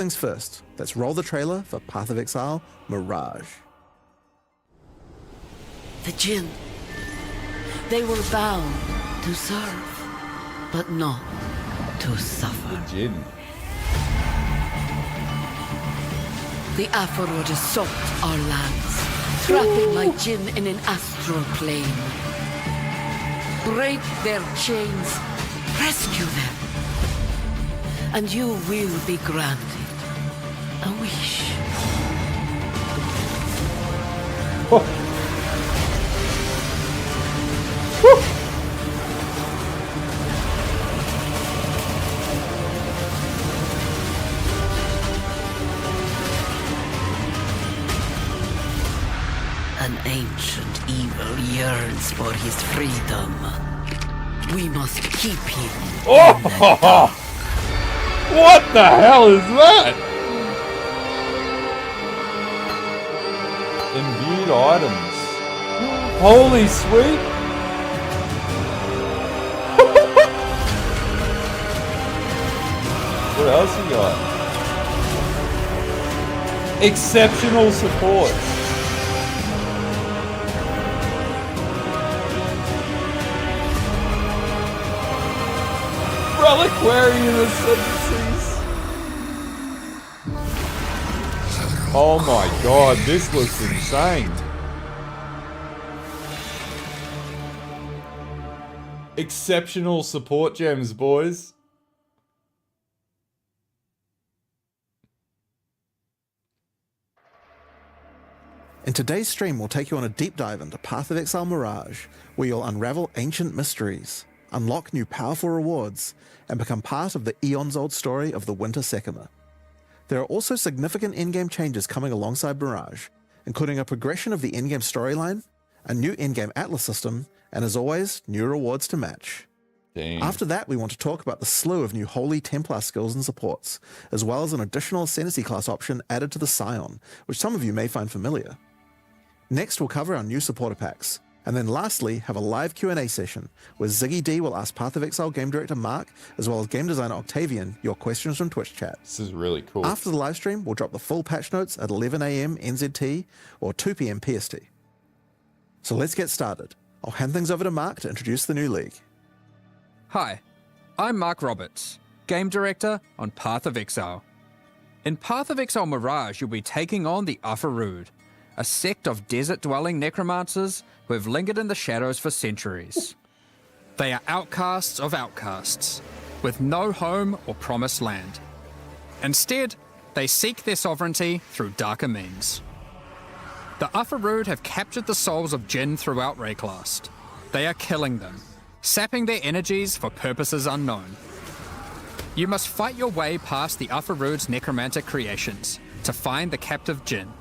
Things first, let's roll the trailer for Path of Exile Mirage. The Jinn. They were bound to serve, but not to suffer. The Jinn. The Aphrodite assault our lands, trapping my Jinn in an astral plane. Break their chains, rescue them, and you will be granted a wish. Oh. An ancient evil yearns for his freedom. We must keep him. Oh! What the hell is that? Imbued items. Holy sweet! What else you got? Exceptional support. Reliquarian ascendancies. Oh my god, this looks insane. Exceptional support gems, boys. In today's stream, we'll take you on a deep dive into Path of Exile Mirage, where you'll unravel ancient mysteries, unlock new powerful rewards, and become part of the eons-old story of the Winter Sekima. There are also significant endgame changes coming alongside Mirage, including a progression of the endgame storyline, a new endgame atlas system, and as always, new rewards to match. Damn. After that, we want to talk about the slew of new holy templar skills and supports, as well as an additional ascendancy class option added to the Scion, which some of you may find familiar. Next, we'll cover our new supporter packs, and then lastly, have a live Q&A session, where Ziggy D will ask Path of Exile game director Mark, as well as game designer Octavian, your questions from Twitch chat. This is really cool. After the live stream, we'll drop the full patch notes at 11 AM NZT or 2 PM PST. So let's get started. I'll hand things over to Mark to introduce the new league. Hi, I'm Mark Roberts, game director on Path of Exile. In Path of Exile Mirage, you'll be taking on the Afarud, a sect of desert-dwelling necromancers who have lingered in the shadows for centuries. They are outcasts of outcasts, with no home or promised land. Instead, they seek their sovereignty through darker means. The Afarud have captured the souls of Jinn throughout Rayclast. They are killing them, sapping their energies for purposes unknown. You must fight your way past the Afarud's necromantic creations to find the captive Jinn.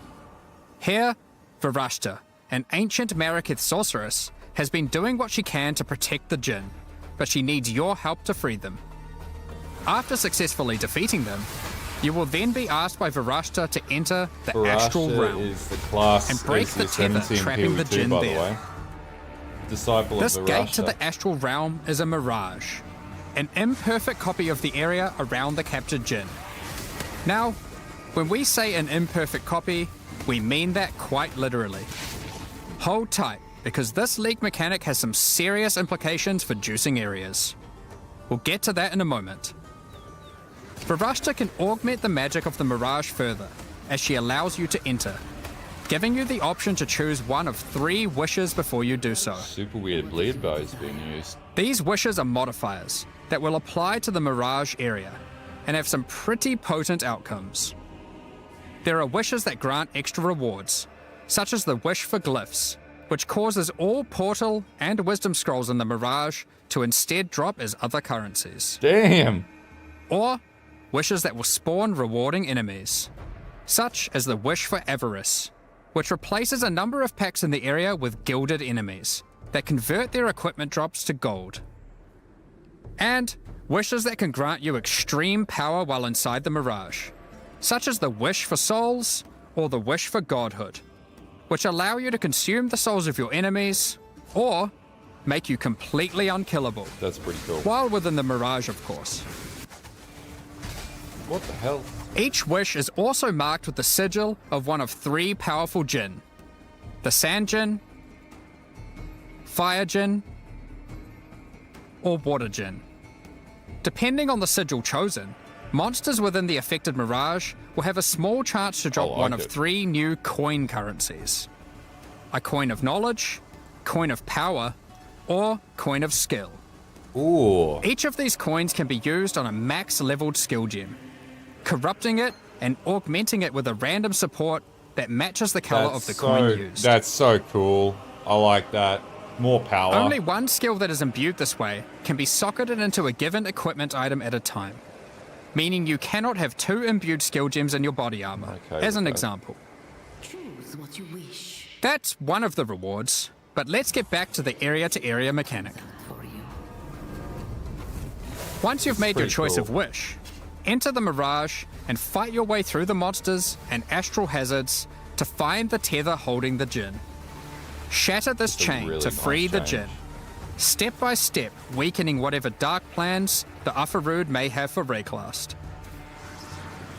Here, Varashta, an ancient Marikith sorceress, has been doing what she can to protect the Jinn, but she needs your help to free them. After successfully defeating them, you will then be asked by Varashta to enter the astral realm is the class and break the tether trapping the Jinn by there. The way. Disciple This of gate to Varashta. the astral realm is a mirage, an imperfect copy of the area around the captured Jinn. Now, when we say an imperfect copy, we mean that quite literally. Hold tight, because this league mechanic has some serious implications for juicing areas. We'll get to that in a moment. Varashta can augment the magic of the Mirage further, as she allows you to enter, giving you the option to choose one of 3 wishes before you do so. Super weird bleed bows being used. These wishes are modifiers that will apply to the Mirage area, and have some pretty potent outcomes. There are wishes that grant extra rewards, such as the wish for glyphs, which causes all portal and wisdom scrolls in the Mirage to instead drop as other currencies. Damn! Or wishes that will spawn rewarding enemies, such as the wish for avarice, which replaces a number of packs in the area with gilded enemies that convert their equipment drops to gold. And wishes that can grant you extreme power while inside the Mirage, such as the wish for souls or the wish for godhood, which allow you to consume the souls of your enemies or make you completely unkillable. That's pretty cool. While within the Mirage, of course. What the hell? Each wish is also marked with the sigil of one of 3 powerful Jinn: the Sand Jinn, Fire Jinn, or Water Jinn. Depending on the sigil chosen, monsters within the affected Mirage will have a small chance to drop one of 3 new coin currencies: a coin of knowledge, coin of power, or coin of skill. Ooh. Each of these coins can be used on a max leveled skill gem, corrupting it and augmenting it with a random support that matches the color of the coin used. That's so cool. I like that. More power. Only one skill that is imbued this way can be socketed into a given equipment item at a time, meaning you cannot have 2 imbued skill gems in your body armor, as an example. Choose what you wish That's one of the rewards, but let's get back to the area-to-area mechanic. for you. Once you've made your Pretty choice cool. of wish, enter the Mirage and fight your way through the monsters and astral hazards to find the tether holding the Jinn. Shatter this It's a chain really to free nice the chain. Jinn, step by step weakening whatever dark plans the Ufarood may have for Rayclast.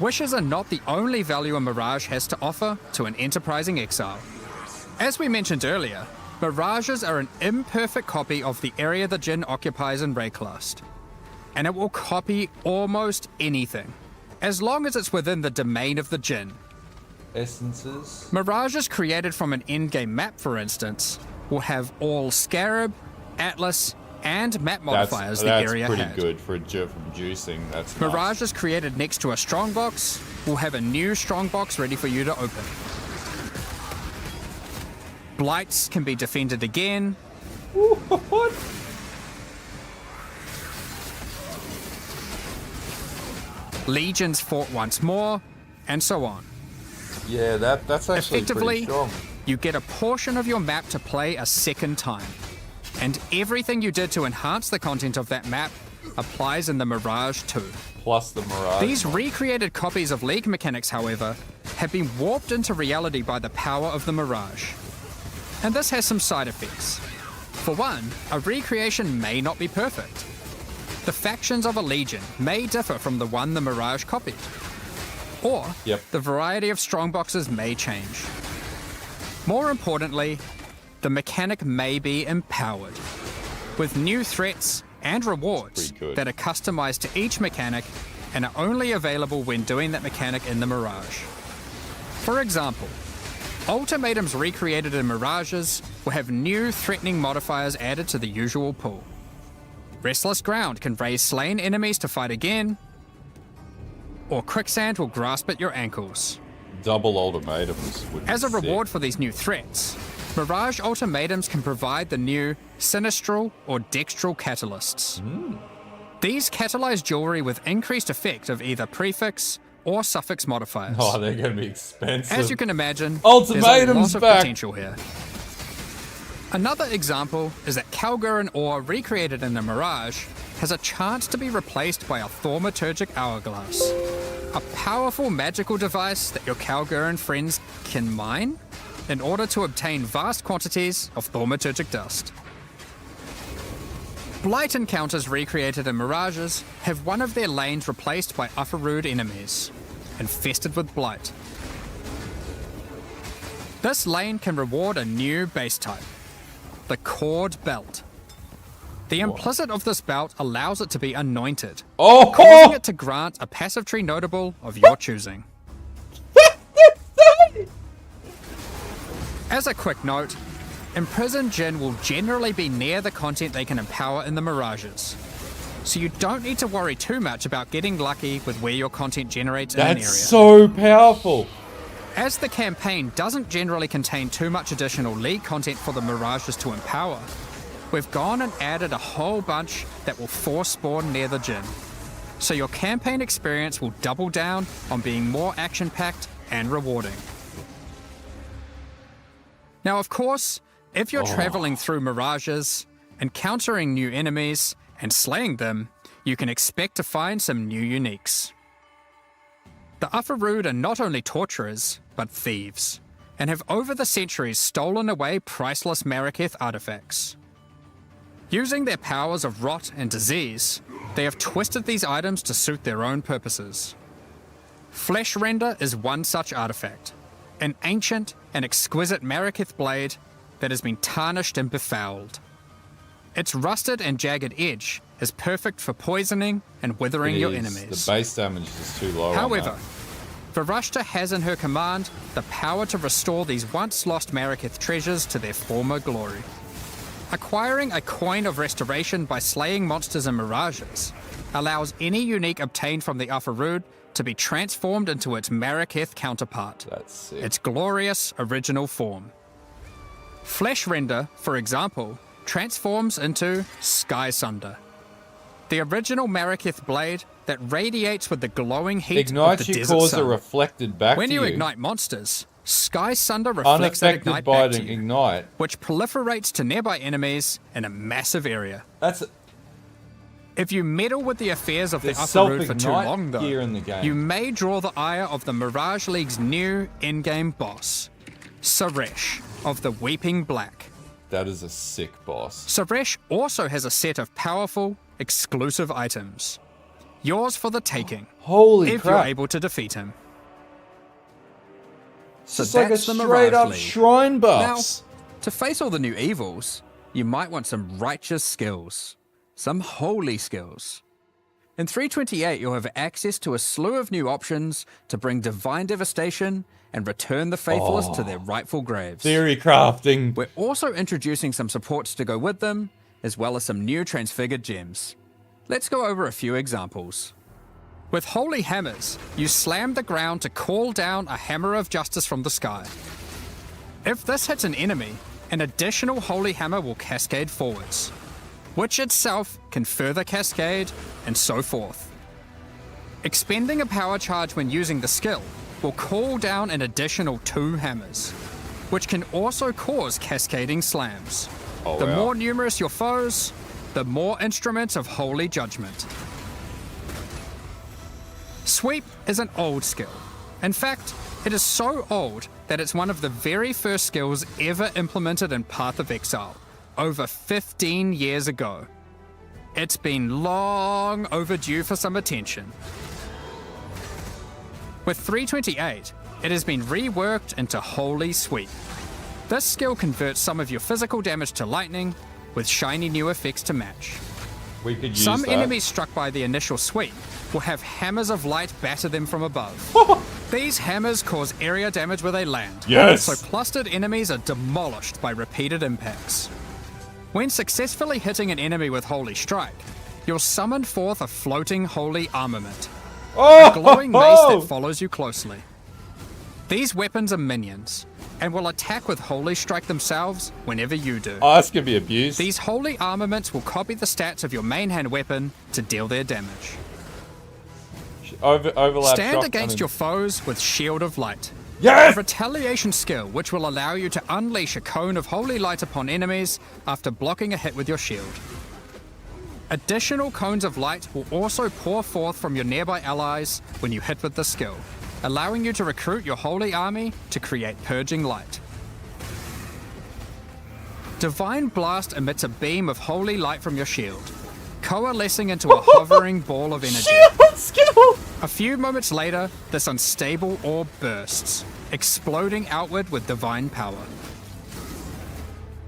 Wishes are not the only value a Mirage has to offer to an enterprising exile. As we mentioned earlier, Mirages are an imperfect copy of the area the Jinn occupies in Rayclast, and it will copy almost anything, as long as it's within the domain of the Jinn. Essences. Mirages created from an endgame map, for instance, will have all Scarab, Atlas, and map modifiers the area pretty had. good for producing. That's nice. Mirages created next to a strongbox will have a new strongbox ready for you to open. Blights can be defended again. What? Legions fought once more, and so on. Yeah, that's actually Effectively, pretty strong. you get a portion of your map to play a second time. And everything you did to enhance the content of that map applies in the Mirage too. Plus the Mirage. These recreated copies of League mechanics, however, have been warped into reality by the power of the Mirage. And this has some side effects. For one, a recreation may not be perfect. The factions of a Legion may differ from the one the Mirage copied. Or, the variety of strongboxes may change. More importantly, the mechanic may be empowered, with new threats and rewards that are customized to each mechanic and are only available when doing that mechanic in the Mirage. For example, ultimatums recreated in Mirages will have new threatening modifiers added to the usual pool. Restless Ground can raise slain enemies to fight again, or Quicksand will grasp at your ankles. Double ultimatums would be As a sick. reward for these new threats, Mirage ultimatums can provide the new Sinistral or Dextral catalysts. These catalyze jewelry with increased effect of either prefix or suffix modifiers. Oh, they're going to be expensive. As you can imagine, Ultimatums there's a lot of back. potential here. Another example is that Kalgurin ore recreated in the Mirage has a chance to be replaced by a thaumaturgic hourglass, a powerful magical device that your Kalgurin friends can mine in order to obtain vast quantities of thaumaturgic dust. Blight encounters recreated in Mirages have one of their lanes replaced by Ufarood enemies, infested with Blight. This lane can reward a new base type, the Cord Belt. The implicit of this belt allows it to be anointed, causing it to grant a passive tree notable of your choosing. As a quick note, Imprisoned Jinn will generally be near the content they can empower in the Mirages, so you don't need to worry too much about getting lucky with where your content generates in an area. That's so powerful. As the campaign doesn't generally contain too much additional League content for the Mirages to empower, we've gone and added a whole bunch that will force spawn near the Jinn, so your campaign experience will double down on being more action-packed and rewarding. Now, of course, if you're traveling through Mirages, encountering new enemies, and slaying them, you can expect to find some new uniques. The Ufarood are not only torturers, but thieves, and have over the centuries stolen away priceless Maraketh artifacts. Using their powers of rot and disease, they have twisted these items to suit their own purposes. Flesh Render is one such artifact, an ancient and exquisite Mariketh blade that has been tarnished and befouled. Its rusted and jagged edge is perfect for poisoning and withering your enemies. The base damage is too low. However, Varashta has in her command the power to restore these once lost Mariketh treasures to their former glory. Acquiring a coin of restoration by slaying monsters in Mirages allows any unique obtained from the Afarud to be transformed into its Mariketh counterpart, That's sick. its glorious original form. Flesh Render, for example, transforms into Sky Sunder, the original Mariketh blade that radiates with the glowing heat Ignites of the you desert cause sun. it reflected back When to you you. ignite monsters, Sky Sunder reflects that Unaffected ignite by back the to you, ignite. which proliferates to nearby enemies in a massive area. That's If you meddle with the affairs of the There's Upper Road for too self-ignite long, though, gear in the game. you may draw the ire of the Mirage League's new endgame boss, Suresh of the Weeping Black. that is a sick boss. Suresh also has a set of powerful, exclusive items. Yours for the taking, Holy if you're crap! able to defeat him. It's So just like a that's the straight Mirage up League. shrine Now, buffs. to face all the new evils, you might want some righteous skills, some holy skills. In 328, you'll have access to a slew of new options to bring divine devastation and return the faithless to their rightful graves. Theory crafting. We're also introducing some supports to go with them, as well as some new transfigured gems. Let's go over a few examples. With Holy Hammers, you slam the ground to call down a Hammer of Justice from the sky. If this hits an enemy, an additional Holy Hammer will cascade forwards, which itself can further cascade, and so forth. Expending a power charge when using the skill will call down an additional 2 hammers, which can also cause cascading slams. Oh, The wow. more numerous your foes, the more instruments of holy judgment. Sweep is an old skill. In fact, it is so old that it's one of the very first skills ever implemented in Path of Exile, over 15 years ago. It's been long overdue for some attention. With 328, it has been reworked into Holy Sweep. This skill converts some of your physical damage to lightning, with shiny new effects to match. We could use Some that. enemies struck by the initial sweep will have hammers of light batter them from above. These hammers cause area damage where they land, Yes! so clustered enemies are demolished by repeated impacts. When successfully hitting an enemy with Holy Strike, you'll summon forth a floating holy armament, Oh! a glowing mace that follows you closely. These weapons are minions, and will attack with Holy Strike themselves whenever you do. Oh, this can be abused. These holy armaments will copy the stats of your main hand weapon to deal their damage. Overlap Stand shotgun against and- your foes with Shield of Light, a Yes! retaliation skill which will allow you to unleash a cone of holy light upon enemies after blocking a hit with your shield. Additional cones of light will also pour forth from your nearby allies when you hit with the skill, allowing you to recruit your holy army to create purging light. Divine Blast emits a beam of holy light from your shield, coalescing into a hovering ball of energy. Shield skill! A few moments later, this unstable orb bursts, exploding outward with divine power.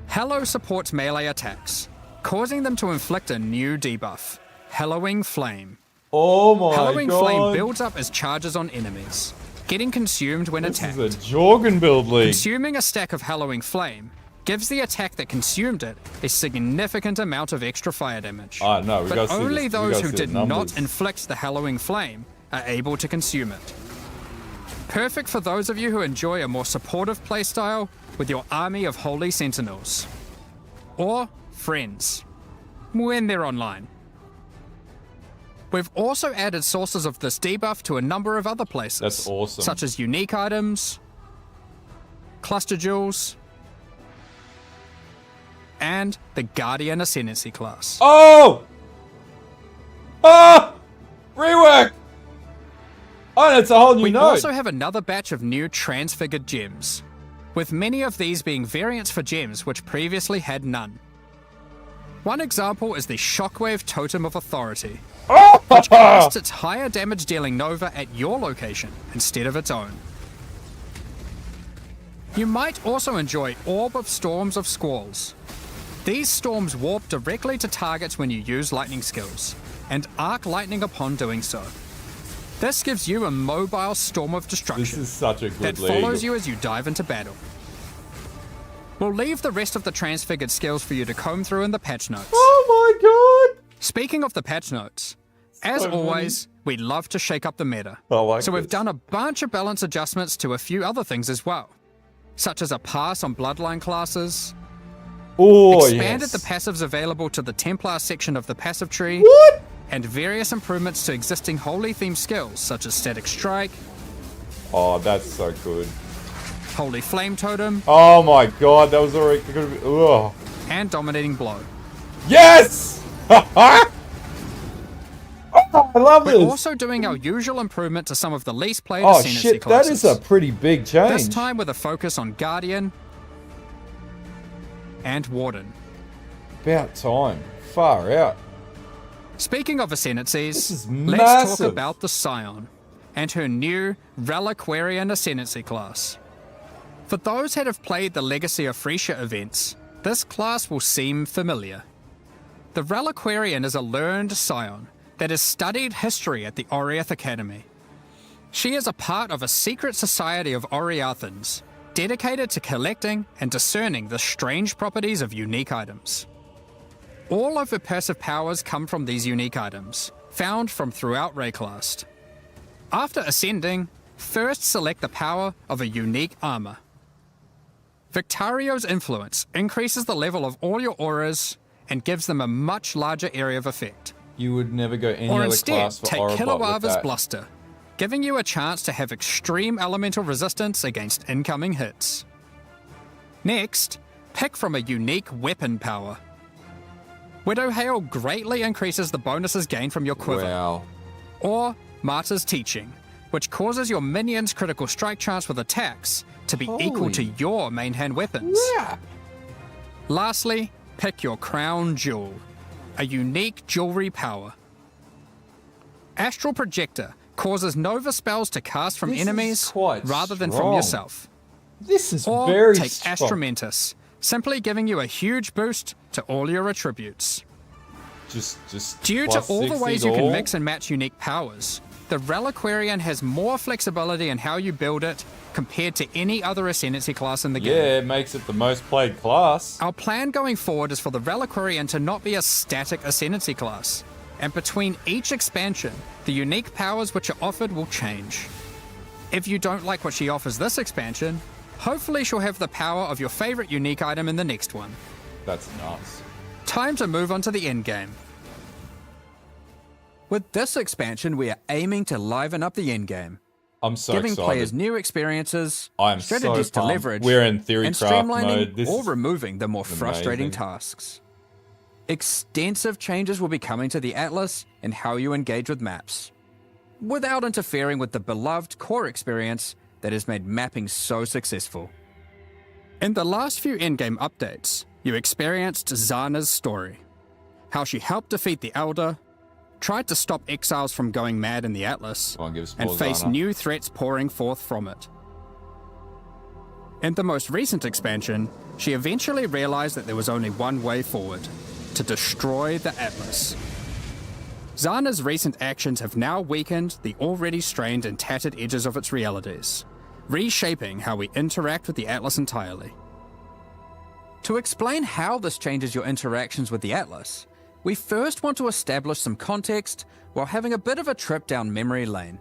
Hallow supports melee attacks, causing them to inflict a new debuff, Hallowing Flame. Oh my Hallowing god. Flame builds up as charges on enemies, getting consumed when This attacked. is a Jorgen build league. Consuming a stack of Hallowing Flame gives the attack that consumed it a significant amount of extra fire damage. Ah, no, we but gotta see only this- we those gotta who see did the numbers. not inflict the Hallowing Flame are able to consume it. Perfect for those of you who enjoy a more supportive playstyle with your army of Holy Sentinels. Or friends, when they're online. We've also added sources of this debuff to a number of other places. That's awesome. Such as unique items, cluster jewels, and the Guardian Ascendancy class. Oh! Ah! Rework! Oh, that's a whole new We node. also have another batch of new transfigured gems, with many of these being variants for gems which previously had none. One example is the Shockwave Totem of Authority, Oh! which casts its higher damage dealing Nova at your location instead of its own. You might also enjoy Orb of Storms of Squalls. These storms warp directly to targets when you use lightning skills, and arc lightning upon doing so. This gives you a mobile storm of destruction This is such a good that league. follows you as you dive into battle. We'll leave the rest of the transfigured skills for you to comb through in the patch notes. Oh my god! Speaking of the patch notes, as So always, we love to shake up the meta. I like so we've this. done a bunch of balance adjustments to a few other things as well, such as a pass on bloodline classes, Oh, expanded yes. the passives available to the Templar section of the passive tree, What? and various improvements to existing holy themed skills such as Static Strike, Oh, that's so good. Holy Flame Totem, Oh my god, that was already good. Ugh. and Dominating Blow. Yes! Oh, I love We're this. also doing our usual improvement to some of the least played Oh ascendancy shit, that classes. is a pretty big change. This time with a focus on Guardian and Warden. About time. Far out. Speaking of ascendancies, This is let's talk massive. about the Scion and her new Reliquarian ascendancy class. For those that have played the Legacy of Frisia events, this class will seem familiar. The Reliquarian is a learned Scion that has studied history at the Oriath Academy. She is a part of a secret society of Oriathans, dedicated to collecting and discerning the strange properties of unique items. All of her passive powers come from these unique items, found from throughout Rayclast. After ascending, first select the power of a unique armor. Victario's influence increases the level of all your auras and gives them a much larger area of effect. You would never go any Or other instead, class for take Orobot with Kilowava's that. Bluster, giving you a chance to have extreme elemental resistance against incoming hits. Next, pick from a unique weapon power. Widow Hail greatly increases the bonuses gained from your quiver. Wow. Or Martyr's Teaching, which causes your minions' critical strike chance with attacks to be equal to Holy your main hand weapons. crap. Lastly, pick your Crown Jewel, a unique jewelry power. Astral Projector causes Nova spells to cast from This is enemies quite rather than from strong. yourself. This is Or very take strong. Astramentus, simply giving you a huge boost to all your attributes. Just Due to plus all the 60 ways to you can all? mix and match unique powers, the Reliquarian has more flexibility in how you build it compared to any other Ascendancy class in the game. Yeah, it makes it the most played class. Our plan going forward is for the Reliquarian to not be a static Ascendancy class, and between each expansion, the unique powers which are offered will change. If you don't like what she offers this expansion, hopefully she'll have the power of your favorite unique item in the next one. That's nuts. Time to move on to the endgame. With this expansion, we are aiming to liven up the endgame, I'm so giving excited. players new experiences, I'm strategies so to pumped. leverage, We're in theory and craft streamlining mode. This or is removing the more frustrating amazing. tasks. Extensive changes will be coming to the Atlas and how you engage with maps, without interfering with the beloved core experience that has made mapping so successful. In the last few endgame updates, you experienced Zana's story, how she helped defeat the Elder, tried to stop exiles from going mad in the Atlas, Come on, give us and more faced Zana. new threats pouring forth from it. In the most recent expansion, she eventually realized that there was only one way forward: to destroy the Atlas. Zana's recent actions have now weakened the already strained and tattered edges of its realities, reshaping how we interact with the Atlas entirely. To explain how this changes your interactions with the Atlas, we first want to establish some context while having a bit of a trip down memory lane.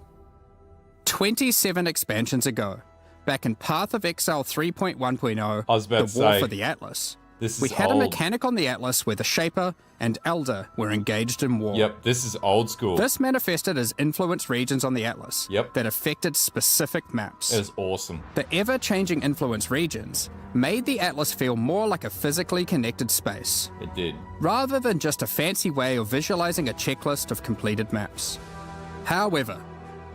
27 expansions ago, back in Path of Exile 3.1.0, I was about the to War say, for the Atlas, this is we had old. a mechanic on the Atlas where the Shaper and Elder were engaged in war. Yep, this is old school. This manifested as influence regions on the Atlas Yep. that affected specific maps. It is awesome. The ever-changing influence regions made the Atlas feel more like a physically connected space, It did. rather than just a fancy way of visualizing a checklist of completed maps. However,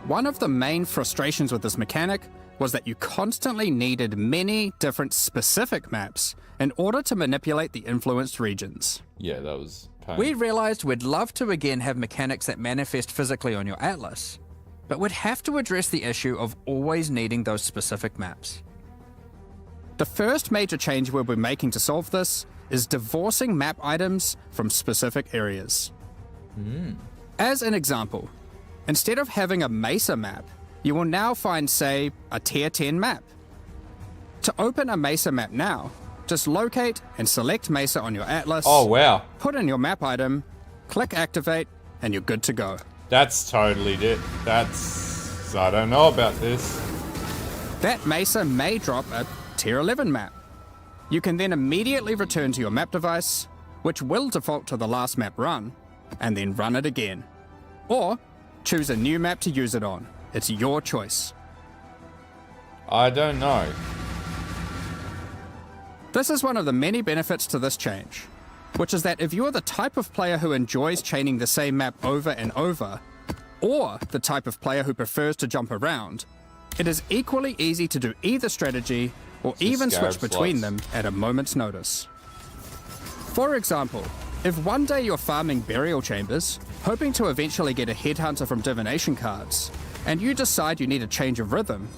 One of the main frustrations with this mechanic was that you constantly needed many different specific maps in order to manipulate the influenced regions. Yeah, that was pain. We realized we'd love to again have mechanics that manifest physically on your atlas, but we'd have to address the issue of always needing those specific maps. The first major change we'll be making to solve this is divorcing map items from specific areas. As an example, instead of having a mesa map, you will now find, say, a tier 10 map. To open a mesa map now, just locate and select mesa on your atlas. Oh, wow. Put in your map item, click activate, and you're good to go. That's totally it. I don't know about this. That mesa may drop a tier 11 map. You can then immediately return to your map device, which will default to the last map run, and then run it again. Or choose a new map to use it on. It's your choice. I don't know. This is one of the many benefits to this change, which is that if you're the type of player who enjoys chaining the same map over and over, or the type of player who prefers to jump around, it is equally easy to do either strategy or even scarab switch between slots. them at a moment's notice. For example, if one day you're farming burial chambers, hoping to eventually get a headhunter from divination cards, and you decide you need a change of rhythm,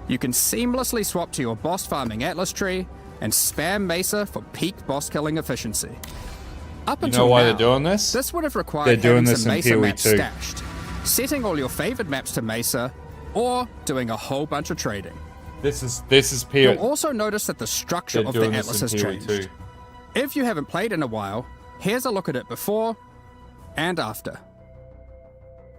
you can seamlessly swap to your boss farming atlas tree and spam mesa for peak boss killing efficiency. Up You until know why now, they're doing this? this would have required They're doing having this some in mesa PoE maps 2. stashed, setting all your favored maps to mesa, or doing a whole bunch of trading. This is You'll PoE. also notice that the structure They're of the doing atlas this has in PoE changed. 2. If you haven't played in a while, here's a look at it before and after.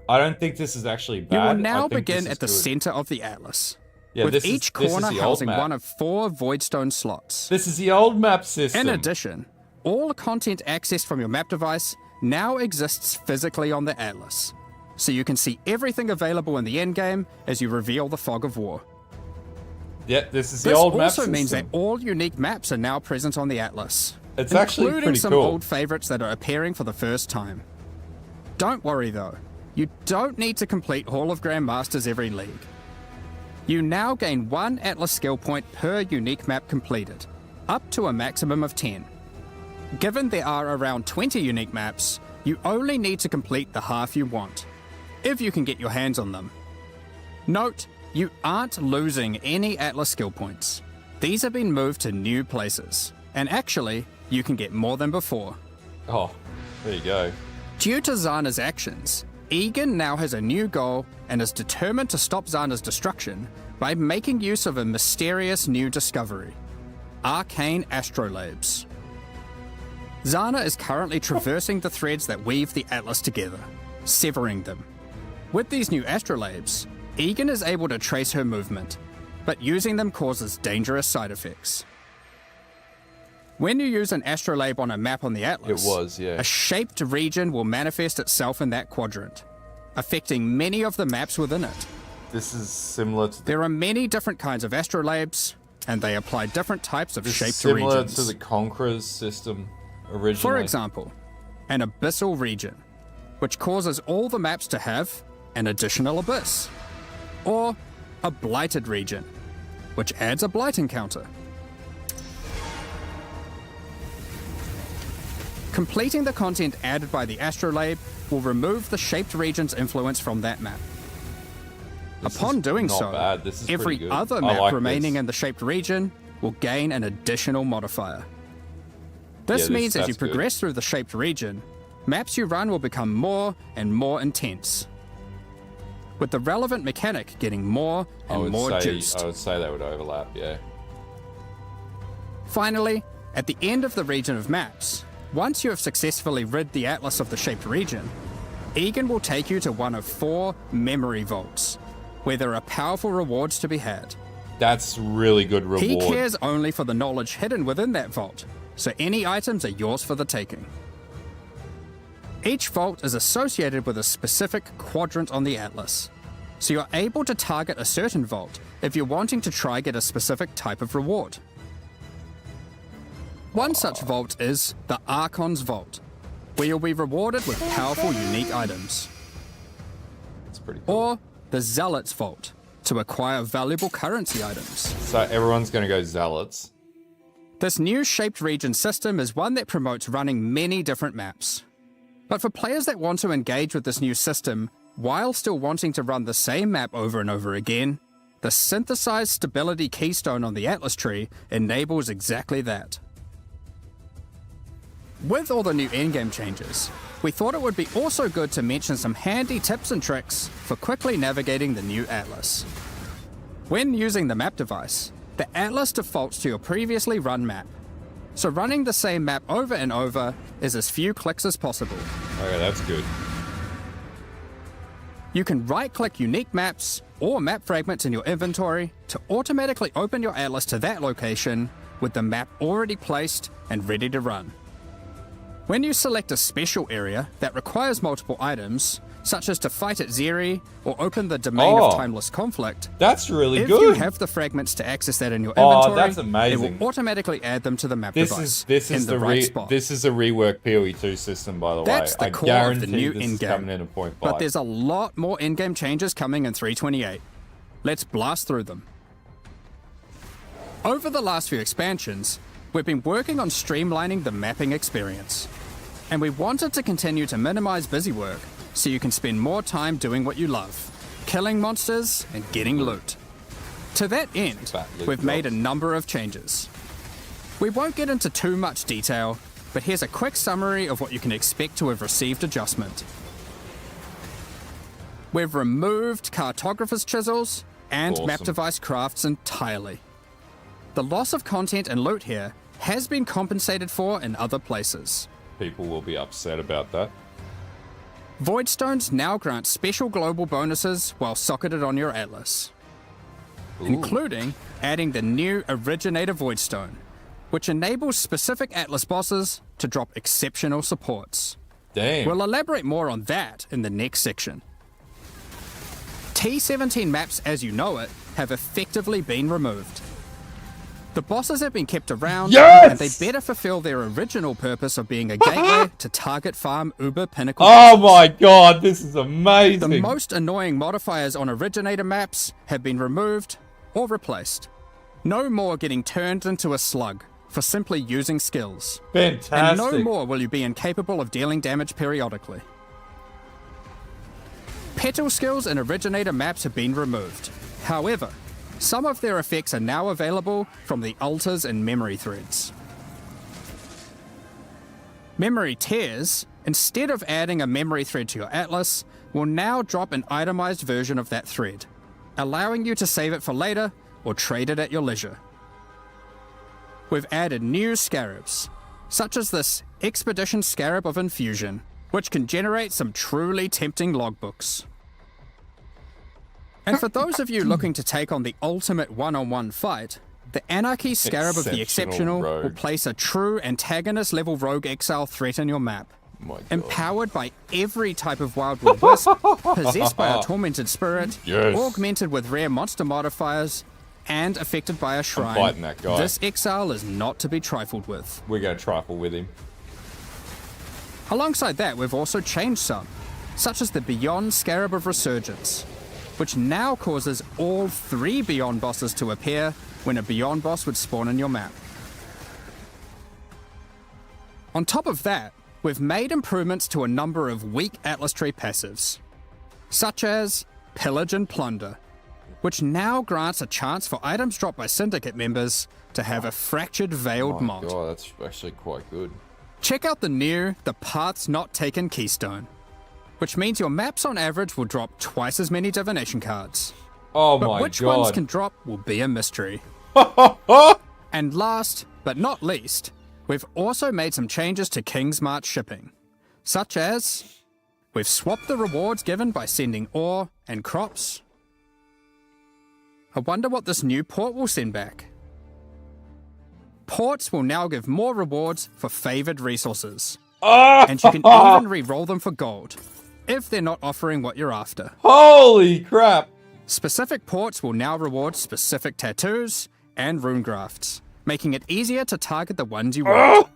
I don't think this is actually You bad. will now I think begin this at is the good. center of the atlas, Yeah, with this each is the corner old housing map. one of 4 voidstone slots. This is the old map system. In addition, all content accessed from your map device now exists physically on the atlas, so you can see everything available in the endgame as you reveal the fog of war. Yeah, this is the This old map also system. means that all unique maps are now present on the atlas, It's actually including pretty some cool. old favorites that are appearing for the first time. Don't worry though, you don't need to complete Hall of Grandmasters every league. You now gain 1 atlas skill point per unique map completed, up to a maximum of 10. Given there are around 20 unique maps, you only need to complete the half you want, if you can get your hands on them. Note, you aren't losing any atlas skill points. These have been moved to new places, and actually, you can get more than before. Oh, there you go. Due to Zana's actions, Egan now has a new goal and is determined to stop Zana's destruction by making use of a mysterious new discovery: arcane astrolabes. Zana is currently traversing the threads that weave the atlas together, severing them. With these new astrolabes, Egan is able to trace her movement, but using them causes dangerous side effects. When you use an astrolabe on a map on the atlas, It was, yeah. a shaped region will manifest itself in that quadrant, affecting many of the maps within it. This is similar to the, There are many different kinds of astrolabes, and they apply different types of this is shaped similar regions. to the Conqueror's system originally. For example, an abyssal region, which causes all the maps to have an additional abyss. Or a blighted region, which adds a blight encounter. Completing the content added by the astrolabe will remove the shaped region's influence from that map. This Upon is doing not so, bad. This is every pretty good. other I map like remaining this. in the shaped region will gain an additional modifier. This Yeah, means as you that's good. progress through the shaped region, maps you run will become more and more intense, with the relevant mechanic getting more and more juiced. I would say they would overlap, yeah. Finally, at the end of the region of maps, once you have successfully rid the atlas of the shaped region, Egan will take you to one of 4 memory vaults, where there are powerful rewards to be had. That's really good reward. He cares only for the knowledge hidden within that vault, so any items are yours for the taking. Each vault is associated with a specific quadrant on the atlas, so you're able to target a certain vault if you're wanting to try get a specific type of reward. One such vault is the Archon's Vault, where you'll be rewarded with powerful unique items. That's pretty cool. Or the Zealot's Vault to acquire valuable currency items. So everyone's going to go zealots. This new shaped region system is one that promotes running many different maps. But for players that want to engage with this new system while still wanting to run the same map over and over again, the synthesized stability keystone on the Atlas tree enables exactly that. With all the new endgame changes, we thought it would be also good to mention some handy tips and tricks for quickly navigating the new Atlas. When using the map device, the Atlas defaults to your previously run map, so running the same map over and over is as few clicks as possible. Okay, that's good. You can right-click unique maps or map fragments in your inventory to automatically open your Atlas to that location with the map already placed and ready to run. When you select a special area that requires multiple items, such as to fight at Zeri or open the domain of timeless conflict, that's really if good. you have the fragments to access that in your inventory, that's amazing. it will automatically add them to the map This device is in the right spot. This is a rework PoE2 system, by the That's way. the core of the new this is coming endgame. in at 0.5. But there's a lot more in-game changes coming in 3.28. Let's blast through them. Over the last few expansions, we've been working on streamlining the mapping experience. And we wanted to continue to minimize busy work so you can spend more time doing what you love, killing monsters and getting loot. To that end, we've made a number of changes. We won't get into too much detail, but here's a quick summary of what you can expect to have received adjustment. We've removed cartographer's chisels and map device crafts entirely. The loss of content and loot here has been compensated for in other places. People will be upset about that. Voidstones now grant special global bonuses while socketed on your Atlas, including adding the new Originator Voidstone, which enables specific Atlas bosses to drop exceptional supports. Damn. We'll elaborate more on that in the next section. T17 maps as you know it have effectively been removed. The bosses have been kept around, and they better fulfill their original purpose of being a gateway to target farm Uber Pinnacle. Oh my god, this is amazing! The most annoying modifiers on Originator maps have been removed or replaced. No more getting turned into a slug for simply using skills. Fantastic. And no more will you be incapable of dealing damage periodically. Petal skills in Originator maps have been removed. However, some of their effects are now available from the altars and memory threads. Memory tears, instead of adding a memory thread to your Atlas, will now drop an itemized version of that thread, allowing you to save it for later or trade it at your leisure. We've added new scarabs, such as this Expedition Scarab of Infusion, which can generate some truly tempting logbooks. And for those of you looking to take on the ultimate one-on-one fight, the Anarchy Scarab of the Exceptional will place a true antagonist-level rogue exile threat in your map. Empowered by every type of Wildwood Wisp, possessed by a tormented spirit, augmented with rare monster modifiers, and affected by a shrine, fighting that guy. This exile is not to be trifled with. We're going to trifle with him. Alongside that, we've also changed some, such as the Beyond Scarab of Resurgence, which now causes all 3 Beyond bosses to appear when a Beyond boss would spawn in your map. On top of that, we've made improvements to a number of weak Atlas Tree passives, such as Pillage and Plunder, which now grants a chance for items dropped by Syndicate members to have a Fractured Veiled mod. Oh my god, that's actually quite good. Check out the new The Paths Not Taken keystone, which means your maps on average will drop twice as many divination cards. Oh but my god. which ones can drop will be a mystery. And last, but not least, we've also made some changes to King's March shipping, such as we've swapped the rewards given by sending ore and crops. I wonder what this new port will send back. Ports will now give more rewards for favored resources. And you can even re-roll them for gold, if they're not offering what you're after. Holy crap! Specific ports will now reward specific tattoos and rune grafts, making it easier to target the ones you want.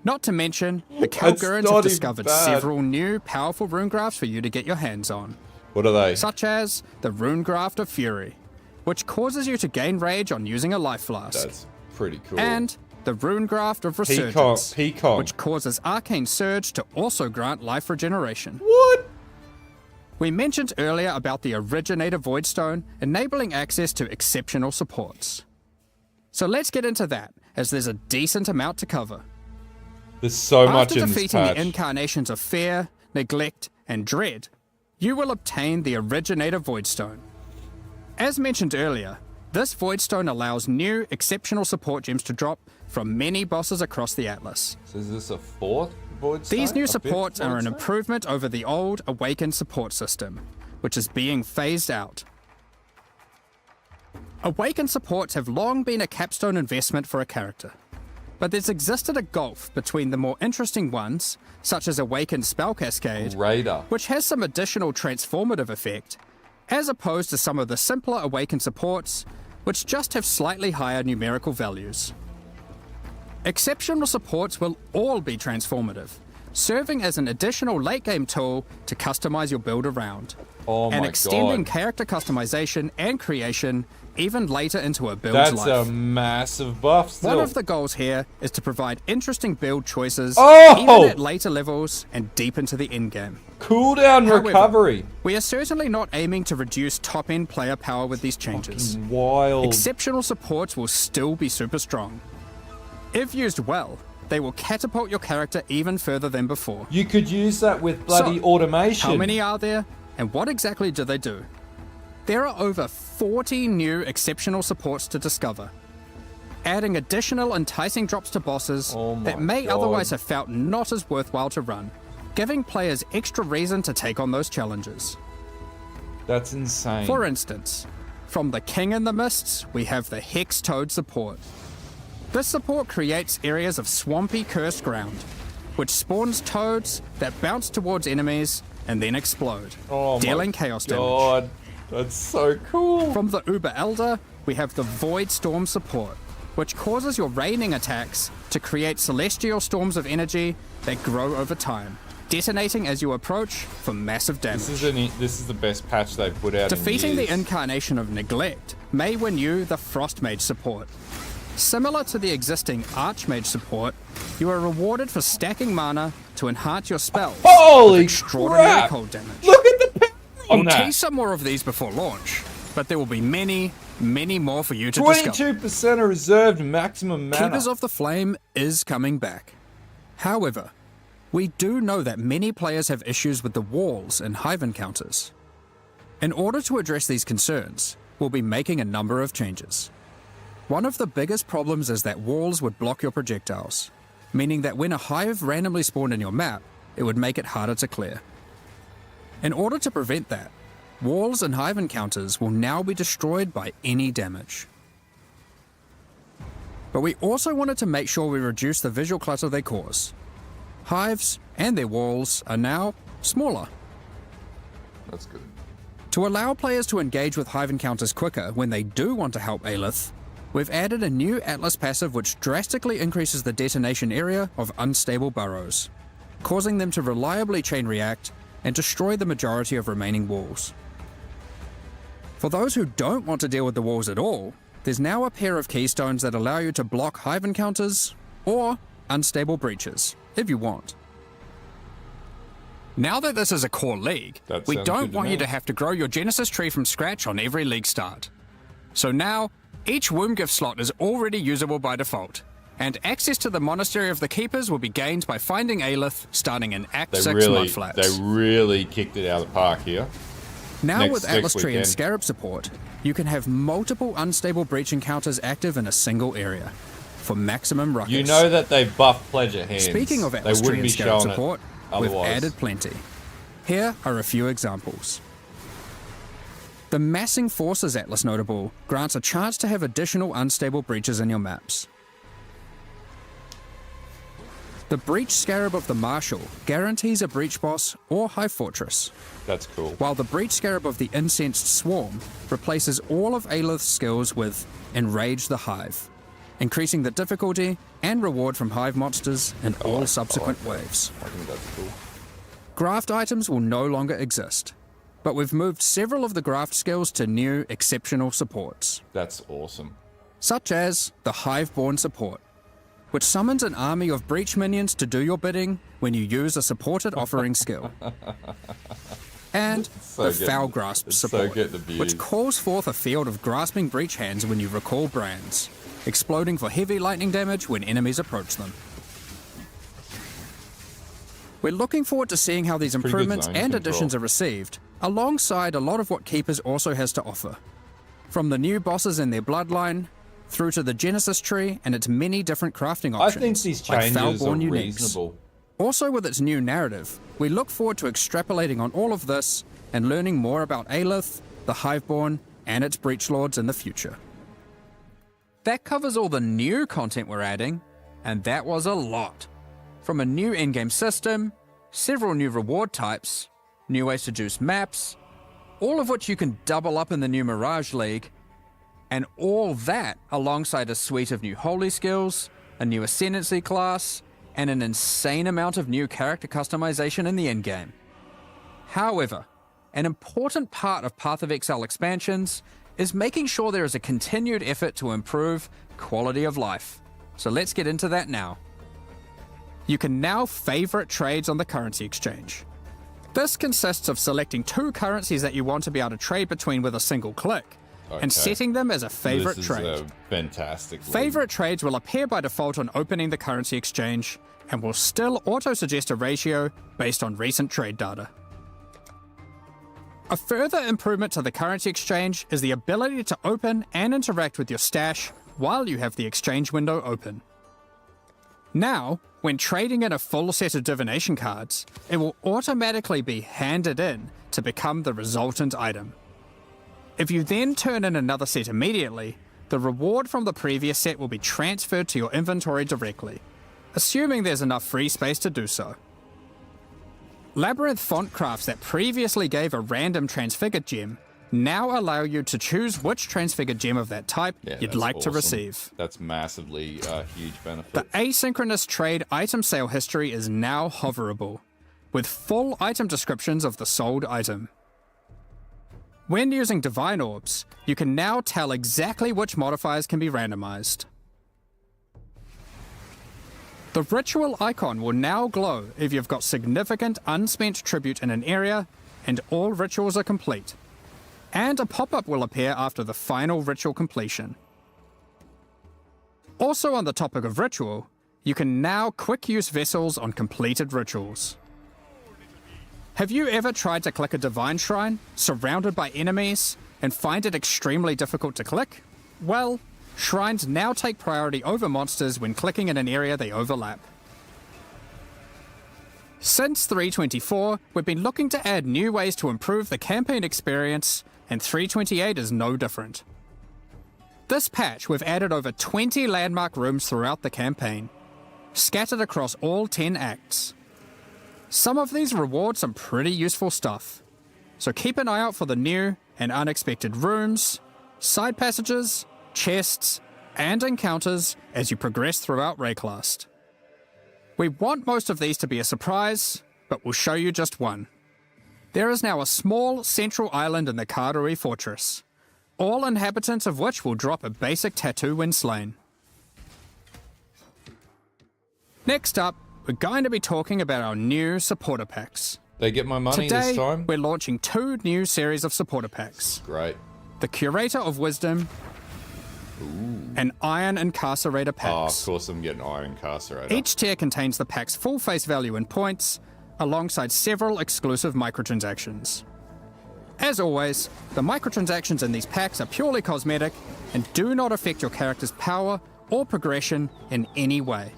Not to mention, the Kalgurans have discovered several new powerful rune grafts for you to get your hands on. What are they? such as the Rune Graft of Fury, which causes you to gain rage on using a life flask. That's pretty cool. And the Rune Graft of Resurgence, Peacock. which causes Arcane Surge to also grant life regeneration. What? We mentioned earlier about the Originator Voidstone enabling access to exceptional supports. So let's get into that, as there's a decent amount to cover. There's so much After in this defeating patch. the incarnations of Fear, Neglect, and Dread, you will obtain the Originator Voidstone. As mentioned earlier, this Voidstone allows new, exceptional support gems to drop from many bosses across the Atlas. So is this a fourth Voidstone? These new A fifth supports are an Voidstone? improvement over the old Awakened support system, which is being phased out. Awakened supports have long been a capstone investment for a character, but there's existed a gulf between the more interesting ones, such as Awakened Spell Cascade, Raider. which has some additional transformative effect, as opposed to some of the simpler Awakened supports, which just have slightly higher numerical values. Exceptional supports will all be transformative, serving as an additional late-game tool to customize your build around, Oh and my extending god. character customization and creation even later into a build's That's life. a massive buff still. One of the goals here is to provide interesting build choices Oh! even at later levels and deep into the endgame. Cooldown However, recovery. We are certainly not aiming to reduce top-end player power with these changes. Wild. Exceptional supports will still be super strong. If used well, they will catapult your character even further than before. You could use that with bloody So, automation. How many are there, and what exactly do they do? There are over 40 new exceptional supports to discover, adding additional enticing drops to bosses Oh my that may God. otherwise have felt not as worthwhile to run, giving players extra reason to take on those challenges. That's insane. For instance, from the King in the Mists, we have the Hex Toad support. This support creates areas of swampy cursed ground, which spawns toads that bounce towards enemies and then explode, Oh dealing my chaos damage. God. That's so cool. From the Uber Elder, we have the Void Storm support, which causes your raining attacks to create celestial storms of energy that grow over time, detonating as you approach for massive damage. This is the best patch they've put out Defeating in the years. incarnation of Neglect may win you the Frostmage support. Similar to the existing Archmage support, you are rewarded for stacking mana to enhance your spells Holy with extraordinary crap! cold damage. Look at the power on We'll that. tease some more of these before launch, but there will be many, many more for you to discover. 22% of reserved maximum mana. Keepers of the Flame is coming back. However, we do know that many players have issues with the walls in Hive encounters. In order to address these concerns, we'll be making a number of changes. One of the biggest problems is that walls would block your projectiles, meaning that when a hive randomly spawned in your map, it would make it harder to clear. In order to prevent that, walls and hive encounters will now be destroyed by any damage. But we also wanted to make sure we reduce the visual clutter they cause. Hives and their walls are now smaller. That's good. To allow players to engage with hive encounters quicker when they do want to help Aelith, we've added a new Atlas passive which drastically increases the detonation area of unstable burrows, causing them to reliably chain react and destroy the majority of remaining walls. For those who don't want to deal with the walls at all, there's now a pair of keystones that allow you to block hive encounters or unstable breaches, if you want. Now that this is a core league, That we sounds don't good to want you me. to have to grow your Genesis tree from scratch on every league start. So now, each womb gift slot is already usable by default, and access to the Monastery of the Keepers will be gained by finding Aelith starting in Act 6 Mudflats. They really kicked it out of the park here. Now next- with Atlas next Tree and weekend. Scarab support, you can have multiple unstable breach encounters active in a single area, for maximum ruckus. You know that they buffed Pleasure Hands. Speaking of they Atlas Tree wouldn't be and Scarab showing support, it we've otherwise. added plenty. Here are a few examples. The Massing Forces Atlas notable grants a chance to have additional unstable breaches in your maps. The Breach Scarab of the Marshal guarantees a breach boss or hive fortress, That's cool. while the Breach Scarab of the Incensed Swarm replaces all of Aelith's skills with Enrage the Hive, increasing the difficulty and reward from hive monsters in all subsequent waves. I think that's cool. Graft items will no longer exist, but we've moved several of the graft skills to new exceptional supports, That's awesome. such as the Hiveborn support, which summons an army of breach minions to do your bidding when you use a supported offering skill. And the Foul Grasp support, which calls forth a field of grasping breach hands when you recall brands, exploding for heavy lightning damage when enemies approach them. We're looking forward to seeing how these improvements and additions are received, alongside a lot of what Keepers also has to offer. From the new bosses in their bloodline, through to the Genesis tree and its many different crafting options. I think these like changes are Foulborn reasonable. Also with its new narrative, we look forward to extrapolating on all of this and learning more about Aelith, the Hiveborn, and its Breach Lords in the future. That covers all the new content we're adding, and that was a lot. From a new endgame system, several new reward types, new ways to juice maps, all of which you can double up in the new Mirage League, and all that alongside a suite of new holy skills, a new ascendancy class, and an insane amount of new character customization in the endgame. However, an important part of Path of Exile expansions is making sure there is a continued effort to improve quality of life. So let's get into that now. You can now favorite trades on the currency exchange. This consists of selecting 2 currencies that you want to be able to trade between with a single click, and setting them as a favorite trade. This is a fantastic league. Favorite trades will appear by default on opening the currency exchange, and will still auto-suggest a ratio based on recent trade data. A further improvement to the currency exchange is the ability to open and interact with your stash while you have the exchange window open. Now, when trading in a full set of divination cards, it will automatically be handed in to become the resultant item. If you then turn in another set immediately, the reward from the previous set will be transferred to your inventory directly, assuming there's enough free space to do so. Labyrinth font crafts that previously gave a random transfigured gem now allow you to choose which transfigured gem of that type you'd like to receive. That's massively a huge benefit. The asynchronous trade item sale history is now hoverable, with full item descriptions of the sold item. When using Divine Orbs, you can now tell exactly which modifiers can be randomized. The ritual icon will now glow if you've got significant unspent tribute in an area and all rituals are complete, and a pop-up will appear after the final ritual completion. Also on the topic of ritual, you can now quick use vessels on completed rituals. Have you ever tried to click a divine shrine, surrounded by enemies, and find it extremely difficult to click? Well, shrines now take priority over monsters when clicking in an area they overlap. Since 3.24, we've been looking to add new ways to improve the campaign experience, and 3.28 is no different. This patch, we've added over 20 landmark rooms throughout the campaign, scattered across all 10 acts. Some of these reward some pretty useful stuff, so keep an eye out for the new and unexpected rooms, side passages, chests, and encounters as you progress throughout Rayclast. We want most of these to be a surprise, but we'll show you just one. There is now a small central island in the Karui Fortress, all inhabitants of which will drop a basic tattoo when slain. Next up, we're going to be talking about our new supporter packs. They get my money Today, this time? we're launching 2 new series of supporter packs. Great. The Curator of Wisdom and Iron Incarcerator packs. Oh, of course I'm getting Iron Incarcerator. Each tier contains the pack's full face value in points, alongside several exclusive microtransactions. As always, the microtransactions in these packs are purely cosmetic and do not affect your character's power or progression in any way.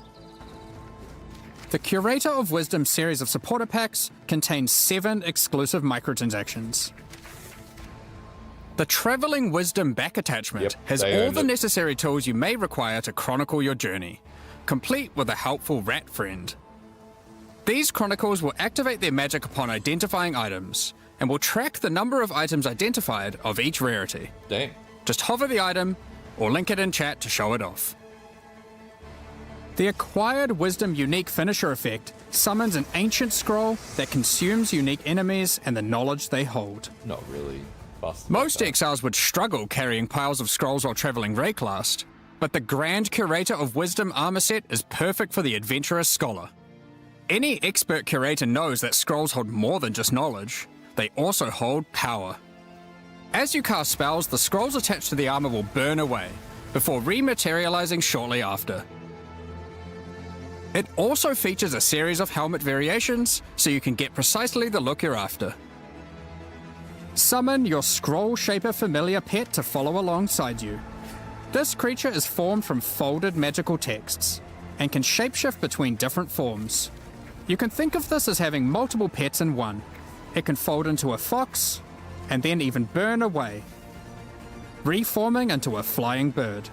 The Curator of Wisdom series of supporter packs contains 7 exclusive microtransactions. The Travelling Wisdom back attachment has all the necessary tools you may require to chronicle your journey, complete with a helpful rat friend. These chronicles will activate their magic upon identifying items, and will track the number of items identified of each rarity. Damn. Just hover the item, or link it in chat to show it off. The acquired Wisdom unique finisher effect summons an ancient scroll that consumes unique enemies and the knowledge they hold. Not really fussed about Most that. exiles would struggle carrying piles of scrolls while traveling Rayclast, but the Grand Curator of Wisdom armor set is perfect for the adventurous scholar. Any expert curator knows that scrolls hold more than just knowledge, they also hold power. As you cast spells, the scrolls attached to the armor will burn away, before rematerializing shortly after. It also features a series of helmet variations, so you can get precisely the look you're after. Summon your Scroll Shaper familiar pet to follow alongside you. This creature is formed from folded magical texts, and can shapeshift between different forms. You can think of this as having multiple pets in one. It can fold into a fox, and then even burn away, reforming into a flying bird.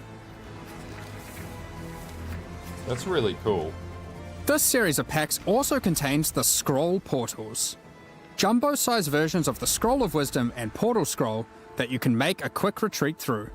That's really cool. This series of packs also contains the Scroll Portals, jumbo-sized versions of the Scroll of Wisdom and Portal Scroll that you can make a quick retreat through.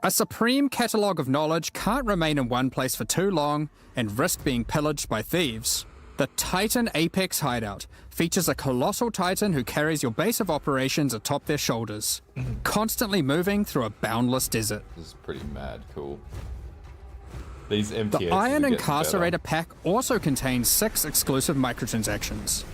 A supreme catalogue of knowledge can't remain in one place for too long and risk being pillaged by thieves. The Titan Apex Hideout features a colossal titan who carries your base of operations atop their shoulders, constantly moving through a boundless desert. This is pretty mad cool. These MTXs The are Iron getting Incarcerator better. pack also contains 6 exclusive microtransactions.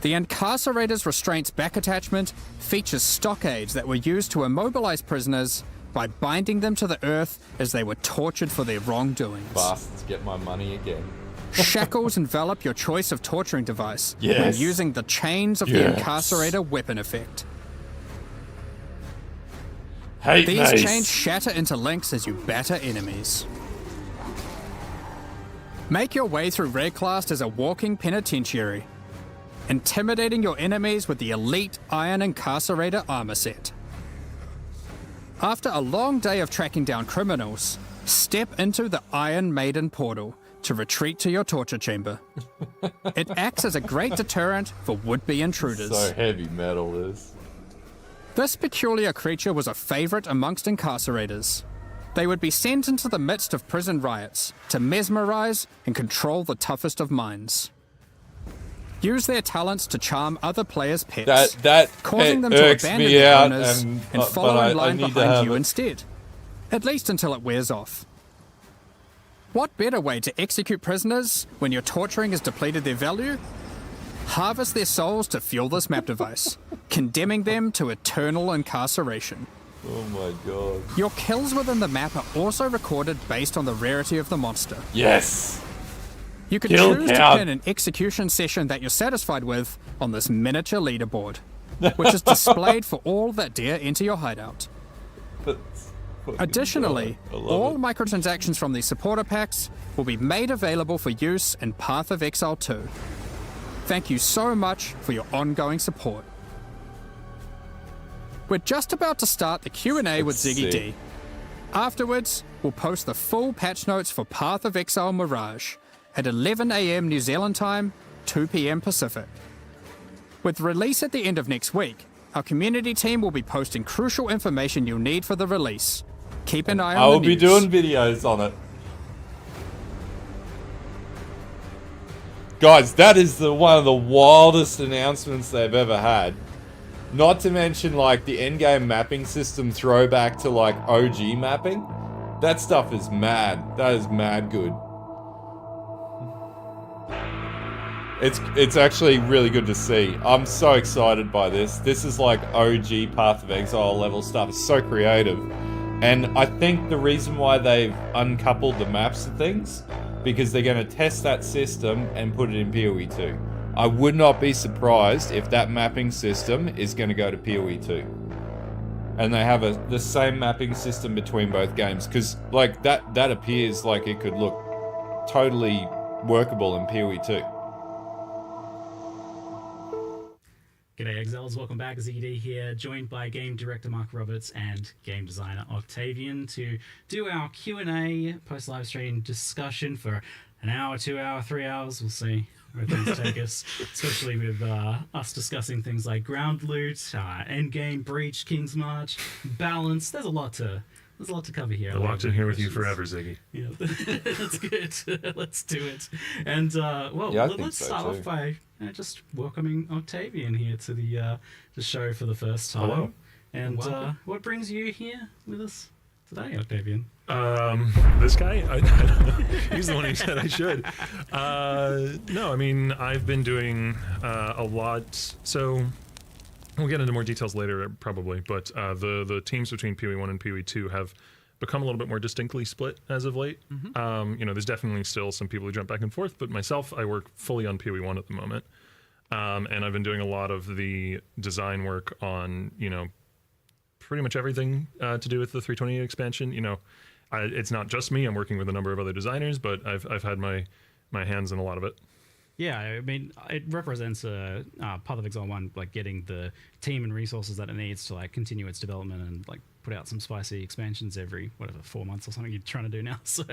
The Incarcerator's Restraints back attachment features stockades that were used to immobilize prisoners by binding them to the earth as they were tortured for their wrongdoings. Bastards get my money again. Shackles envelop your choice of torturing device when Yes. using the chains of the Yes. Incarcerator weapon effect. Hate These mace. chains shatter into links as you batter enemies. Make your way through Rayclast as a walking penitentiary, intimidating your enemies with the elite Iron Incarcerator armor set. After a long day of tracking down criminals, step into the Iron Maiden portal to retreat to your torture chamber. It acts as a great deterrent for would-be intruders. So heavy metal is. This peculiar creature was a favorite amongst incarcerators. They would be sent into the midst of prison riots to mesmerize and control the toughest of minds. Use their talents to charm other players' pets, That causing pet them to irks abandon me their out, owners and follow but in line I need to behind have you it. instead. At least until it wears off. What better way to execute prisoners when your torturing has depleted their value? Harvest their souls to fuel this map device, condemning them to eternal incarceration. Oh my god. Your kills within the map are also recorded based on the rarity of the monster. Yes. You can Kill choose to count. pin an execution session that you're satisfied with on this miniature leaderboard, which is displayed for all that dare enter your hideout. That's fucking Additionally, god. I love all it. microtransactions from these supporter packs will be made available for use in Path of Exile 2. Thank you so much for your ongoing support. We're just about to start the Q&A with Let's Ziggy see. D. Afterwards, we'll post the full patch notes for Path of Exile Mirage at 11 AM New Zealand time, 2 PM Pacific. With release at the end of next week, our community team will be posting crucial information you'll need for the release. Keep an eye on I will the be news. doing videos on it. Guys, that is one of the wildest announcements they've ever had. Not to mention, like, the endgame mapping system throwback to, like, OG mapping. That stuff is mad. That is mad good. It's actually really good to see. I'm so excited by this. This is like OG Path of Exile level stuff. It's so creative. And I think the reason why they've uncoupled the maps and things, because they're going to test that system and put it in PoE 2. I would not be surprised if that mapping system is going to go to PoE 2. And they have the same mapping system between both games, because like that appears like it could look totally workable in PoE 2. G'day Exiles, welcome back. ZD here, joined by game director Mark Roberts and game designer Octavian to do our Q&A post-live stream discussion for an hour, 2 hour, 3 hours. We'll see where things take us, especially with us discussing things like ground loot, endgame, breach, King's March, balance. There's a lot to there's a lot to cover here. I locked in here with you forever, Ziggy. Yeah, that's good. Let's do it. And let's start off by just welcoming Octavian here to the show for the first time. Hello. And what brings you here with us today, Octavian? This guy? I don't know. He's the one who said I should. No, I mean, I've been doing a lot. So we'll get into more details later, probably. But the teams between PoE 1 and PoE 2 have become a little bit more distinctly split as of late. There's definitely still some people who jump back and forth, but myself, I work fully on PoE 1 at the moment. And I've been doing a lot of the design work on, pretty much everything to do with the 328 expansion. It's not just me. I'm working with a number of other designers, but I've had my hands in a lot of it. Yeah, I mean, it represents a Path of Exile 1, like getting the team and resources that it needs to like continue its development and like put out some spicy expansions every 4 months or something you're trying to do now. So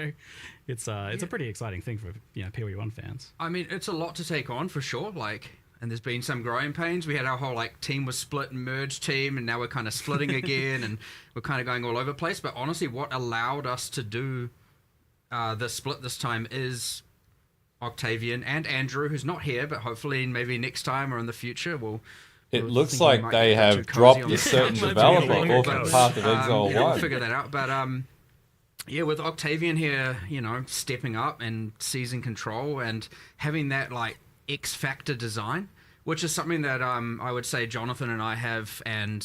it's a pretty exciting thing for PoE 1 fans. I mean, it's a lot to take on for sure. And there's been some growing pains. We had our whole team was split and merged team, and now we're kind of splitting again, and we're kind of going all over the place. But honestly, what allowed us to do the split this time is Octavian and Andrew, who's not here, but hopefully maybe next time or in the future It looks like they have dropped a certain developer off of Path of Exile 1. We'll figure that out. But with Octavian here, stepping up and seizing control and having that X Factor design, which is something that I would say Jonathan and I have, and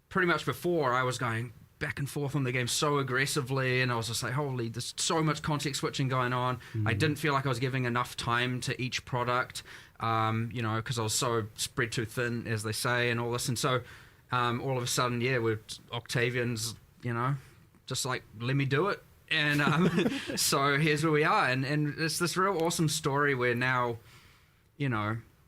pretty much before I was going back and forth on the game so aggressively, and I was just like, holy, there's so much context switching going on. I didn't feel like I was giving enough time to each product, because I was so spread too thin, as they say, and all this. And so all of a sudden, with Octavian's, just like, let me do it. And so here's where we are, and it's this real awesome story where now,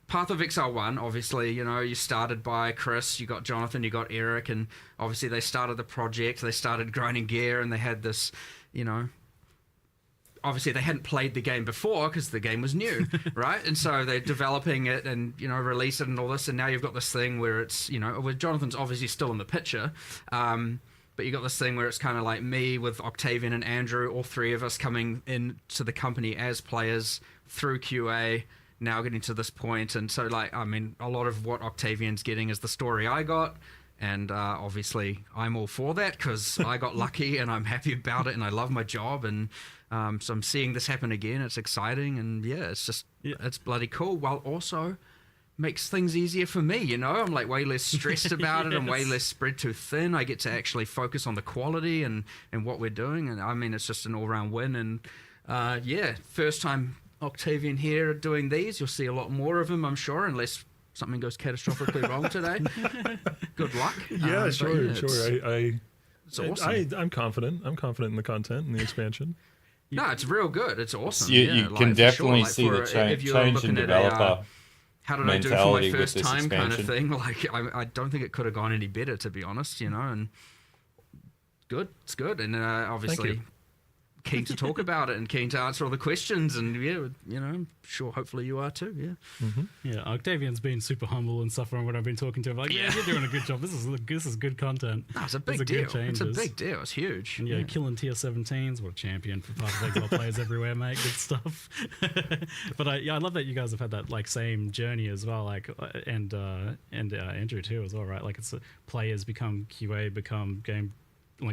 Path of Exile 1, obviously, you started by Chris, you got Jonathan, you got Eric, and obviously they started the project, they started grinding gear, and they had this, obviously they hadn't played the game before because the game was new, right? And so they're developing it and, release it and all this, and now you've got this thing where it's, where Jonathan's obviously still in the picture, but you got this thing where it's kind of like me with Octavian and Andrew, all three of us coming into the company as players through QA, now getting to this point. And so, a lot of what Octavian's getting is the story I got. And obviously, I'm all for that because I got lucky and I'm happy about it and I love my job. And so I'm seeing this happen again. It's exciting. And it's just, it's bloody cool. While also makes things easier for me, I'm way less stressed about it. I'm way less spread too thin. I get to actually focus on the quality and what we're doing, and I mean it's just an all-round win. And first time Octavian here doing these. You'll see a lot more of him, I'm sure, unless something goes catastrophically wrong today. Good luck. Sure. It's awesome. I'm confident in the content and the expansion. No, it's real good. It's awesome. You can definitely see the change in developer how did I do for my first time expansion. kind of thing. I don't think it could have gone any better, to be honest, and good. It's good. And obviously keen to talk about it and keen to answer all the questions. And I'm sure hopefully you are too. Yeah. Mm-hmm. Yeah. Octavian's been super humble and stuff when I've been talking to him. You're doing a good job. This is good content. No, it's a big deal. It's a big deal. It's huge. And killing tier 17s. What a champion for Path of Exile players everywhere, mate. Good stuff. But I love that you guys have had that same journey as well. And Andrew too as well, right? It's players become QA, become game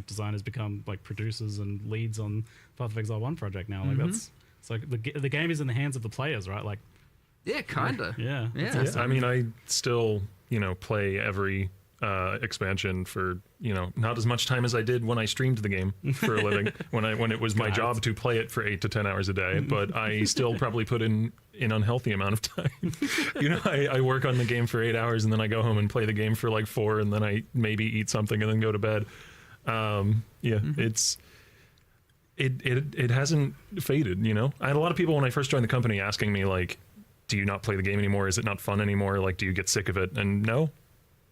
designers, become producers and leads on Path of Exile 1 project now. That's it's the game is in the hands of the players, right? Kinda. Yeah. I mean, I still play every expansion for not as much time as I did when I streamed the game for a living when it was my job to play it for 8 to 10 hours a day, but I still probably put in an unhealthy amount of time. I work on the game for 8 hours and then I go home and play the game for 4, and then I maybe eat something and then go to bed. It hasn't faded. I had a lot of people when I first joined the company asking me do you not play the game anymore? Is it not fun anymore? Do you get sick of it? And no,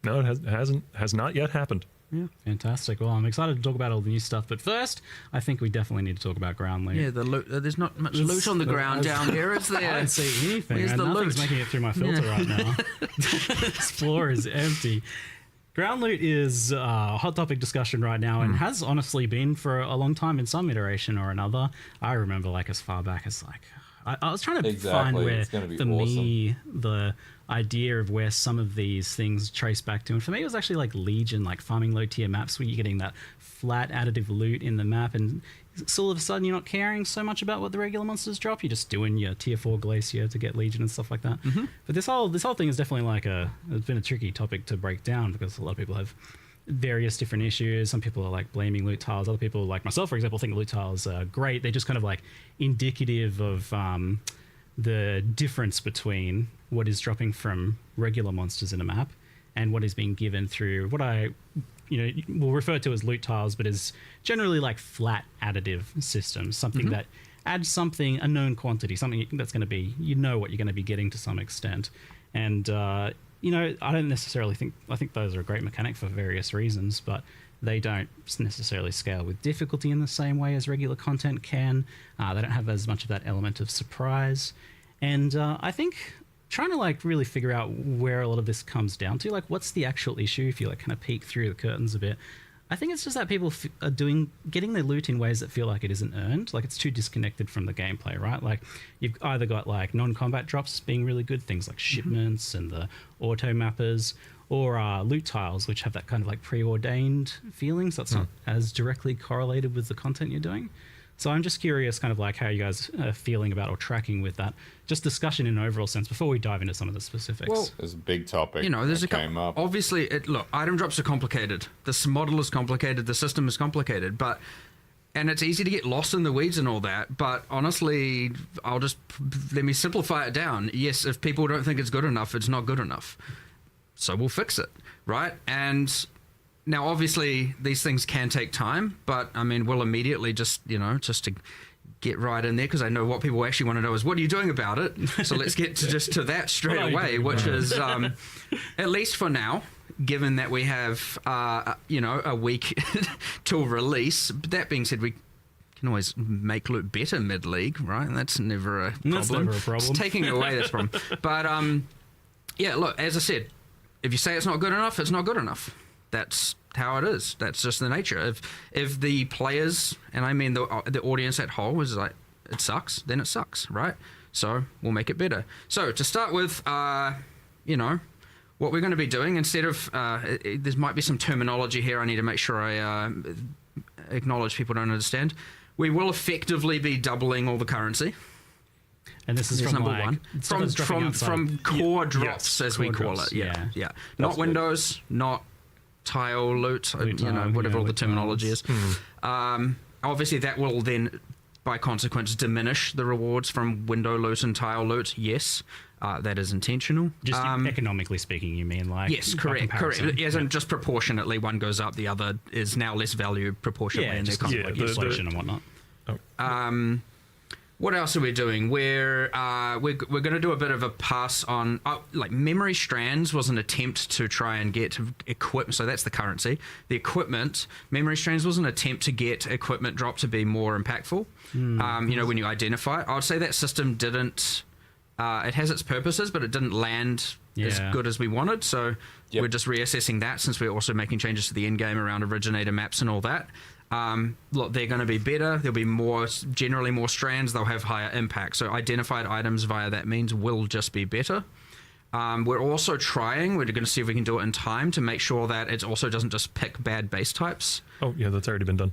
it has not yet happened. Yeah, fantastic. Well, I'm excited to talk about all the new stuff, but first, I think we definitely need to talk about ground loot. Yeah, the loot. There's not much loot on the ground down here, is there? I don't see anything. Where's the nothing's loot? making it through my filter right now. This floor is empty. Ground loot is a hot topic discussion right now, and has honestly been for a long time in some iteration or another. I remember like as far back as like I was trying to find where for me the idea of where some of these things trace back to, and for me it was actually like Legion, like farming low tier maps where you're getting that flat additive loot in the map, and so all of a sudden you're not caring so much about what the regular monsters drop. You're just doing your tier 4 glacier to get Legion and stuff like that. But this whole thing is definitely like it's been a tricky topic to break down, because a lot of people have various different issues. Some people are like blaming loot tiles. Other people, like myself, for example, think loot tiles are great. They're just kind of like indicative of the difference between what is dropping from regular monsters in a map and what is being given through what I will refer to as loot tiles, but is generally like flat additive systems, something that adds something, a known quantity, something that's going to be, what you're going to be getting to some extent. And I don't necessarily I think those are a great mechanic for various reasons, but they don't necessarily scale with difficulty in the same way as regular content can. They don't have as much of that element of surprise. And I think trying to like really figure out where a lot of this comes down to, like what's the actual issue, if you like kind of peek through the curtains a bit. I think it's just that people are getting their loot in ways that feel like it isn't earned, like it's too disconnected from the gameplay, right? Like you've either got like non-combat drops being really good, things like shipments and the auto mappers, or loot tiles, which have that kind of like preordained feelings that's not as directly correlated with the content you're doing. So I'm just curious kind of like how you guys are feeling about or tracking with that, just discussion in an overall sense before we dive into some of the specifics. Well, there's a big topic. There's came up. Obviously, look, item drops are complicated. This model is complicated. The system is complicated, and it's easy to get lost in the weeds and all that. But honestly, let me simplify it down. Yes, if people don't think it's good enough, it's not good enough. So we'll fix it, right? And now, obviously, these things can take time, but I mean, we'll immediately just to get right in there, because I know what people actually want to know is, what are you doing about it? So let's get to that straight away, which is, at least for now, given that we have, a week till release. But that being said, we can always make loot better mid-league, right? And that's never a problem. That's never a problem. It's taking away this problem. But, yeah, look, as I said, if you say it's not good enough, it's not good enough. That's how it is. That's just the nature. If the players, and I mean the audience at whole, is like, it sucks, then it sucks, right? So we'll make it better. So to start with, what we're going to be doing, instead of, there might be some terminology here I need to make sure I acknowledge people don't understand. We will effectively be doubling all the currency. And this is from number like, one. From core drops, as we call it. Yeah. Not windows, not tile loot, whatever all the terminology is. Obviously, that will then, by consequence, diminish the rewards from window loot and tile loot. Yes, that is intentional. Just economically speaking, you mean, like? Yes, correct. As in just proportionately, one goes up, the other is now less value proportionally. Yeah, just like inflation and whatnot. What else are we doing? We're going to do a bit of a pass on, like memory strands was an attempt to try and get equipment. So that's the currency. The equipment, memory strands was an attempt to get equipment drop to be more impactful. When you identify it, I would say that system didn't. It has its purposes, but it didn't land as good as we wanted. So we're just reassessing that, since we're also making changes to the endgame around originator maps and all that. Look, they're going to be better. There'll be generally more strands. They'll have higher impact. So identified items via that means will just be better. We're also we're going to see if we can do it in time to make sure that it also doesn't just pick bad base types. Oh, yeah, that's already been done.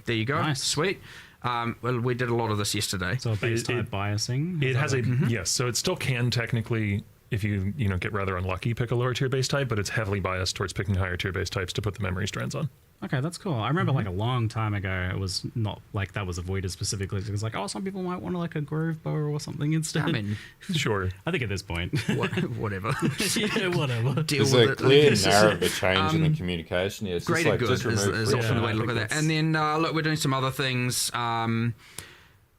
There you go. Nice. Sweet. Well, we did a lot of this yesterday. So base type biasing? It has yes, so it still can technically, if you get rather unlucky, pick a lower tier base type, but it's heavily biased towards picking higher tier base types to put the memory strands on. Okay, that's cool. I remember like a long time ago, it was not like that was avoided specifically. It was like, some people might want like a Grove bow or something instead. I mean, sure. I think at this point. Whatever. Yeah, whatever. There's a clear narrative change in the communication. Yeah, it's great just and like, good is often the way to look at that. And then, look, we're doing some other things. We're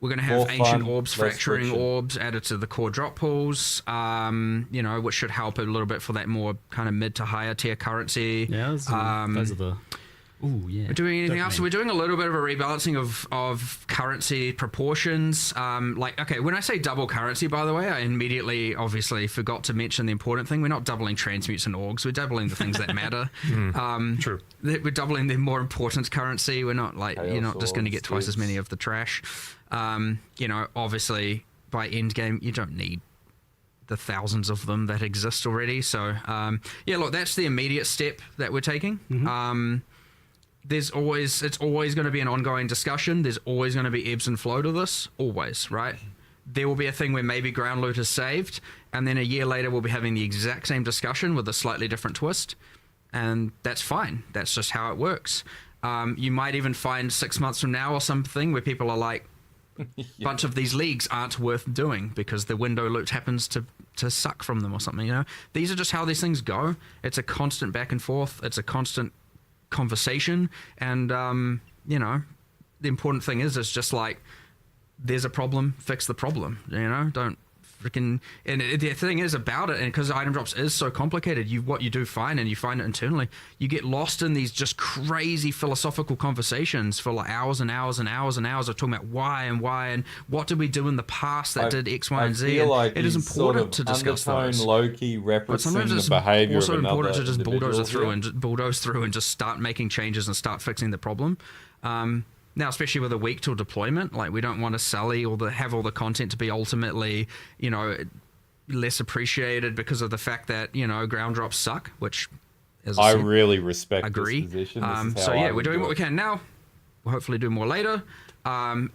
going to have ancient orbs, fracturing orbs added to the core drop pools, which should help a little bit for that more kind of mid to higher tier currency. Yeah, those are the Ooh, yeah. We're doing anything else? Dopamine. So we're doing a little bit of a rebalancing of currency proportions. Okay, when I say double currency, by the way, I immediately obviously forgot to mention the important thing. We're not doubling transmutes and orgs. We're doubling the things that matter. True. We're doubling the more important currency. We're not like, you're not just going to get twice as many of the trash. Obviously by endgame, you don't need the thousands of them that exist already. So look, that's the immediate step that we're taking. It's always going to be an ongoing discussion. There's always going to be ebbs and flow to this, always, right? There will be a thing where maybe ground loot is saved, and then a year later we'll be having the exact same discussion with a slightly different twist, and that's fine. That's just how it works. You might even find 6 months from now or something where people are like, a bunch of these leagues aren't worth doing because the window loot happens to suck from them or something. These are just how these things go. It's a constant back and forth. It's a constant conversation, and the important thing is just like, there's a problem, fix the problem. Don't freaking. And the thing is about it, and because item drops is so complicated, what you do find, and you find it internally, you get lost in these just crazy philosophical conversations for like hours and hours and hours and hours of talking about why and what did we do in the past that did X, Y, and Z. Feel like it is important to discuss those. Low-key But sometimes referencing it's the behavior also of another important to just individual. bulldoze through and just start making changes and start fixing the problem. Now, especially with a week till deployment, like we don't want to sully or have all the content to be ultimately, less appreciated because of the fact that ground drops suck, which as I said, really respect agree. this position. This is So how I we're would doing do what we it. can now. We'll hopefully do more later,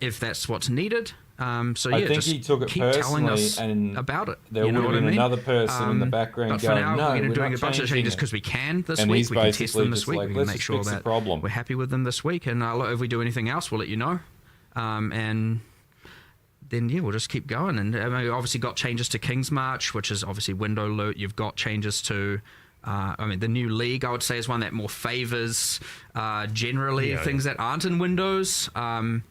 if that's what's needed. I think just he took it keep telling personally, us and about it. there you know would what have I been mean? another person in the background But for going, now, "No, we're we're doing not a bunch of changes changing because we can this And week. he's We can test basically them this just week. like, We can "Let's make sure fix the that problem." we're happy with them this week. And look, if we do anything else, we'll let you know. And then we'll just keep going. And we obviously got changes to King's March, which is obviously window loot. You've got changes to the new league, I would say, is one that more favors generally things that aren't in Windows. And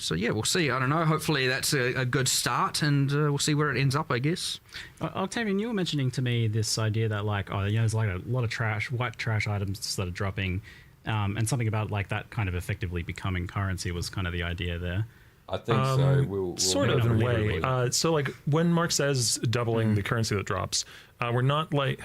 so we'll see. I don't know. Hopefully that's a good start, and we'll see where it ends up, I guess. Octavian, you were mentioning to me this idea that there's like a lot of white trash items that are dropping, and something about like that kind of effectively becoming currency was kind of the idea there. I think so. We'll sort of in a way. So like when Mark says doubling Mm. the currency that drops, we're not like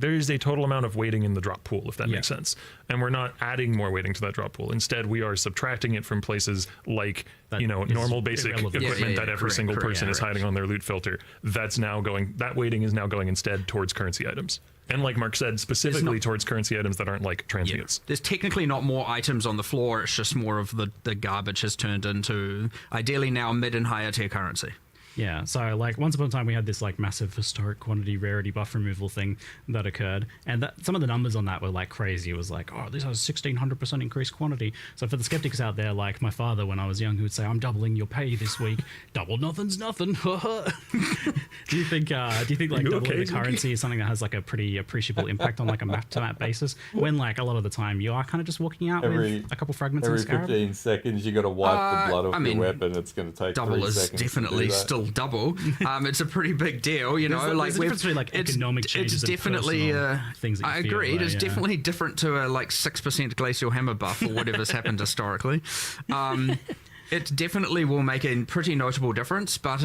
there is a total amount of weighting in the drop pool, if that makes sense. And we're not adding more weighting to that drop pool. Instead, we are subtracting it from places like, That normal is basic irrelevant. equipment that every single person is hiding on their loot filter. That weighting is now going instead towards currency items. And like Mark said, specifically towards currency items that aren't like transmutes. There's technically not more items on the floor. It's just more of the garbage has turned into, ideally now, mid and higher tier currency. Yeah, so like once upon a time we had this like massive historic quantity rarity buff removal thing that occurred, and some of the numbers on that were like crazy. It was like, oh, this has 1600% increased quantity. So for the skeptics out there, like my father when I was young, who would say, I'm doubling your pay this week. Double nothing's nothing. Do you think like doubling the currency is something that has like a pretty appreciable impact on like a map to map basis, when like a lot of the time you are kind of just walking out with a couple fragments in every the scarab? 15 seconds you got to wipe the blood off your weapon. It's going to take double 3 is seconds definitely to do that. still double. It's a pretty big deal, you know. There's like a difference between like economic changes it's and definitely personal things that you I feel, agree. though, It's definitely different to a like 6% glacial hammer buff or whatever's happened historically. It definitely will make a pretty notable difference, but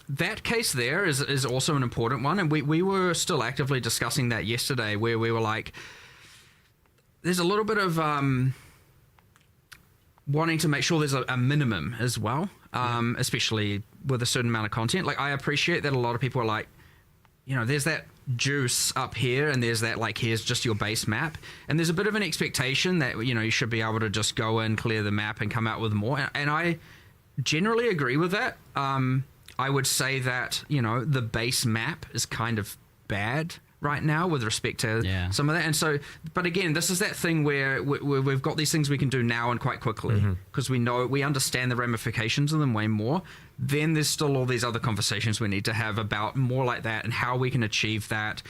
that case there is also an important one, and we were still actively discussing that yesterday, where we were like, there's a little bit of wanting to make sure there's a minimum as well, especially with a certain amount of content. Like, I appreciate that a lot of people are like, there's that juice up here, and there's that like, here's just your base map, and there's a bit of an expectation that you should be able to just go in, clear the map, and come out with more. And I generally agree with that. I would say that the base map is kind of bad right now with respect to some of that. And so, but again, this is that thing where we've got these things we can do now and quite quickly, because we understand the ramifications of them way more. Then there's still all these other conversations we need to have about more like that and how we can achieve that.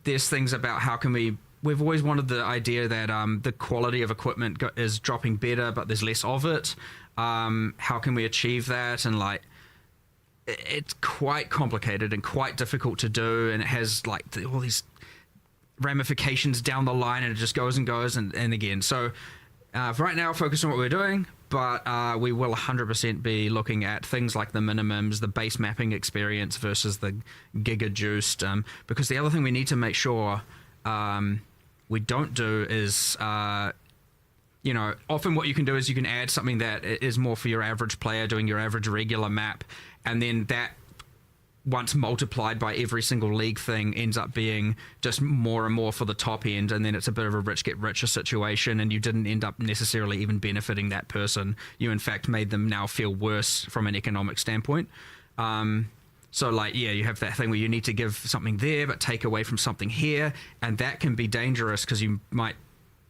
There's things about how can we've always wanted the idea that the quality of equipment is dropping better, but there's less of it. How can we achieve that? And like, it's quite complicated and quite difficult to do, and it has like all these ramifications down the line, and it just goes and goes and again. So for right now, focus on what we're doing, but we will 100% be looking at things like the minimums, the base mapping experience versus the giga juiced, because the other thing we need to make sure we don't do is you know, often what you can do is you can add something that is more for your average player doing your average regular map, and then that once multiplied by every single league thing ends up being just more and more for the top end, and then it's a bit of a rich get richer situation, and you didn't end up necessarily even benefiting that person. You in fact made them now feel worse from an economic standpoint. So like, yeah, you have that thing where you need to give something there but take away from something here, and that can be dangerous because you might,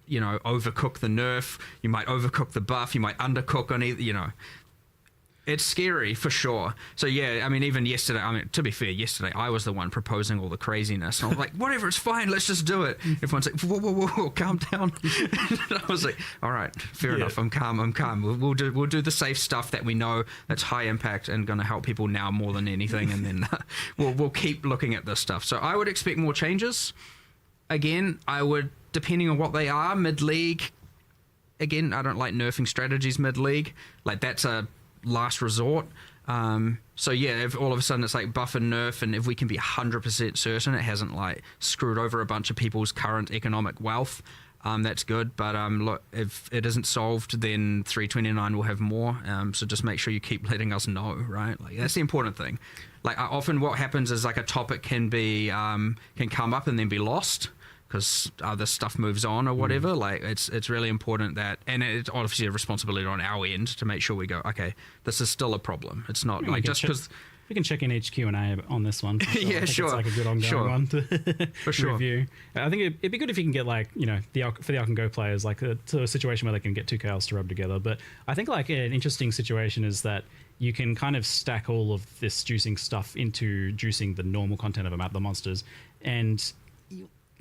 you know, overcook the nerf, you might overcook the buff, you might undercook on either, you know. It's scary for sure. So yeah, I mean, even yesterday, I mean, to be fair, yesterday I was the one proposing all the craziness. And I was like, whatever, it's fine, let's just do it. Everyone's like, whoa, whoa, whoa, calm down. I was like, all right, fair enough, I'm calm. We'll do the safe stuff that we know that's high impact and going to help people now more than anything, and then we'll keep looking at this stuff. So I would expect more changes. Again, I would, depending on what they are, mid-league. Again, I don't like nerfing strategies mid-league. Like, that's a last resort. So yeah, if all of a sudden it's like buff and nerf, and if we can be 100% certain it hasn't like screwed over a bunch of people's current economic wealth, that's good. But look, if it isn't solved, then 329 will have more. So just make sure you keep letting us know, right? Like, that's the important thing. Like, often what happens is like a topic can be can come up and then be lost because other stuff moves on or whatever. Like, it's really important that, and it's obviously a responsibility on our end to make sure we go, okay, this is still a problem. It's not like just because we can check in each Q&A on this one. For sure. Yeah, it's sure. like a good ongoing one to for sure. review. I think it'd be good if you can get, like, you know, for the Alk and Go players, like to a situation where they can get two chaos to rub together. But I think like an interesting situation is that you can kind of stack all of this juicing stuff into juicing the normal content of a map, the monsters, and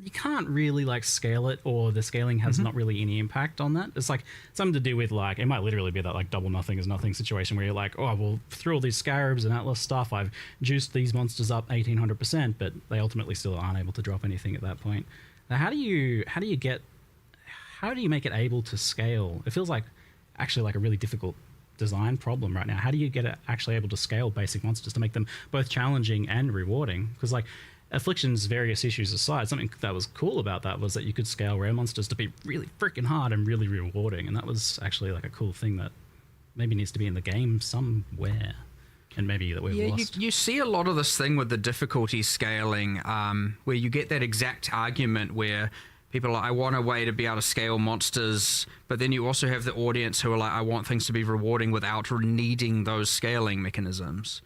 you can't really like scale it, or the scaling has not really any impact on that. It's like something to do with, like, it might literally be that like double nothing is nothing situation where you're like, oh, well, through all these scarabs and Atlas stuff, I've juiced these monsters up 1800%, but they ultimately still aren't able to drop anything at that point. Now, how do you make it able to scale? It feels like actually like a really difficult design problem right now. How do you get it actually able to scale basic monsters to make them both challenging and rewarding? Because like, Affliction's various issues aside, something that was cool about that was that you could scale rare monsters to be really freaking hard and really rewarding, and that was actually like a cool thing that maybe needs to be in the game somewhere, and maybe that we've lost. You see a lot of this thing with the difficulty scaling, where you get that exact argument where people are like, I want a way to be able to scale monsters, but then you also have the audience who are like, I want things to be rewarding without needing those scaling mechanisms.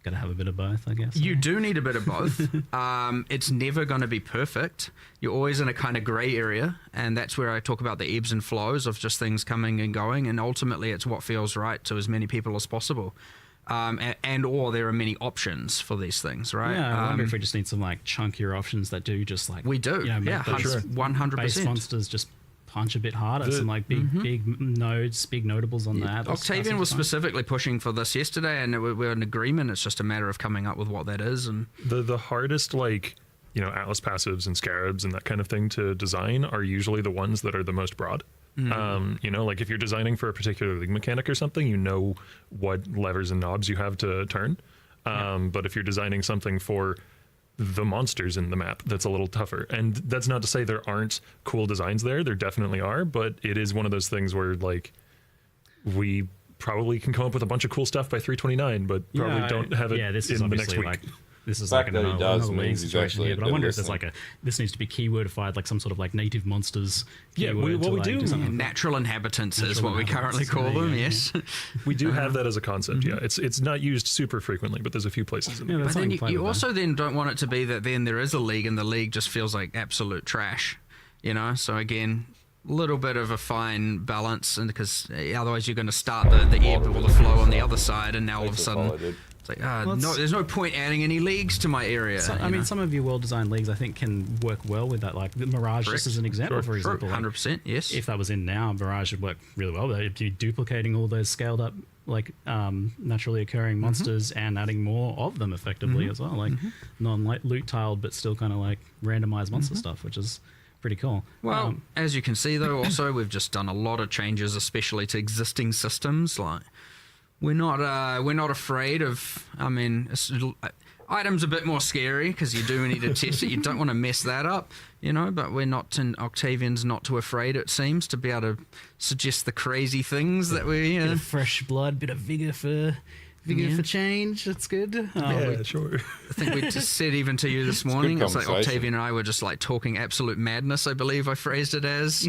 Gotta have a bit of both, I guess. You do need a bit of both. It's never going to be perfect. You're always in a kind of gray area, and that's where I talk about the ebbs and flows of just things coming and going, and ultimately it's what feels right to as many people as possible. Or there are many options for these things, right? Yeah, I wonder if we just need some like chunkier options that do just like... We do, you know, yeah, 100%. Base monsters just punch a bit harder, some like big nodes, big notables on that. Octavian was specifically pushing for this yesterday, and we're in agreement. It's just a matter of coming up with what that is. And the hardest, like, you know, Atlas passives and scarabs and that kind of thing to design are usually the ones that are the most broad. You know, like if you're designing for a particular league mechanic or something, you know what levers and knobs you have to turn. But if you're designing something for the monsters in the map, that's a little tougher. And that's not to say there aren't cool designs there. There definitely are, but it is one of those things where, like, we probably can come up with a bunch of cool stuff by 329, but probably don't have it this is in the next week. like, this is The like fact that he does another means he's situation actually here, a but I good wonder if there's listener. like this needs to be keywordified, like some sort of like native monsters. Yeah, we do. natural inhabitants is what we currently call them. Yes, We do have that as a concept. Yeah, it's not used super frequently, but there's a few places in there. but then you also then don't want it to be that then there is a league and the league just feels like absolute trash, you know. So again, a little bit of a fine balance, and because otherwise you're going to start the ebb or the flow on the other side, and now all of a sudden it's like, no, there's no point adding any leagues to my area. I mean, some of your well-designed leagues, I think, can work well with that. Like the Mirage, just as an example, for example. 100%, yes. If that was in now, Mirage would work really well with it. You'd be duplicating all those scaled-up like naturally occurring monsters and adding more of them effectively as well, like non loot tiled but still kind of like randomized monster stuff, which is pretty cool. Well, as you can see though, also we've just done a lot of changes, especially to existing systems. Like we're not afraid of. I mean, items a bit more scary because you do need to test it. You don't want to mess that up, you know. But we're not. Octavian's not too afraid. It seems to be able to suggest the crazy things that we. Bit of fresh blood, bit of vigor for change. That's good. Sure. I think we just said even to you this morning, it's like Octavian and I were just like talking absolute madness, I believe I phrased it as,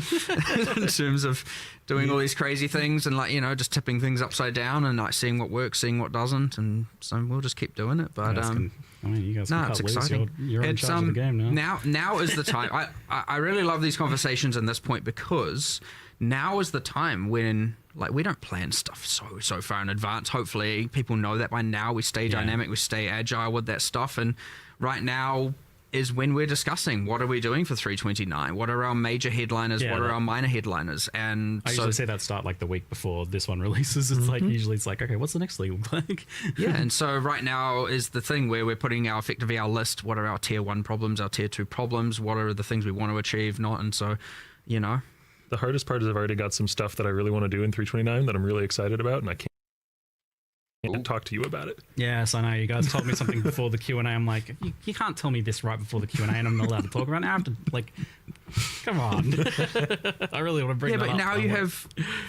in terms of doing all these crazy things and like, you know, just tipping things upside down and like seeing what works, seeing what doesn't. And so we'll just keep doing it. But I mean, you guys can it's cut loose. exciting. You're in charge of the game now. Now is the time. I really love these conversations in this point because now is the time when like we don't plan stuff so far in advance. Hopefully people know that by now. We stay dynamic, we stay agile with that stuff, and right now is when we're discussing what are we doing for 329, what are our major headliners, what are our minor headliners. And I usually say that start like the week before this one releases. It's like usually it's like, okay, what's the next league look like? And so right now is the thing where we're putting effectively our list. What are our tier 1 problems, our tier 2 problems, what are the things we want to achieve, not. And so, you know, the hardest part is I've already got some stuff that I really want to do in 329 that I'm really excited about, and I can't talk to you about it. Yes, I know. You guys told me something before the Q&A. I'm like, you can't tell me this right before the Q&A, and I'm not allowed to talk about it. Now I have to, like, come on. I really want to bring that up. Yeah, but now you have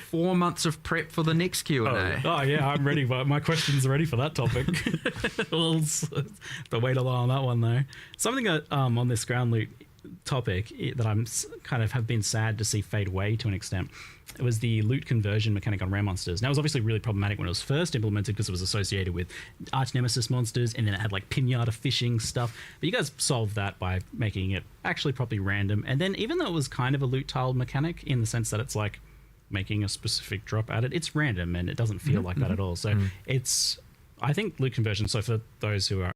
4 months of prep for the next Q&A. Oh, yeah, I'm ready. But my questions are ready for that topic. We'll but wait a while on that one, though. Something that, on this ground loot topic that I'm kind of have been sad to see fade away to an extent. It was the loot conversion mechanic on rare monsters. Now, it was obviously really problematic when it was first implemented because it was associated with arch nemesis monsters, and then it had like pinata fishing stuff. But you guys solved that by making it actually properly random. And then even though it was kind of a loot tiled mechanic in the sense that it's like making a specific drop at it, it's random and it doesn't feel like that at all. So it's, I think loot conversion, so for those who are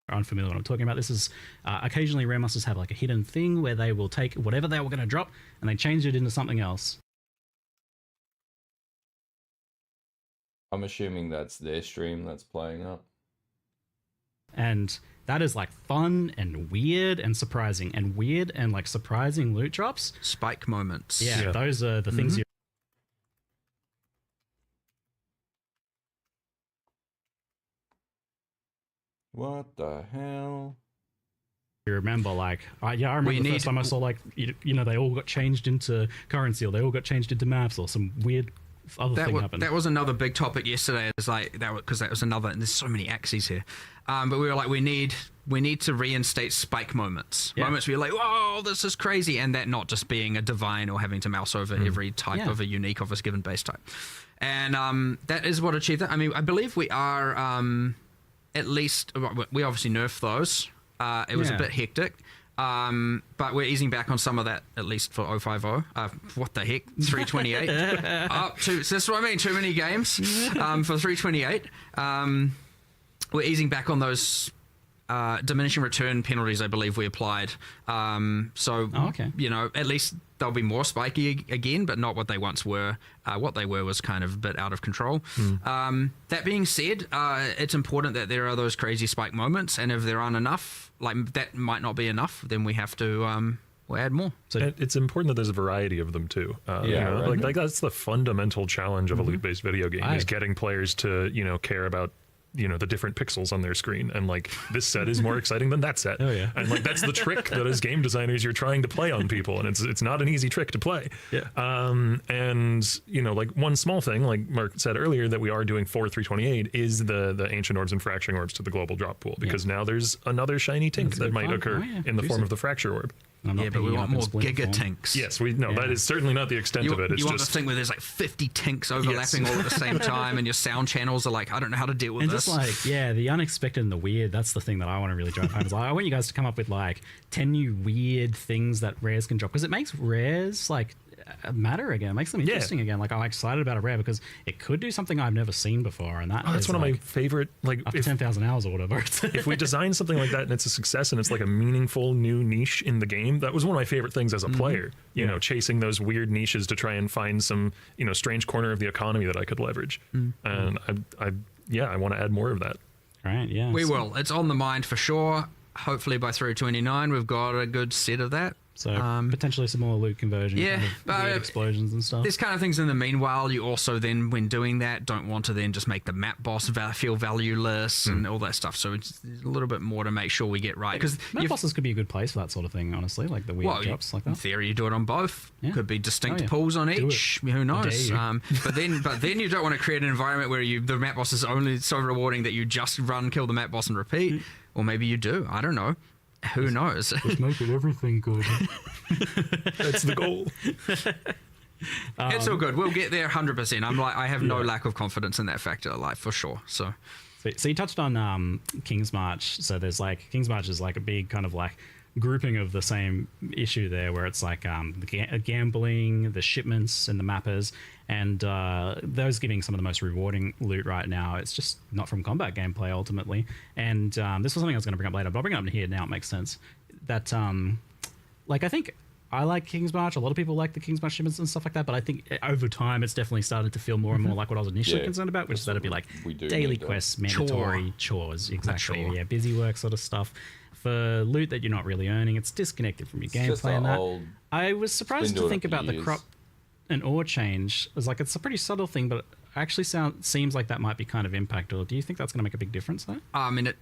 unfamiliar with what I'm talking about, this is occasionally rare monsters have like a hidden thing where they will take whatever they were going to drop and they change it into something else. I'm assuming that's their stream that's playing up. And that is like fun and weird and surprising, and weird and like surprising loot drops. Spike moments. Yeah. Those are the things you What the hell? remember. Like, I remember the first time I saw like, you know, they all got changed into currency, or they all got changed into maps, or some weird other thing happened. That was another big topic yesterday. It's like that because that was another. And there's so many axes here, but we were like, we need to reinstate spike moments. Moments where you're like, whoa, this is crazy, and that not just being a divine or having to mouse over every type of a unique of a given base type. And that is what achieved that. I mean, I believe we are at least we obviously nerfed those. It was a bit hectic. But we're easing back on some of that, at least for 050. What the heck? 328. So that's what I mean. Too many games for 328. We're easing back on those diminishing return penalties, I believe we applied. You know, at least they'll be more spiky again, but not what they once were. What they were was kind of a bit out of control. That being said, it's important that there are those crazy spike moments, and if there aren't enough, like that might not be enough, then we have to we'll add more. So it's important that there's a variety of them too. You know, like that's the fundamental challenge of a loot-based video game is getting players to, you know, care about, you know, the different pixels on their screen, and like this set is more exciting than that set. And like that's the trick that as game designers you're trying to play on people, and it's not an easy trick to play. And you know, like one small thing, like Mark said earlier, that we are doing for 328 is the ancient orbs and fracturing orbs to the global drop pool, because now there's another shiny tink that might occur in the form of the fracture orb. Yeah, but we want more giga tinks. Yes, that is certainly not the extent of it. It's you want just the thing where there's like 50 tinks overlapping all at the same time, and your sound channels are like, I don't know how to deal with and this. Just like, the unexpected and the weird, that's the thing that I want to really drive home. Is like, I want you guys to come up with like 10 new weird things that rares can drop, because it makes rares like matter again. It makes them interesting again. Like, I'm excited about a rare because it could do something I've never seen before, and that's one of my favorite. Like, after 10,000 hours or whatever. if we design something like that and it's a success and it's like a meaningful new niche in the game, that was one of my favorite things as a player. You know, chasing those weird niches to try and find some strange corner of the economy that I could leverage. And I want to add more of that. Right. Yeah. We will. It's on the mind for sure. Hopefully by 329 we've got a good set of that. So potentially some more loot conversion, weird explosions and stuff. There's kind of things in the meanwhile. You also then, when doing that, don't want to then just make the map boss feel valueless and all that stuff. So it's a little bit more to make sure we get right. Because map bosses could be a good place for that sort of thing, honestly, like the weird drops like that. In theory, you do it on both. Yeah. Could be distinct pools on each. Who knows? But then you don't want to create an environment where the map boss is only so rewarding that you just kill the map boss and repeat. Or maybe you do. I don't know. Who knows? Just make it everything good. That's the goal. It's all good. We'll get there 100%. I have no lack of confidence in that factor, for sure. So you touched on King's March. So there's King's March is like a big kind of grouping of the same issue there, where it's like the gambling, the shipments, and the mappers, and those giving some of the most rewarding loot right now. It's just not from combat gameplay ultimately. And this was something I was going to bring up later, but I'll bring it up here now. It makes sense that I think I like King's March. A lot of people like the King's March shipments and stuff like that, but I think over time it's definitely started to feel more and more like what I was initially concerned about, which is that it'd be like daily quests, mandatory chores, exactly. Yeah, busy work sort of stuff. For loot that you're not really earning, it's disconnected from your gameplay and that. I was surprised to think about the crop and ore change. It's a pretty subtle thing, but it actually seems like that might be kind of impactful. Do you think that's going to make a big difference though? I mean, it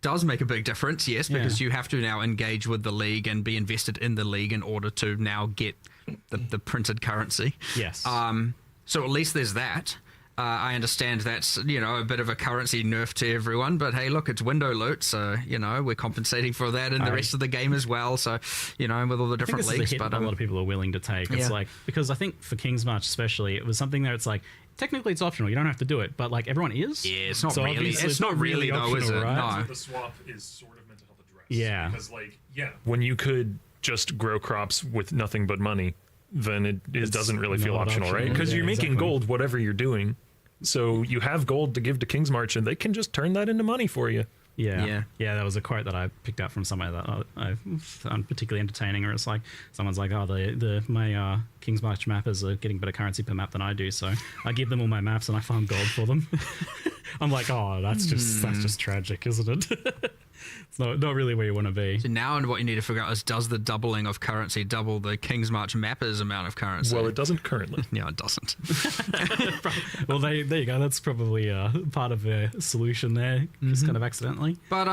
does make a big difference, yes, because you have to now engage with the league and be invested in the league in order to now get the printed currency. Yes. So at least there's that. I understand that's, a bit of a currency nerf to everyone, but hey, look, it's window loot, so, we're compensating for that in the rest of the game as well, so, with all the different leagues. But a lot of people are willing to take. It's because I think for King's March especially, it was something that it's technically it's optional, you don't have to do it, but everyone is. Yeah, it's not really. It's not really though, is it? Right? No. The swap is sort of meant to help address. Yeah. Because when you could just grow crops with nothing but money, then it doesn't really feel optional, right? Because you're making gold whatever you're doing. So you have gold to give to King's March, and they can just turn that into money for you. Yeah. That was a quote that I picked up from somewhere that I found particularly entertaining. Where it's someone's like, "Oh, my King's March mappers are getting better currency per map than I do, so I give them all my maps and I farm gold for them." I'm like, "Oh, that's just tragic, isn't it?" It's not really where you want to be. So now, what you need to figure out is, does the doubling of currency double the King's March mappers amount of currency? Well, it doesn't currently. No, it doesn't. Well, there you go. That's probably part of the solution there, just kind of accidentally. But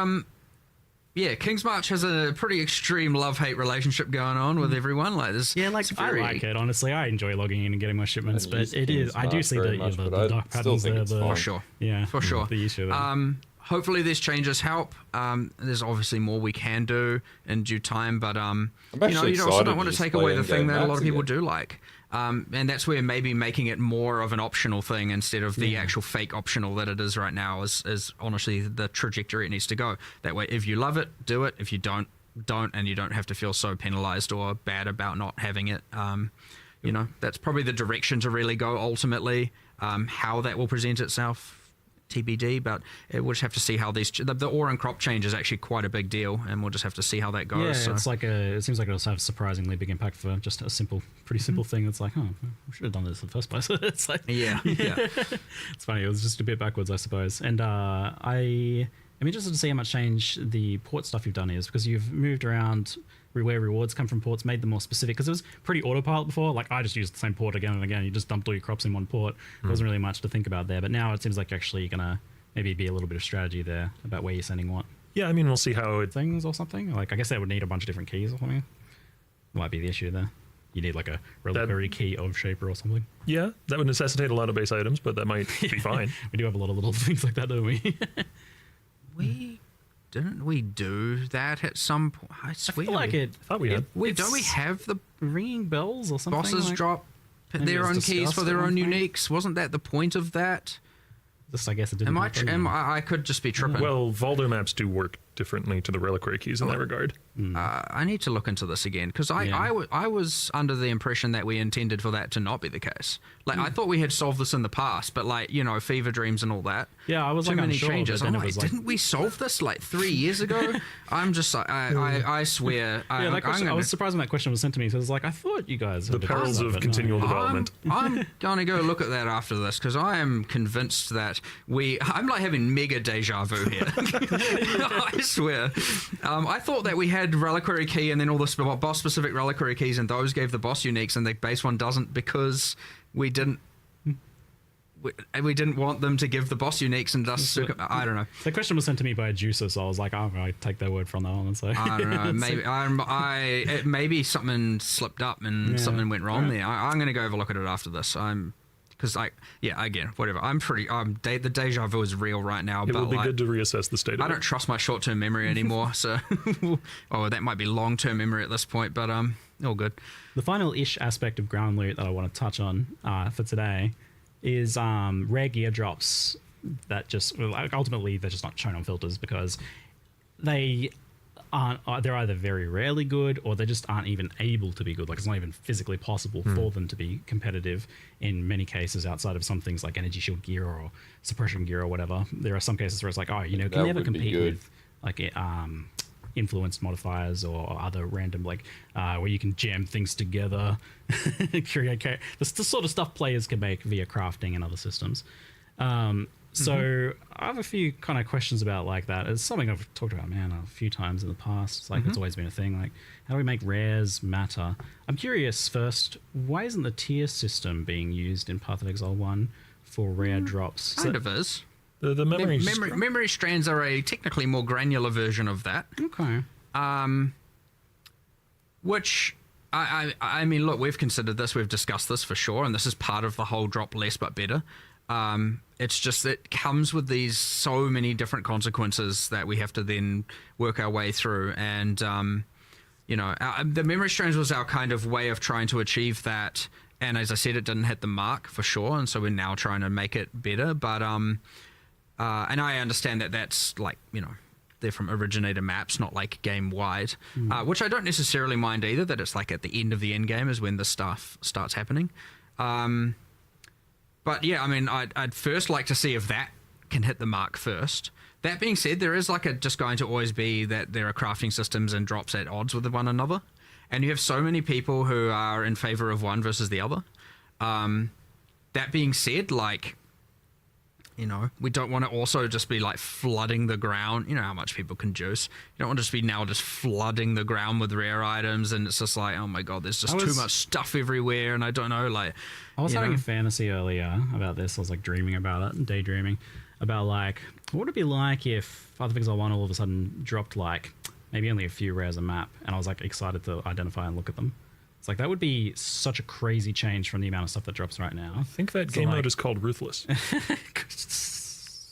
King's March has a pretty extreme love-hate relationship going on with everyone. I like it, honestly. I enjoy logging in and getting my shipments, but it is. I do see the dark patterns there. For sure. Yeah, for sure. The issue there. Hopefully these changes help. There's obviously more we can do in due time, but you also don't want to take away the thing that a lot of people do like. And that's where maybe making it more of an optional thing instead of the actual fake optional that it is right now is honestly the trajectory it needs to go. That way, if you love it, do it. If you don't, and you don't have to feel so penalized or bad about not having it. That's probably the direction to really go ultimately. How that will present itself, TBD, but we'll just have to see how the ore and crop change is actually quite a big deal, and we'll just have to see how that goes. Yeah, it seems like it'll have a surprisingly big impact for just a pretty simple thing. It's like, oh, we should have done this in the first place. It's like, yeah. It's funny. It was just a bit backwards, I suppose. And I'm interested to see how much change the port stuff you've done is, because you've moved around where rewards come from ports, made them more specific, because it was pretty autopilot before. I just used the same port again and again. You just dumped all your crops in one port. There wasn't really much to think about there, but now it seems like actually you're gonna maybe be a little bit of strategy there about where you're sending what. Yeah, we'll see how it things or something. I guess that would need a bunch of different keys or something. Might be the issue there. You need a reliquary key of shaper or something. Yeah, that would necessitate a lot of base items, but that might be fine. We do have a lot of little things like that, don't we? Didn't we do that at some point? I swear. I feel like I thought we had. Don't we have the ringing bells or something? Bosses drop their own keys for their own uniques. Wasn't that the point of that? I guess it didn't. I could just be tripping. Well, Valdo maps do work differently to the reliquary keys in that regard. I need to look into this again because I was under the impression that we intended for that to not be the case. Like I thought we had solved this in the past, but like fever dreams and all that. Yeah, I was too like many unsure, changes. but then I'm it like, was like- didn't we solve this like 3 years ago? I'm just like I swear. Yeah, that question, I was surprised when that question was sent to me. So I was like, I thought you guys The had perils addressed of that, but no. continual development. I'm gonna go look at that after this because I am convinced that I'm like having mega deja vu here. I swear. I thought that we had reliquary key and then all the boss specific reliquary keys and those gave the boss uniques and the base one doesn't because we didn't want them to give the boss uniques and just I don't know. The question was sent to me by a juicer, so I was like, oh, I take their word from that one. And so I don't know. Maybe something slipped up and something went wrong there. I'm gonna go have a look at it after this. Because again, whatever. The deja vu is real right now. It but will be good to reassess the state of I it. don't trust my short-term memory anymore. So, that might be long-term memory at this point. But all good. the final ish aspect of ground loot that I want to touch on for today is rare gear drops that just ultimately they're just not shown on filters because they aren't. They're either very rarely good or they just aren't even able to be good. Like it's not even physically possible for them to be competitive in many cases outside of some things like energy shield gear or suppression gear or whatever. There are some cases where it's like, oh, you know, can never compete with like influenced modifiers or other random like where you can jam things together, create the sort of stuff players can make via crafting and other systems. So I have a few kind of questions about like that. It's something I've talked about, a few times in the past. It's like it's always been a thing. Like, how do we make rares matter? I'm curious first, why isn't the tier system being used in Path of Exile 1 for rare drops? Kind of is. The Memory strands are a technically more granular version of that. Okay. Which I mean, look, we've considered this, we've discussed this for sure, and this is part of the whole drop less but better. It's just that it comes with these so many different consequences that we have to then work our way through. And, the memory strands was our kind of way of trying to achieve that. And as I said, it didn't hit the mark for sure. And so we're now trying to make it better. But, and I understand that that's like, they're from originator maps, not like game wide, which I don't necessarily mind either, that it's like at the end of the end game is when this stuff starts happening. But yeah, I mean, I'd first like to see if that can hit the mark first. That being said, there is just going to always be that there are crafting systems and drops at odds with one another. And you have so many people who are in favor of one versus the other. That being said, we don't want to also just be like flooding the ground. You know how much people can juice. You don't want to just be now just flooding the ground with rare items, and it's just like, oh my god, there's just too much stuff everywhere, and I don't know, like. I was having a fantasy earlier about this. I was like dreaming about it and daydreaming about like, what would it be like if Path of Exile 1 all of a sudden dropped like maybe only a few rares a map, and I was like excited to identify and look at them. It's like that would be such a crazy change from the amount of stuff that drops right now. I think that game mode is called Ruthless.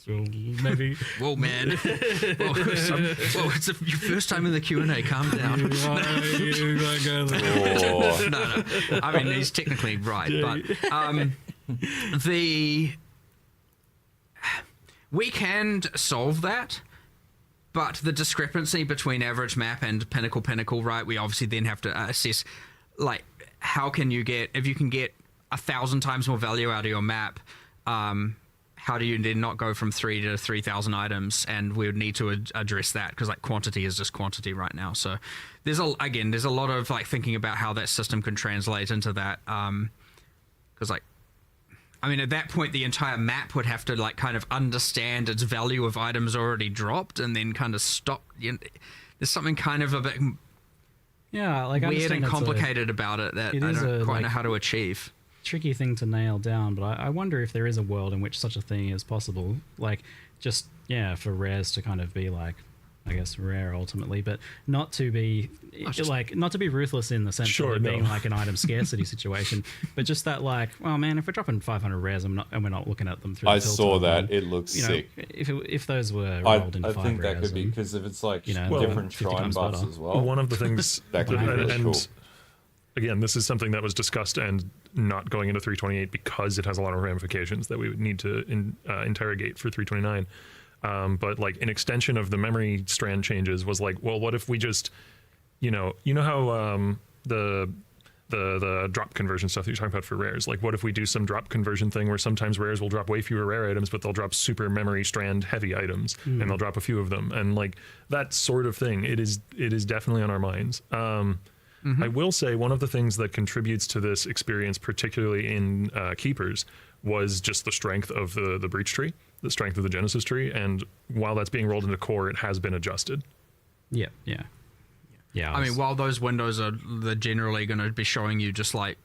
So maybe. Whoa, man. It's your first time in the Q&A. Calm down. No. I mean, he's technically right, but we can solve that. But the discrepancy between average map and pinnacle, right? We obviously then have to assess, like, how can you get, if you can get 1,000 times more value out of your map, how do you then not go from 3 to 3,000 items? And we would need to address that because like quantity is just quantity right now. So there's a lot of like thinking about how that system can translate into that. Because at that point, the entire map would have to like kind of understand its value of items already dropped and then kind of stop. There's something kind of a bit weird and complicated about it that I don't quite know how to achieve. Tricky thing to nail down, but I wonder if there is a world in which such a thing is possible. Like, just, for rares to kind of be like, I guess rare ultimately, but not to be not to be ruthless in the sense of it being like an item scarcity situation, but just that like, well, man, if we're dropping 500 rares and we're not looking at them through. I saw that; it looks sick. If those were rolled into 5 rares, I think that could be because if it's like different shrine buffs as well. One of the things that could be really cool. Again, this is something that was discussed and not going into 328 because it has a lot of ramifications that we would need to interrogate for 329. But like an extension of the memory strand changes was like, well, what if we just you know how the drop conversion stuff that you're talking about for rares. Like, what if we do some drop conversion thing where sometimes rares will drop way fewer rare items, but they'll drop super memory strand heavy items, and they'll drop a few of them, and like that sort of thing. It is definitely on our minds. I will say one of the things that contributes to this experience, particularly in keepers, was just the strength of the breach tree, the strength of the Genesis tree, and while that's being rolled into core, it has been adjusted. Yeah. I mean, while those windows they're generally going to be showing you just like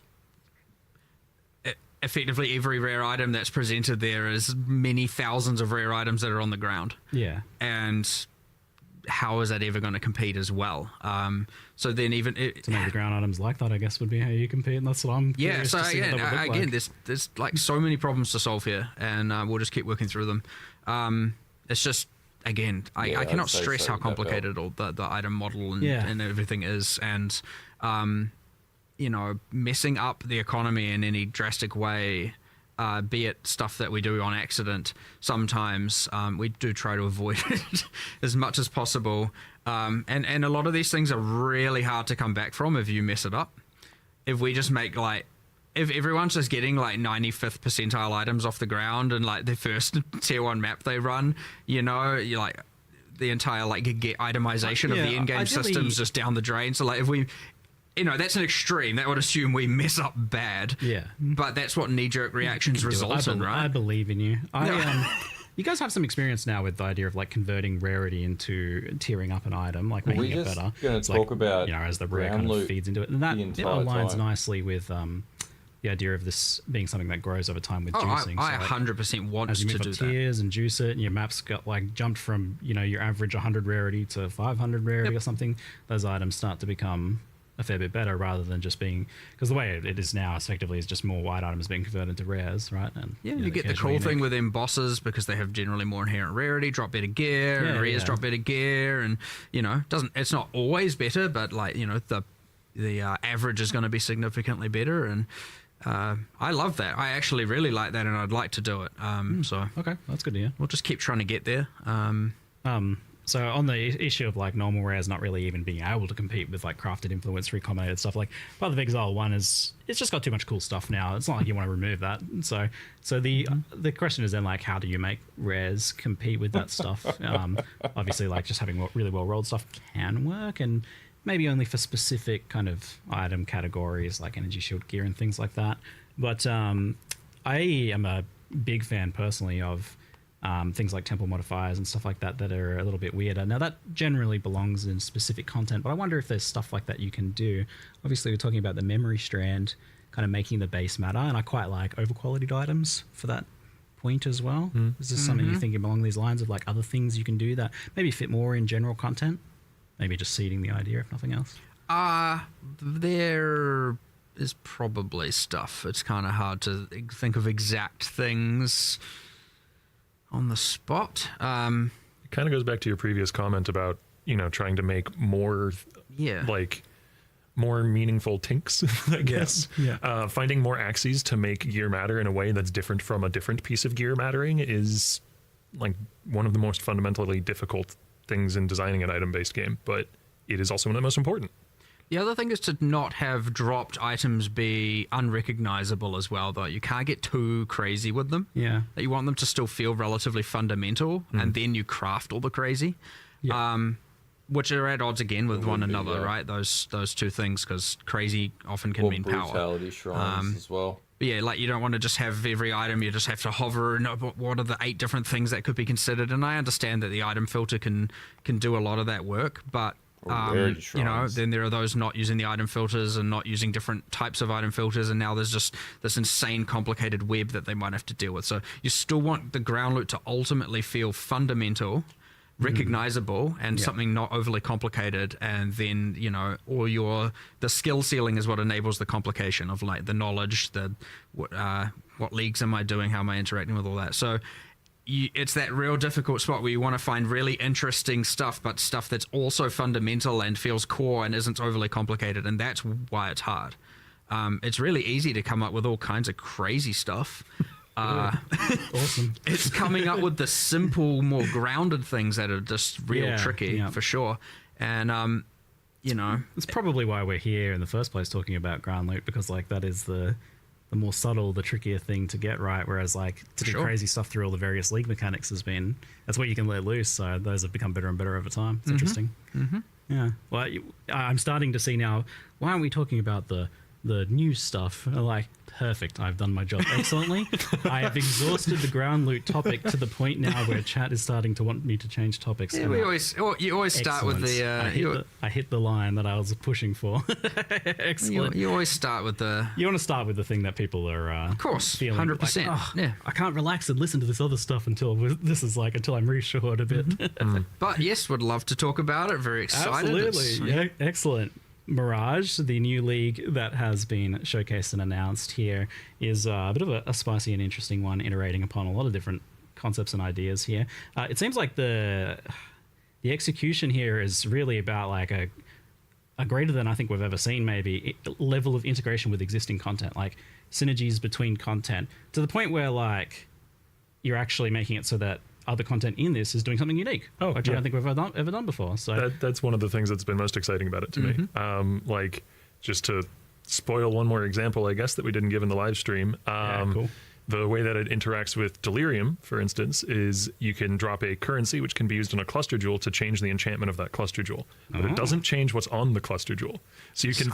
effectively every rare item that's presented there is many thousands of rare items that are on the ground. Yeah. And how is that ever going to compete as well? So then even to make the ground items like that, I guess, would be how you compete, and that's what I'm curious so to see what that would look like. there's like so many problems to solve here, and we'll just keep working through them. It's just, again, I cannot stress how complicated all the item model and everything is, and you know, messing up the economy in any drastic way, be it stuff that we do on accident. Sometimes we do try to avoid it as much as possible, and a lot of these things are really hard to come back from if you mess it up. If we just make like, if everyone's just getting like 95th percentile items off the ground and like their first tier 1 map they run, you know, you like the entire like get itemization of the in-game systems just down the drain. So like if we, you know, that's an extreme. That would assume we mess up bad. Yeah. But that's what knee-jerk reactions result in, right? I believe in you. You guys have some experience now with the idea of like converting rarity into tiering up an item, like making it better. We're going to talk about, you know, as the rare kind of feeds into it, and that aligns nicely with the idea of this being something that grows over time with juicing. I 100% want as you to move do up that. tiers and juice it, and your map's got like jumped from, you know, your average 100 rarity to 500 rarity or something. Those items start to become a fair bit better rather than just being, because the way it is now effectively is just more white items being converted into rares, right? And you get the cool thing with them bosses because they have generally more inherent rarity, drop better gear, and rares drop better gear, and you know, it's not always better, but like, you know, the average is going to be significantly better, and I love that. I actually really like that, and I'd like to do it. So okay, that's good to hear. We'll just keep trying to get there. So on the issue of like normal rares not really even being able to compete with like crafted influence, recombinated stuff, like Path of Exile 1 it's just got too much cool stuff now. It's not like you want to remove that. So the question is then like, how do you make rares compete with that stuff? Obviously like just having really well rolled stuff can work, and maybe only for specific kind of item categories like energy shield gear and things like that. But I am a big fan personally of things like temple modifiers and stuff like that that are a little bit weirder. Now that generally belongs in specific content, but I wonder if there's stuff like that you can do. Obviously we're talking about the memory strand kind of making the base matter, and I quite like overqualityed items for that point as well. Is this something you're thinking along these lines of like other things you can do that maybe fit more in general content? Maybe just seeding the idea if nothing else? There is probably stuff. It's kind of hard to think of exact things on the spot. It kind of goes back to your previous comment about, you know, trying to make more like more meaningful tinks, I guess. Finding more axes to make gear matter in a way that's different from a different piece of gear mattering is like one of the most fundamentally difficult things in designing an item-based game, but it is also one of the most important. The other thing is to not have dropped items be unrecognizable as well, though. You can't get too crazy with them. Yeah. You want them to still feel relatively fundamental, and then you craft all the crazy, which are at odds again with one another, right? Those two things, because crazy often can mean power. Brutality shrines as well. But yeah, like you don't want to just have every item, you just have to hover and what are the 8 different things that could be considered. And I understand that the item filter can do a lot of that work, but you know, then there are those not using the item filters and not using different types of item filters, and now there's just this insane complicated web that they might have to deal with. So you still want the ground loot to ultimately feel fundamental, recognizable, and something not overly complicated, and then, you know, the skill ceiling is what enables the complication of like the knowledge, what leagues am I doing, how am I interacting with all that. So it's that real difficult spot where you want to find really interesting stuff, but stuff that's also fundamental and feels core and isn't overly complicated, and that's why it's hard. It's really easy to come up with all kinds of crazy stuff. Awesome. It's coming up with the simple, more grounded things that are just real tricky for sure. And you know, It's probably why we're here in the first place talking about ground loot, because like that is the more subtle, the trickier thing to get right. Whereas like to do Sure. crazy stuff through all the various league mechanics that's what you can let loose. So those have become better and better over time. It's interesting. Yeah. Well, I'm starting to see now. Why aren't we talking about the new stuff? Like, perfect. I've done my job excellently. I have exhausted the ground loot topic to the point now where chat is starting to want me to change topics. yeah, And you always start with excellent. I hit the line that I was pushing for. Excellent. you always start with the, You want to start with the thing that people are, of course, feeling 100%. Like, oh, Yeah. I can't relax and listen to this other stuff until I'm reassured a bit. But yes, would love to talk about it. Very excited. Absolutely. Yeah, excellent. Mirage, the new league that has been showcased and announced here, is a bit of a spicy and interesting one, iterating upon a lot of different concepts and ideas here. It seems like the execution here is really about like a greater than I think we've ever seen, maybe, level of integration with existing content, like synergies between content, to the point where like you're actually making it so that other content in this is doing something unique, which I don't think we've ever done before. So That's one of the things that's been most exciting about it to me. Like, just to spoil one more example, I guess, that we didn't give in the live stream. cool. The way that it interacts with Delirium, for instance, is you can drop a currency which can be used in a cluster jewel to change the enchantment of that cluster jewel, but it doesn't change what's on the cluster jewel. So you can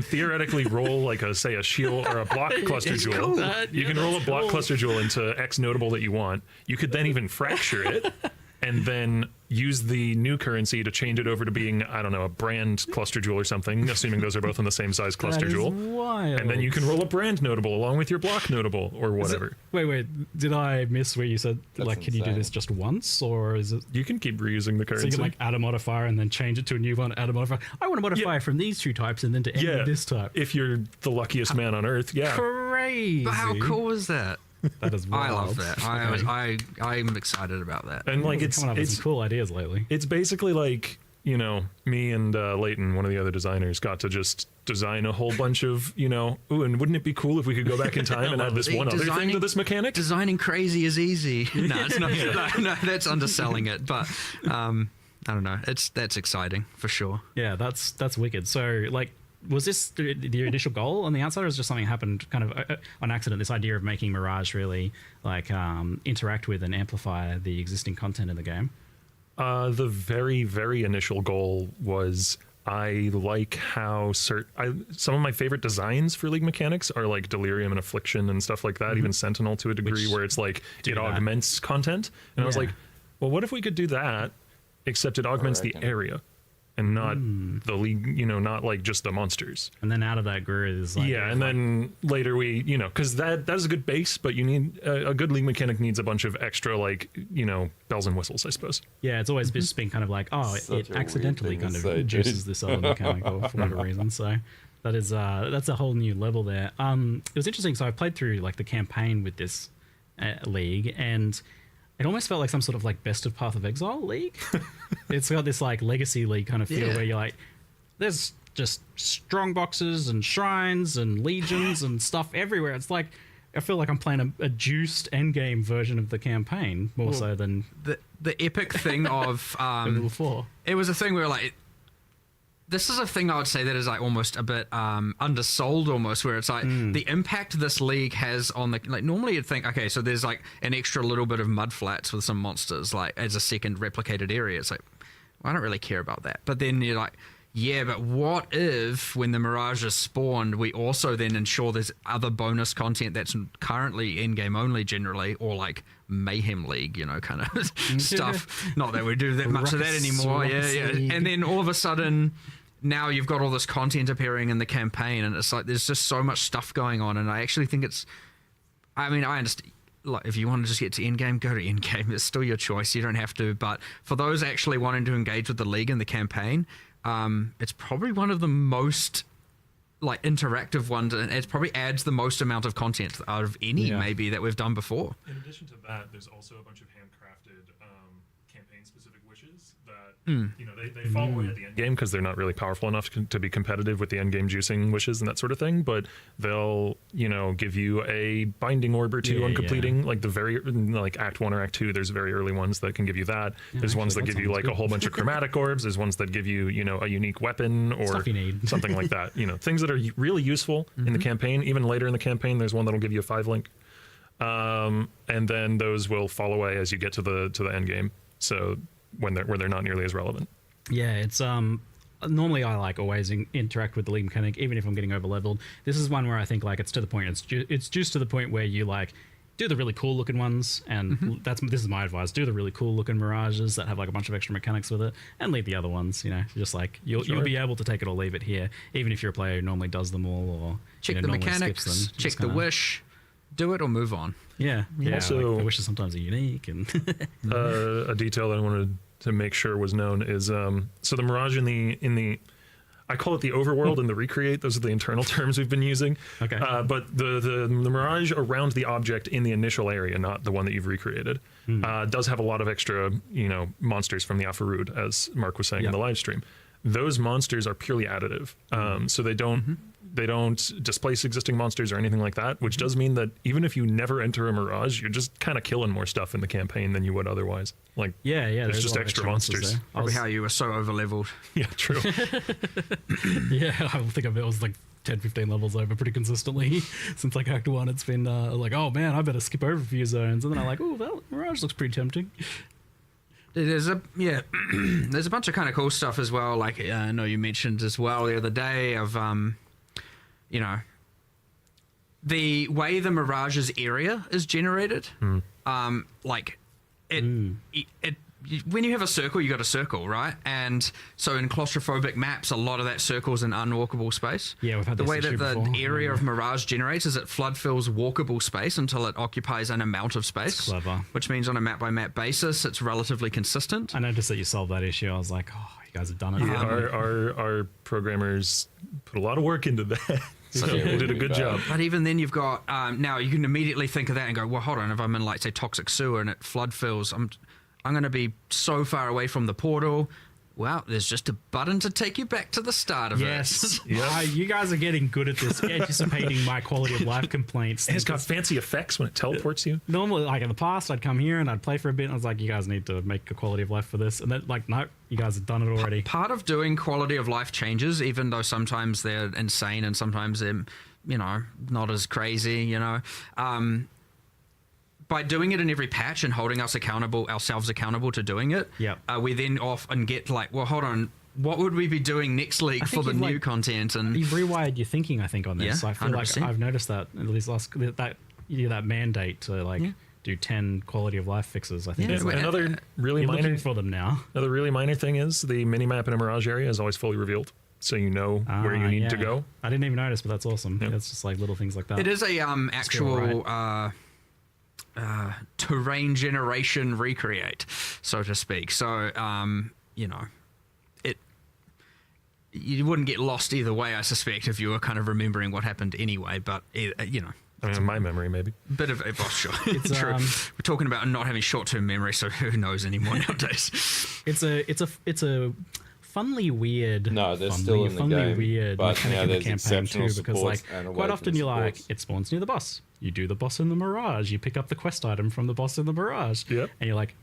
theoretically roll like a shield or a block cluster jewel. Cool. You can roll a block cluster jewel into X notable that you want. You could then even fracture it and then use the new currency to change it over to being, I don't know, a brand cluster jewel or something, assuming those are both in the same size cluster that is jewel. wild. And then you can roll a brand notable along with your block notable or whatever. Wait, did I miss where you said, like, can you do insane. this just once, or is it... You can keep reusing the So currency. you can like add a modifier and then change it to a new one, add a modifier. I want to modify from these two types and then to end with this type. If you're the luckiest man on earth, yeah. Crazy. But how cool is that? That is wild. I love that. I'm excited about that. And like It's coming up with it's some cool ideas lately. it's basically like, you know, me and Leighton, one of the other designers, got to just design a whole bunch of, you know, ooh, and wouldn't it be cool if we could go back in time and add this one other thing to this mechanic? Designing crazy is easy. No, it's not. No, that's underselling it. But I don't know. That's exciting for sure. Yeah, that's wicked. So, like, was this the initial goal on the outside, or is just something that happened kind of on accident? This idea of making Mirage really like interact with and amplify the existing content in the game. The very, very initial goal was I like how some of my favorite designs for League mechanics are like Delirium and Affliction and stuff like that, even Sentinel to a degree, where it's like it augments content. And I was like, well, what if we could do that, except it augments the area and not the League, you know, not like just the monsters. And then out of that grew is like... Yeah, and then later we, you know, because that is a good base, but you need a good League mechanic needs a bunch of extra, like, you know, bells and whistles, I suppose. Yeah, it's always just been kind of like, oh, Such it a accidentally weird thing kind to of say, juices dude. this other mechanic for whatever reason. So that is that's a whole new level there. It was interesting. So I played through like the campaign with this league, and it almost felt like some sort of like best of Path of Exile league. It's got this like legacy league kind of feel where you're like, there's just strong boxes and shrines and legions and stuff everywhere. It's like, I feel like I'm playing a juiced endgame version of the campaign more so than The epic thing of before. it was a thing where like this is a thing I would say that is like almost a bit undersold almost, where it's like the impact this league has on the, like, normally you'd think, okay, so there's like an extra little bit of mud flats with some monsters like as a second replicated area. It's like, well, I don't really care about that. But then you're like, yeah, but what if when the Mirage is spawned, we also then ensure there's other bonus content that's currently in-game only generally, or like Mayhem League, you know, kind of stuff. Not that we do that much of that anymore. Yeah. And then all of a sudden, now you've got all this content appearing in the campaign, and it's like there's just so much stuff going on. And I actually think it's, I mean, I understand. Like, if you want to just get to endgame, go to endgame. It's still your choice. You don't have to. But for those actually wanting to engage with the league and the campaign, it's probably one of the most like interactive ones, and it probably adds the most amount of content out of any maybe that we've done before. In addition to that, there's also a bunch of handcrafted campaign-specific wishes that they fall away at the end game because they're not really powerful enough to be competitive with the end game juicing wishes and that sort of thing. But they'll give you a binding orb or two on completing like the very like Act 1 or Act 2. There's very early ones that can give you that. There's ones that give you like a whole bunch of chromatic orbs. There's ones that give you a unique weapon or Stuff you need. something like that. Things that are really useful in the campaign. Even later in the campaign, there's one that'll give you a 5 link. And then those will fall away as you get to the end game. So where they're not nearly as relevant. Yeah, it's normally I like always interact with the league mechanic, even if I'm getting over leveled. This is one where I think like it's to the point. It's just to the point where you like do the really cool looking ones, and this is my advice: do the really cool looking mirages that have like a bunch of extra mechanics with it, and leave the other ones. Just like you'll be able to take it or leave it here, even if you're a player who normally does them all or check the normally mechanics, skips them. check the wish, do it or move on. Yeah. Also, like the wishes sometimes are unique, and a detail that I wanted to make sure was known is so the Mirage in the I call it the overworld and the recreate. Those are the internal terms we've been using. Okay. But the Mirage around the object in the initial area, not the one that you've recreated, does have a lot of extra monsters from the Afarud, as Mark was saying in the live stream. Those monsters are purely additive, so they don't displace existing monsters or anything like that, which does mean that even if you never enter a Mirage, you're just kind of killing more stuff in the campaign than you would otherwise. Like, there's just extra monsters. Probably how you were so over-leveled. Yeah, true. Yeah, I think I was like 10, 15 levels over pretty consistently since like Act 1. It's been like, oh man, I better skip over a few zones. And then I'm like, oh, well, Mirage looks pretty tempting. There's a bunch of kind of cool stuff as well. Like I know you mentioned as well the other day of the way the Mirage's area is generated. Like it when you have a circle, you got a circle, right? And so in claustrophobic maps, a lot of that circle's an unwalkable space. Yeah, we've had the this way that issue the before. area of Mirage generates is it flood fills walkable space until it occupies an amount of space. That's clever. Which means on a map by map basis, it's relatively consistent. I noticed that you solved that issue. I was like, oh, you guys have done it. Yeah, our programmers put a lot of work into that. So they did a good job. But even then, you've got now you can immediately think of that and go, well, hold on. If I'm in like say toxic sewer and it flood fills, I'm going to be so far away from the portal. Well, there's just a button to take you back to the start of Yes. Yep. You guys are getting good at this, anticipating my quality of life complaints. And it's got fancy effects when it teleports you. Normally, like in the past, I'd come here and I'd play for a bit, and I was like, you guys need to make a quality of life for this. And then, like, no, you guys have done it already. Part of doing quality of life changes, even though sometimes they're insane and sometimes they're, not as crazy, by doing it in every patch and holding ourselves accountable to doing it, we then often get like, well, hold on, what would we be doing next league for the new content? And you've rewired your thinking, I think, on this. Yeah, I feel 100%. like I've noticed that at least that mandate to do 10 quality of life fixes. I think Yeah, another really you're minor looking for them now. Another really minor thing is the minimap in a Mirage area is always fully revealed, so you know where you need to go. I didn't even notice, but that's awesome. Yep. It's just like little things like that. it is a actual terrain generation recreate, so to speak. So you wouldn't get lost either way, I suspect, if you were kind of remembering what happened anyway. But I mean, in my memory, maybe. bit of sure. It's, True. We're talking about not having short-term memory, so who knows anymore nowadays? It's a funly weird. No, they're still in the game, weird but mechanic now in the there's campaign too, exceptional because supports like and quite often awakened you're like, supports. it spawns near the boss. You do the boss in the Mirage. You pick up the quest item from the boss in the Mirage. Yep. And you're like,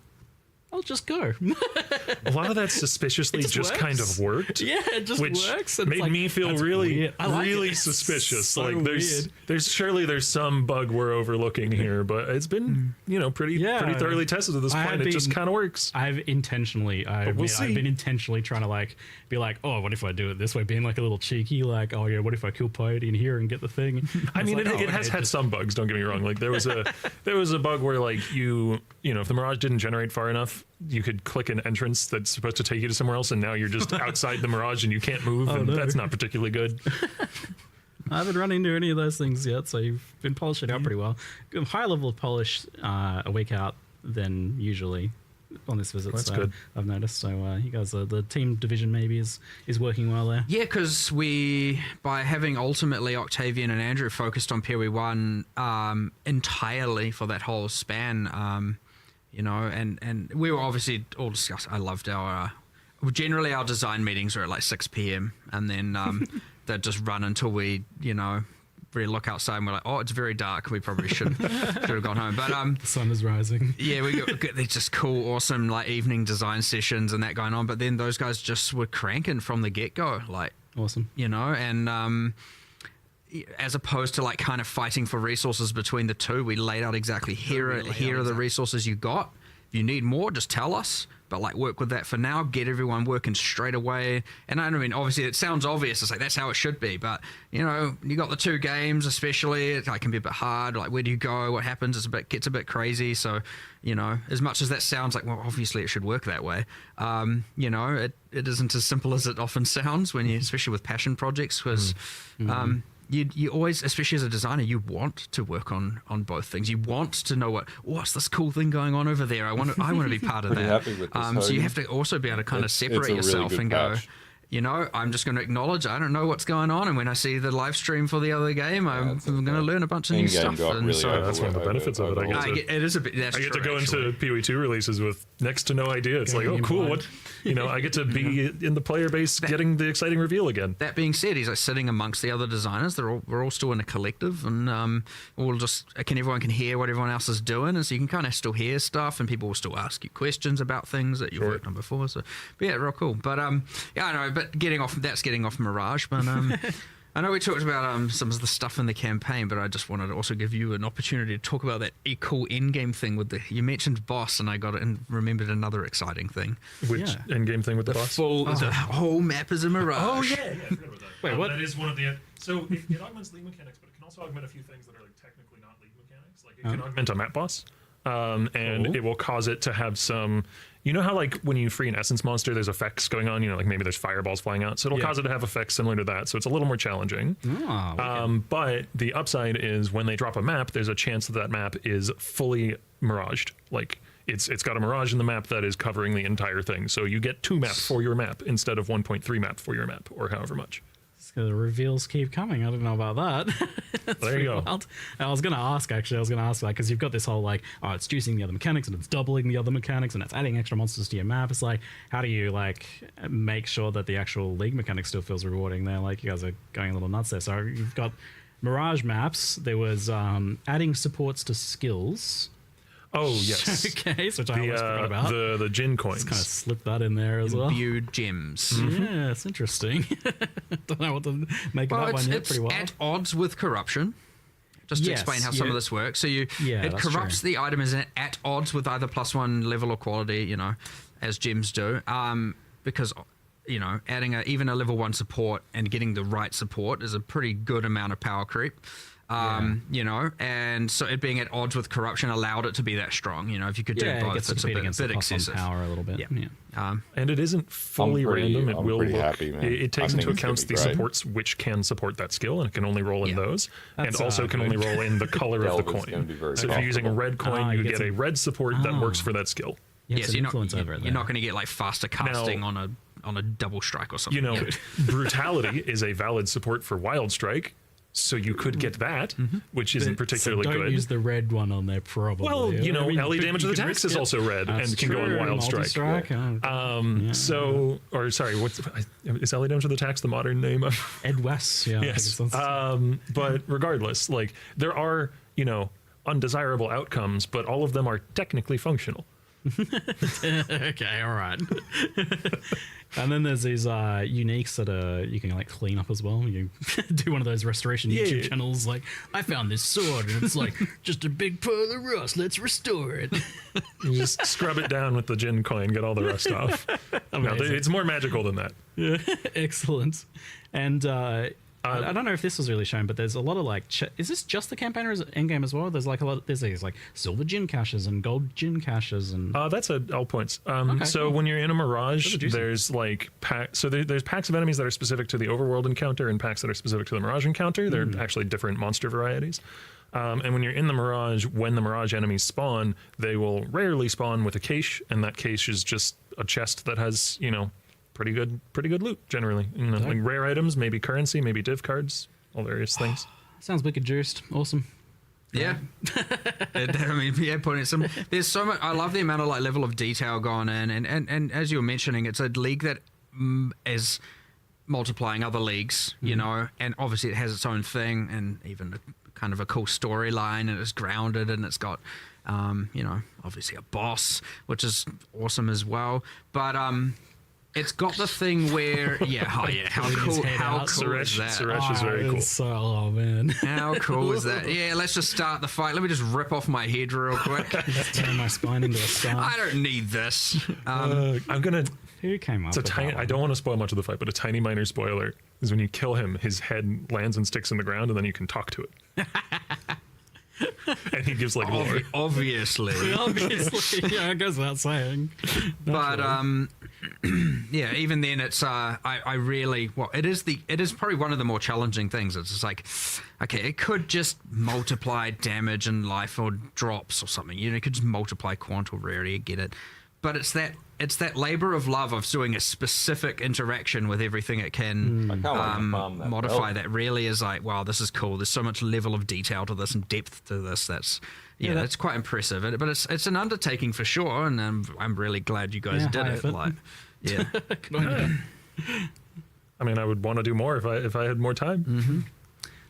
I'll just go. A lot of that suspiciously It just kind works. of worked. Yeah, it just which works. And it's made like, me feel that's really, weird. I like really it. suspicious. So like there's there's some bug we're overlooking here, but it's been pretty thoroughly tested to this point. It just kind of works. I've been intentionally trying to like be like, oh, what if I do it this way? Being like a little cheeky, like, oh yeah, what if I kill Peyote in here and get the thing? I mean, like, it has had some bugs. Don't get me wrong. Like there was a bug where like if the Mirage didn't generate far enough, you could click an entrance that's supposed to take you to somewhere else, and now you're just outside the Mirage and you can't move, and that's not particularly good. I haven't run into any of those things yet, so you've been polishing it out pretty well. Higher level of polish a week out than usually on this visit. That's so good. I've noticed. So you guys, the team division maybe is working well there. Yeah, because by having ultimately Octavian and Andrew focused on Peri 1 entirely for that whole span, you know, and we were obviously all discussing. I loved our. Generally, our design meetings are at like 6 p.m. and then they just run until we, you know, really look outside and we're like, oh, it's very dark. We probably should have gone home. But the sun is rising. yeah, we got these just cool, awesome like evening design sessions and that going on. But then those guys just were cranking from the get go, like Awesome. you know, and as opposed to like kind of fighting for resources between the two, we laid out exactly here are the resources you got. If you need more, just tell us. But like work with that for now, get everyone working straight away. And I mean, obviously it sounds obvious. It's like, that's how it should be. But, you know, you got the 2 games, especially, it like, can be a bit hard. Like, where do you go? What happens? Gets a bit crazy. So, you know, as much as that sounds like, well, obviously it should work that way. You know, it isn't as simple as it often sounds when you, especially with passion projects, because, you always, especially as a designer, you want to work on both things. You want to know what's this cool thing going on over there. I want to be part of Pretty that. happy with this, So you Hogan. have to also be able to kind of It's a separate really yourself good and go, patch. you know, I'm just going to acknowledge I don't know what's going on, and when I see the live stream for the other game, I'm going to learn a bunch of new In-game stuff. got And really so That's one of the benefits of it. it is a bit. That's I get true, to go actually. into PoE2 releases with next to no idea. It's like, oh, cool. What, you know, I get to be in the player base getting the exciting reveal again. That being said, he's like sitting amongst the other designers. We're all still in a collective, and everyone can hear what everyone else is doing, and so you can kind of still hear stuff, and people will still ask you questions about things that you've worked on before. So, but yeah, real cool. But yeah, I know. But getting off Mirage. But I know we talked about some of the stuff in the campaign, but I just wanted to also give you an opportunity to talk about that cool endgame thing with you mentioned boss, and I got it and remembered another exciting thing. Which end-game thing with the boss? The whole map is a Mirage. Oh, yeah, I forgot about that. Wait, what? That is one of the... So it augments league mechanics, but it can also augment a few things that are like technically not league mechanics. Like it can augment a map boss, and it will cause it to have some... You know how like when you free an essence monster, there's effects going on, you know, like maybe there's fireballs flying out. So it'll cause it to have effects similar to that. So it's a little more challenging. But the upside is when they drop a map, there's a chance that map is fully miraged. Like it's got a mirage in the map that is covering the entire thing. So you get 2 maps for your map instead of 1.3 map for your map, or however much. The reveals keep coming. I don't know about that. There you go. Wild. I was going to ask, like, because you've got this whole, like, oh, it's juicing the other mechanics and it's doubling the other mechanics and it's adding extra monsters to your map. It's like, how do you, like, make sure that the actual league mechanic still feels rewarding there? Like, you guys are going a little nuts there. So you've got Mirage maps. There was adding supports to skills. Oh, yes. Okay, which I always forgot about. The Jin coins. Just kind of slip that in there as well. Imbued gems. Yeah, it's interesting. Don't know what to make of that one yet. It's Pretty wild. at odds with corruption. Just to explain how some of this works. So it that's corrupts true. the item is at odds with either +1 level or quality, you know, as gems do. Because, you know, adding even a level 1 support and getting the right support is a pretty good amount of power creep. You know, and so it being at odds with corruption allowed it to be that strong. You know, if you could do it both, gets to it's a compete against bit the +1 excessive. power a little bit. Yeah. And it isn't fully random. It I'm will pretty look. happy, man. It takes I into think it's account gonna the be great. supports which can support that skill, and it can only roll in those, and That's, also can only roll in the color of the Delve is gonna be coin. very So if you're using a red coin, you you get get some- a red support that works for that skill. You have Yes, some you're influence over it you're there. not going to get like faster casting on a double strike or something. You know, brutality is a valid support for wild strike, so you could get that, which isn't particularly so don't good. use the red one on there, probably. Well, you know, LE damage to the you can tax risk is it. also red That's and can go on true, wild strike. multi-strike. So, or sorry, is LE damage to the tax the modern name of? Ed West, yeah. I think Yes. it sounds- But regardless, like there are, you know, undesirable outcomes, but all of them are technically functional. okay, all right. And then there's these uniques that you can like clean up as well. You do one of those restoration YouTube channels, like I found this sword and it's like just a big pile of rust. Let's restore it. You just scrub it down with the Jin coin, get all the rust off. No, it's more magical than that. Yeah, excellent. And I don't know if this was really shown, but there's a lot of like, is this just the campaign or is it endgame as well? There's like a lot. There's these like silver gin caches and gold gin caches and. That's at all points. So cool. when you're in a Mirage, Those are juicy. there's like there's packs of enemies that are specific to the overworld encounter and packs that are specific to the Mirage encounter. They're actually different monster varieties. And when you're in the Mirage, when the Mirage enemies spawn, they will rarely spawn with a cache, and that cache is just a chest that has, you know, pretty good loot generally. You know, like rare items, maybe currency, maybe div cards, all various things. Sounds wicked juiced. Awesome. Yeah. I mean, yeah, putting some. There's so much. I love the amount of like level of detail going in, and as you were mentioning, it's a league that is multiplying other leagues, you know, and obviously it has its own thing, and even kind of a cool storyline, and it's grounded, and it's got, you know, obviously a boss, which is awesome as well, but it's got the thing where, how cool is that? Suresh is very cool. So, oh man. How cool is that? Yeah, let's just start the fight. Let me just rip off my head real quick. Just turn my spine into a star. I don't need this. I'm gonna. Who came up It's a with tiny. that I don't want to spoil much of the fight, but a tiny minor spoiler is when you kill him, his head lands and sticks in the ground, and then you can talk to it. And he gives like lore. Obviously. Obviously, yeah, it goes without saying. But yeah, even then, it's I really it is probably one of the more challenging things. It's just like, okay, it could just multiply damage and life or drops or something. You know, it could just multiply quantum rarity. I get it, but it's that labor of love of doing a specific interaction with everything it can modify that really is like, wow, this is cool. There's so much level of detail to this and depth to this. That's that's quite impressive. But it's an undertaking for sure, and I'm really glad you guys did it. Like, yeah. I mean, I would want to do more if I had more time. Mm-hmm.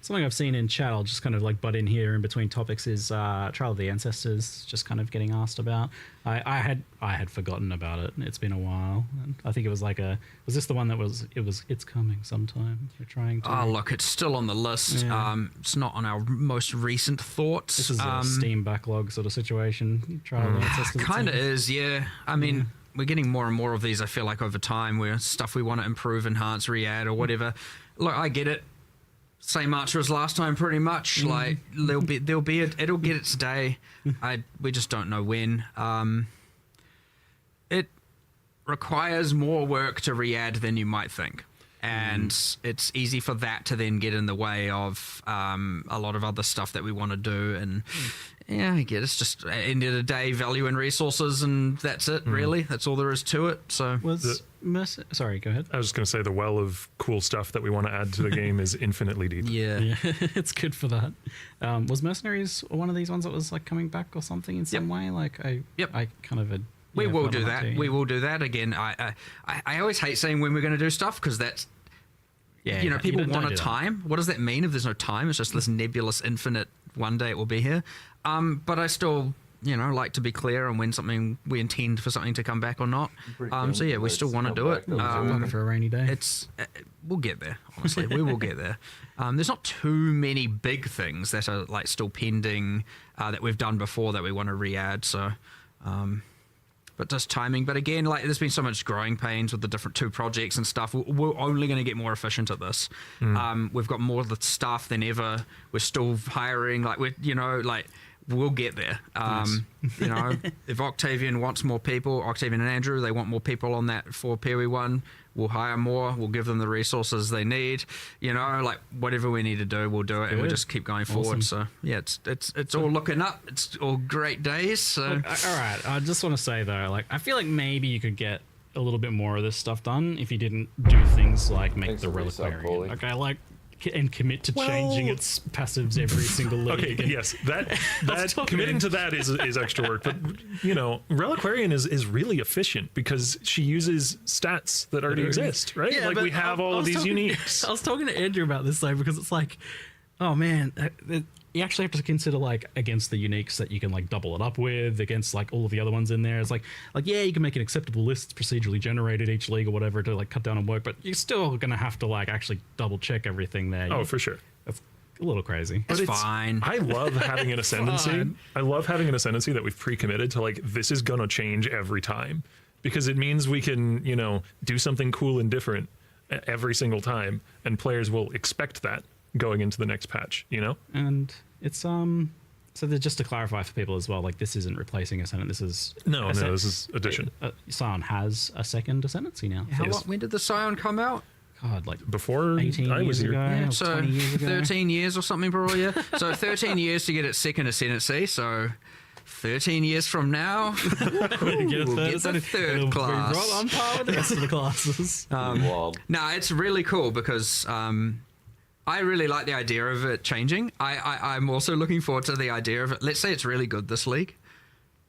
Something I've seen in chat, I'll just kind of like butt in here in between topics, is Trial of the Ancestors, just kind of getting asked about. I had forgotten about it. It's been a while. And I think it was like was this the one that it's coming sometime? We're trying to. Oh, look, it's still on the list. Yeah. It's not on our most recent thoughts. This is a Steam backlog sort of situation. Trial of the Ancestors. Kind of is, yeah. I mean, we're getting more and more of these, I feel like, over time, where stuff we want to improve, enhance, re-add, or whatever. Look, I get it. Same answer as last time, pretty much. Like it'll get its day. We just don't know when. It requires more work to re-add than you might think, and it's easy for that to then get in the way of a lot of other stuff that we want to do. And yeah, I get it's just end of the day, value and resources, and that's it. Really, that's all there is to it. So sorry, go ahead. I was just going to say the well of cool stuff that we want to add to the game is infinitely deep. Yeah, it's good for that. Was Mercenaries one of these ones that was like coming back or something in some way? Like I kind of we will do that. We will do that again. I always hate saying when we're going to do stuff, because that's people want a time. What does that mean if there's no time? It's just this nebulous infinite. One day it will be here. But I still like to be clear on when we intend for something to come back or not. So yeah, we still want to do it. For a rainy day. We'll get there. Honestly, we will get there. There's not too many big things that are like still pending that we've done before that we want to re-add. So, but just timing. But again, like there's been so much growing pains with the different 2 projects and stuff. We're only going to get more efficient at this. We've got more of the staff than ever. We're still hiring. Like we'll get there. If Octavian wants more people, Octavian and Andrew, they want more people on that for Peri 1, we'll hire more. We'll give them the resources they need. Whatever we need to do, we'll do it, and we'll just keep going forward. So yeah, it's all looking up. It's all great days. So all right, I just want to say though, like I feel like maybe you could get a little bit more of this stuff done if you didn't do things like make the Reliquarian. Okay, like. And commit to changing its passives every single league. Okay, yes, that committing to that is extra work. But Reliquarian is really efficient because she uses stats that already exist, right? Yeah, like we have all of these uniques. I was talking to Andrew about this though, because it's like, oh man, you actually have to consider like against the uniques that you can like double it up with, against like all of the other ones in there. It's like yeah, you can make an acceptable list procedurally generated each league or whatever to like cut down on work, but you're still gonna have to like actually double check everything there. Oh, for sure. It's a little crazy. It's fine. I love having an ascendancy. I love having an ascendancy that we've pre-committed to, like, this is gonna change every time, because it means we can, do something cool and different every single time, and players will expect that going into the next patch, And it's so just to clarify for people as well, like this isn't replacing Ascendant. This is this is addition. Scion has a second Ascendancy now. When did the Scion come out? God, like before 18 I was years here. ago, Yeah, or so 20 years ago. 13 years or something, probably. Yeah. So 13 years to get its second Ascendancy. So 13 years from now, we'll get the third class. Right on par with the rest of the classes. Wild. No, it's really cool because I really like the idea of it changing. I'm also looking forward to the idea of it. Let's say it's really good this league,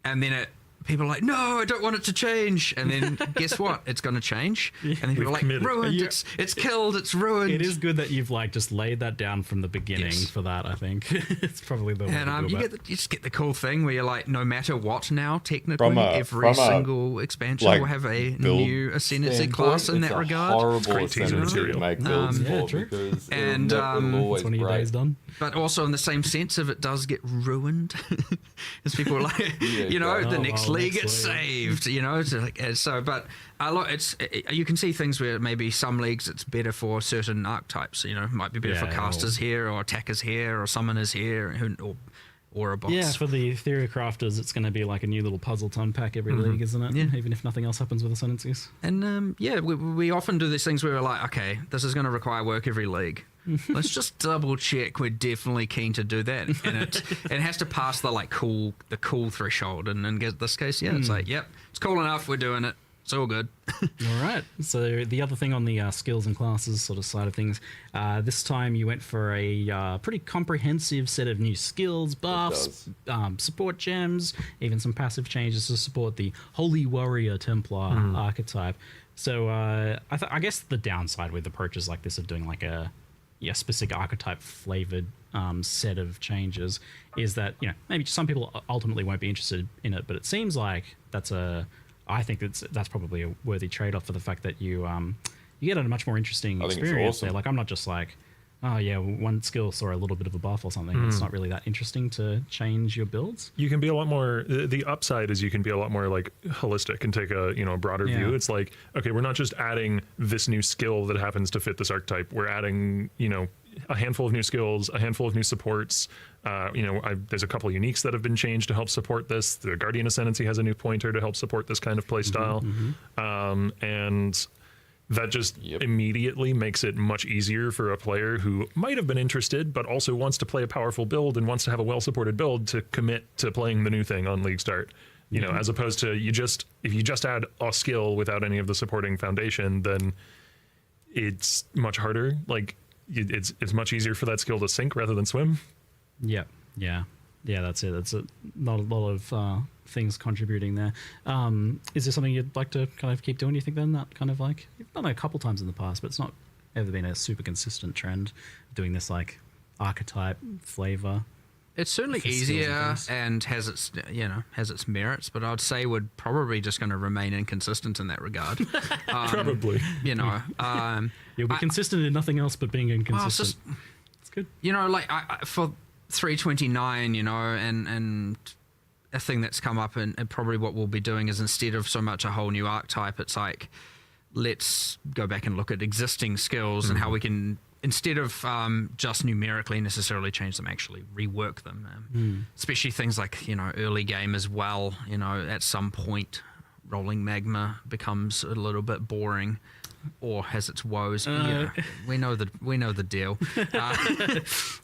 and then people are like, no, I don't want it to change. And then guess what? It's going to change. And then people are like, committed. ruined. It's killed. It's ruined. It is good that you've like just laid that down from the beginning for that. I think it's probably the way to And do you it. just get the cool thing where you're like, no matter what now, technically, From every a, single expansion like, will have a build new ascendancy standpoint, class in it's that a regard. Horrible great teaser ascendancy to material. make builds Yeah, for true. because And, it'll always 20 break. days done. But also in the same sense, if it does get ruined, as people are like, you know, the next league gets saved, you know. But you can see things where maybe some leagues it's better for certain archetypes. You know, it might be better for casters here, or attackers here, or summoners here, or a boss. Yeah, for the theory crafters, it's going to be like a new little puzzle to unpack every league, isn't it? Yeah. Even if nothing else happens with ascendancies. And we often do these things where we're like, okay, this is going to require work every league. Let's just double check we're definitely keen to do that, and it has to pass the cool threshold. And in this case, it's like, yep, it's cool enough. We're doing it. It's all good. All right. So the other thing on the skills and classes sort of side of things, this time you went for a pretty comprehensive set of new skills, buffs, support gems, even some passive changes to support the Holy Warrior Templar archetype. So I guess the downside with approaches like this of doing like a specific archetype flavored set of changes is that, you know, maybe some people ultimately won't be interested in it, but it seems like I think that's probably a worthy trade-off for the fact that you get a much more interesting experience there. Like, I'm not just like, oh yeah, one skill saw a little bit of a buff or something. It's not really that interesting to change your builds. You can be a lot more. The upside is you can be a lot more like holistic and take a broader view. It's like, okay, we're not just adding this new skill that happens to fit this archetype. We're adding a handful of new skills, a handful of new supports. There's a couple of uniques that have been changed to help support this. The Guardian Ascendancy has a new pointer to help support this kind of play style. And that just immediately makes it much easier for a player who might have been interested, but also wants to play a powerful build and wants to have a well-supported build to commit to playing the new thing on League Start. As opposed to if you just add a skill without any of the supporting foundation, then it's much harder. Like it's much easier for that skill to sink rather than swim. Yeah, that's it. That's not a lot of things contributing there. Is there something you'd like to kind of keep doing, do you think, then? That kind of like, you've done it a couple times in the past, but it's not ever been a super consistent trend doing this like archetype flavor. It's certainly for skills and easier things. and has its merits, but I'd say we're probably just going to remain inconsistent in that regard. Probably. You'll be consistent in nothing else but being inconsistent. It's good. For 329, and a thing that's come up and probably what we'll be doing is, instead of so much a whole new archetype, it's like, let's go back and look at existing skills and how we can, instead of just numerically necessarily change them, actually rework them. Especially things like, early game as well. At some point, rolling magma becomes a little bit boring, or has its woes. We know the deal.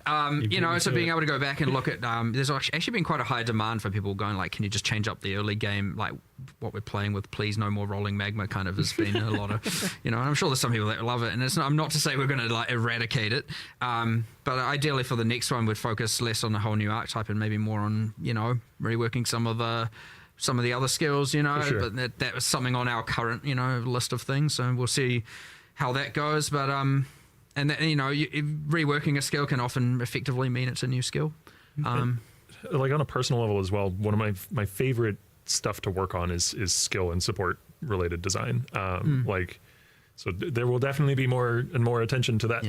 So being able to go back and look at, there's actually been quite a high demand for people going like, can you just change up the early game, like what we're playing with, please, no more rolling magma, kind of has been a lot of, and I'm sure there's some people that love it, and I'm not to say we're going to like eradicate it, but ideally for the next one we'd focus less on the whole new archetype and maybe more on, reworking some of the other skills, sure. But that was something on our current, list of things. So we'll see how that goes. But, reworking a skill can often effectively mean it's a new skill. Like on a personal level as well, one of my favorite stuff to work on is skill and support related design. So there will definitely be more and more attention to that.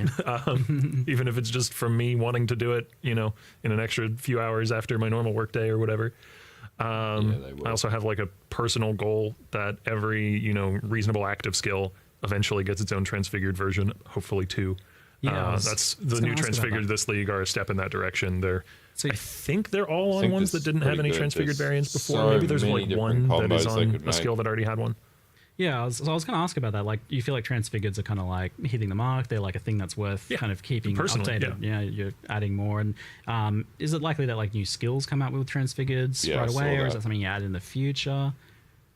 Even if it's just from me wanting to do it, in an extra few hours after my normal workday or whatever. I also have like a personal goal that every reasonable active skill eventually gets its own transfigured version, hopefully two. That's the new transfigured this league are a step in that direction. I think they're all on ones that didn't have any transfigured variants before. So maybe there's like one that is on a make. skill that already had one. Yeah, I was going to ask about that. Like, you feel like transfigureds are kind of like hitting the mark? They're like a thing that's worth kind of keeping personally, updated. Yeah, you're adding more. And is it likely that like new skills come out with transfigureds right away, or is that something you add in the future?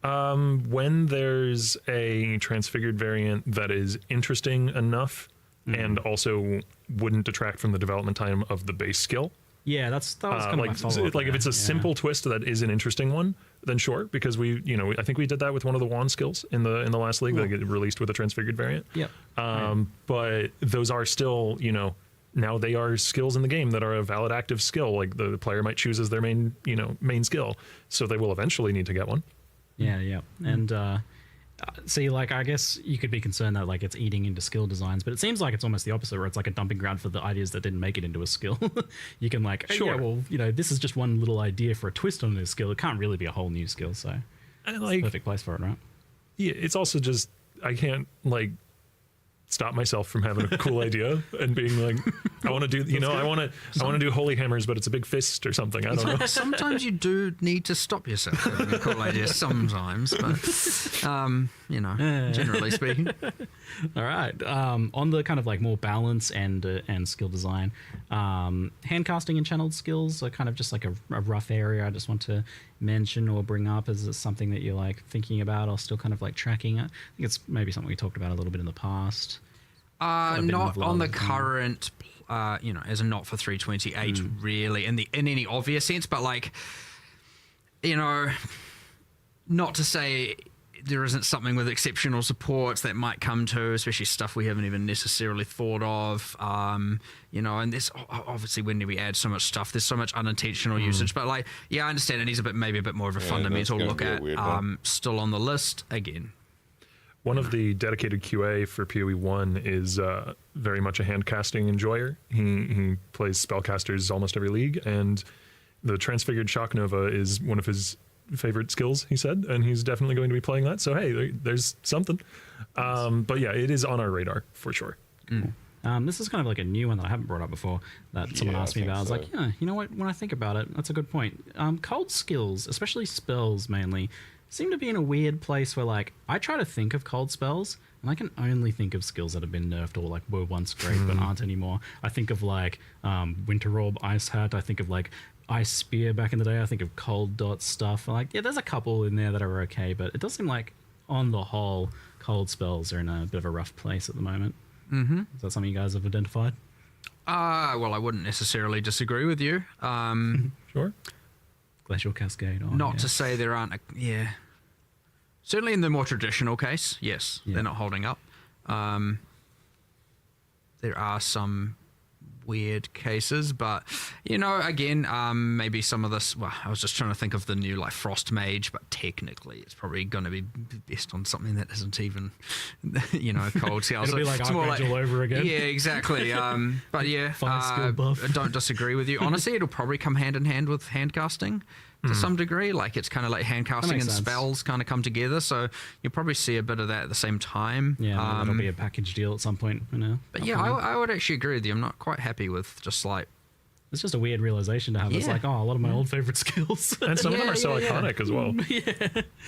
When there's a transfigured variant that is interesting enough and also wouldn't detract from the development time of the base skill. Yeah, that was kind of my Like, follow-up like if there. it's a simple twist that is an interesting one, then sure, because I think we did that with one of the wand skills in the last league that get released with a transfigured variant. Yep. But those are still, now they are skills in the game that are a valid active skill. Like the player might choose as their main skill, so they will eventually need to get one. Yeah. And see, like, I guess you could be concerned that like it's eating into skill designs, but it seems like it's almost the opposite, where it's like a dumping ground for the ideas that didn't make it into a skill. You can like, Sure. yeah, well, this is just one little idea for a twist on a skill. It can't really be a whole new skill, so And it's like, the perfect place for it, right? yeah, it's also just I can't like stop myself from having a cool idea and being like, I want to do, I want to do holy hammers, but it's a big fist or something. I don't know. Sometimes you do need to stop yourself having a cool idea sometimes, but, generally speaking. All right. On the kind of like more balance and skill design, hand casting and channeled skills are kind of just like a rough area I just want to mention or bring up. Is this something that you're like thinking about or still kind of like tracking? I think it's maybe something we talked about a little bit in the past. Not on the current, as a not for 328 really, in any obvious sense, but like, not to say there isn't something with exceptional supports that might come to, especially stuff we haven't even necessarily thought of, and there's obviously when we add so much stuff, there's so much unintentional usage, but like, yeah, I understand it needs maybe a bit more of a fundamental that's look gonna at, be a weird one. still on the list again. One of the dedicated QA for PoE 1 is very much a hand casting enjoyer. He plays spellcasters almost every league, and the Transfigured Shock Nova is one of his favorite skills, he said, and he's definitely going to be playing that. So hey, there's something. But yeah, it is on our radar for sure. This is kind of like a new one that I haven't brought up before that someone Yeah, asked I me think about. I was so. like, yeah, you know what? When I think about it, that's a good point. Cold skills, especially spells mainly, seem to be in a weird place where like I try to think of cold spells and I can only think of skills that have been nerfed or like were once great but aren't anymore. I think of like Winter Orb, Ice Hat. I think of like Ice Spear back in the day. I think of Cold Dot stuff. Like, yeah, there's a couple in there that are okay, but it does seem like on the whole, cold spells are in a bit of a rough place at the moment. Mm-hmm. Is that something you guys have identified? Well, I wouldn't necessarily disagree with you. Sure. Glacial Cascade. Oh, Not yeah. to say there aren't, certainly in the more traditional case, yes, Yeah. they're not holding up. There are some weird cases, but again, maybe some of this. Well, I was just trying to think of the new like Frost Mage, but technically, it's probably going to be based on something that isn't even, cold scales. It'll be like It's more Archangel over again. Yeah, exactly. But yeah, Fire skill buff. I don't disagree with you. Honestly, it'll probably come hand in hand with hand casting to some degree. Like it's kind of like hand casting makes and sense. spells kind of come together. So you'll probably see a bit of that at the same time. Yeah, that'll be a package deal at some point. But yeah, I would actually agree with you. I'm not quite happy with just like, it's just a weird realization to have. It's Yeah. like, oh, a lot of my old favorite skills. And some of them Yeah, are so yeah, yeah. iconic as well.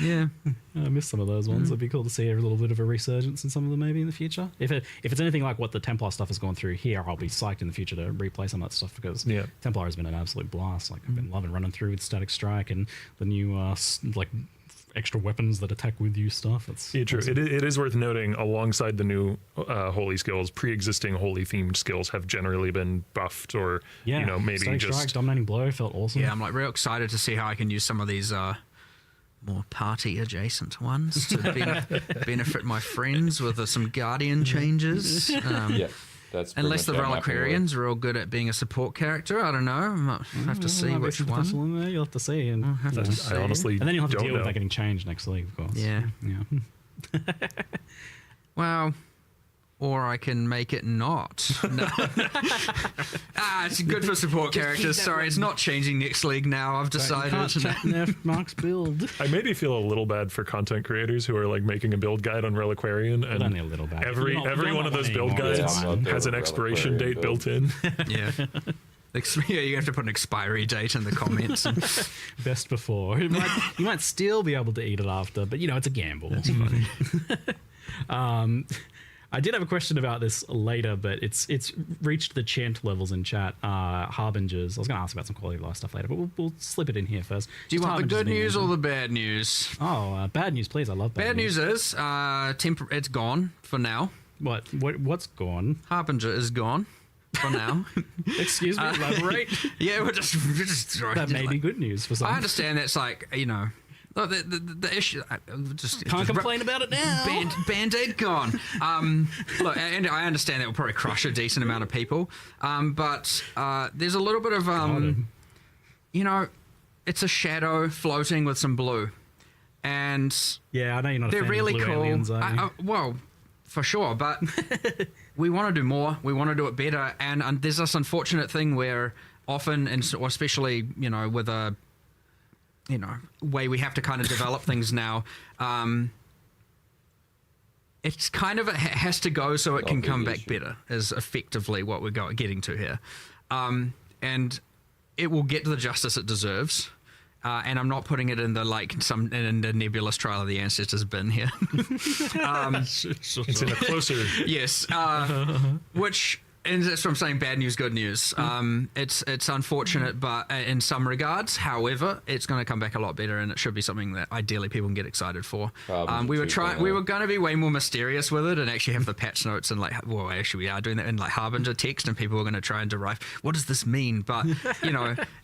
yeah, I miss some of those ones. It'd be cool to see a little bit of a resurgence in some of them maybe in the future. If it's anything like what the Templar stuff has gone through here, I'll be psyched in the future to replay some of that stuff because Yeah. Templar has been an absolute blast. Like I've been loving running through with Static Strike and the new like extra weapons that attack with you stuff. It's Yeah, true. awesome. It is worth noting, alongside the new holy skills, pre-existing holy themed skills have generally been buffed, or maybe Static just Strike, Dominating Blow felt awesome. yeah. I'm like real excited to see how I can use some of these more party adjacent ones to benefit my friends with some Guardian changes. Yeah, that's pretty Unless the much how my thing Reliquarians are all good at being a support character. I don't know. I might have to see Might be which some potential one. in there. You'll have to see. And, have to you know. see. I honestly And then you'll have to don't deal with know. that getting changed next league, of course. Yeah. Yeah. Well, or I can make it not. No. It's good for support characters. Sorry, it's not changing next league now. I've decided. You can't chat nerf Mark's build. I maybe feel a little bad for content creators who are like making a build guide on Reliquarian, and only a little bad. every You're not- every you're one not of those winning build anymore. guides Yeah, I'm not has an doing expiration Reliquarian date built in. Yeah. Yeah, you have to put an expiry date in the comments. Best before. You might still be able to eat it after, but it's a gamble. That's funny. I did have a question about this later, but it's reached the chant levels in chat. Harbingers. I was going to ask about some quality of life stuff later, but we'll slip it in here first. Do you Just want the Harbingers good being news or mentioned. the bad news? Oh, bad news, please. I love bad Bad news is it's gone for now. What's gone? Harbinger is gone for now. Excuse me, elaborate. Yeah, we're just That may be good news for some. I understand that's like, look, the issue. Just Can't complain about it now. Band-Aid gone. Look, and I understand that will probably crush a decent amount of people. But there's a little bit of it's a shadow floating with some blue, and yeah, I know you're not. They're a fan really of blue cool. aliens, are you? Well, for sure, but we want to do more. We want to do it better, and there's this unfortunate thing where often, or especially with a way we have to kind of develop things now. It's kind of it has to go so it can come back better. Is effectively what we're getting to here, and it will get the justice it deserves. And I'm not putting it in the in the nebulous trial of the ancestors bin here. It's in a closer. Yes, which. And that's what I'm saying, bad news, good news. It's unfortunate, but in some regards, however, it's going to come back a lot better, and it should be something that ideally people can get excited for. We were going to be way more mysterious with it, and actually have the patch notes and actually we are doing that in Harbinger text, and people are going to try and derive what does this mean. But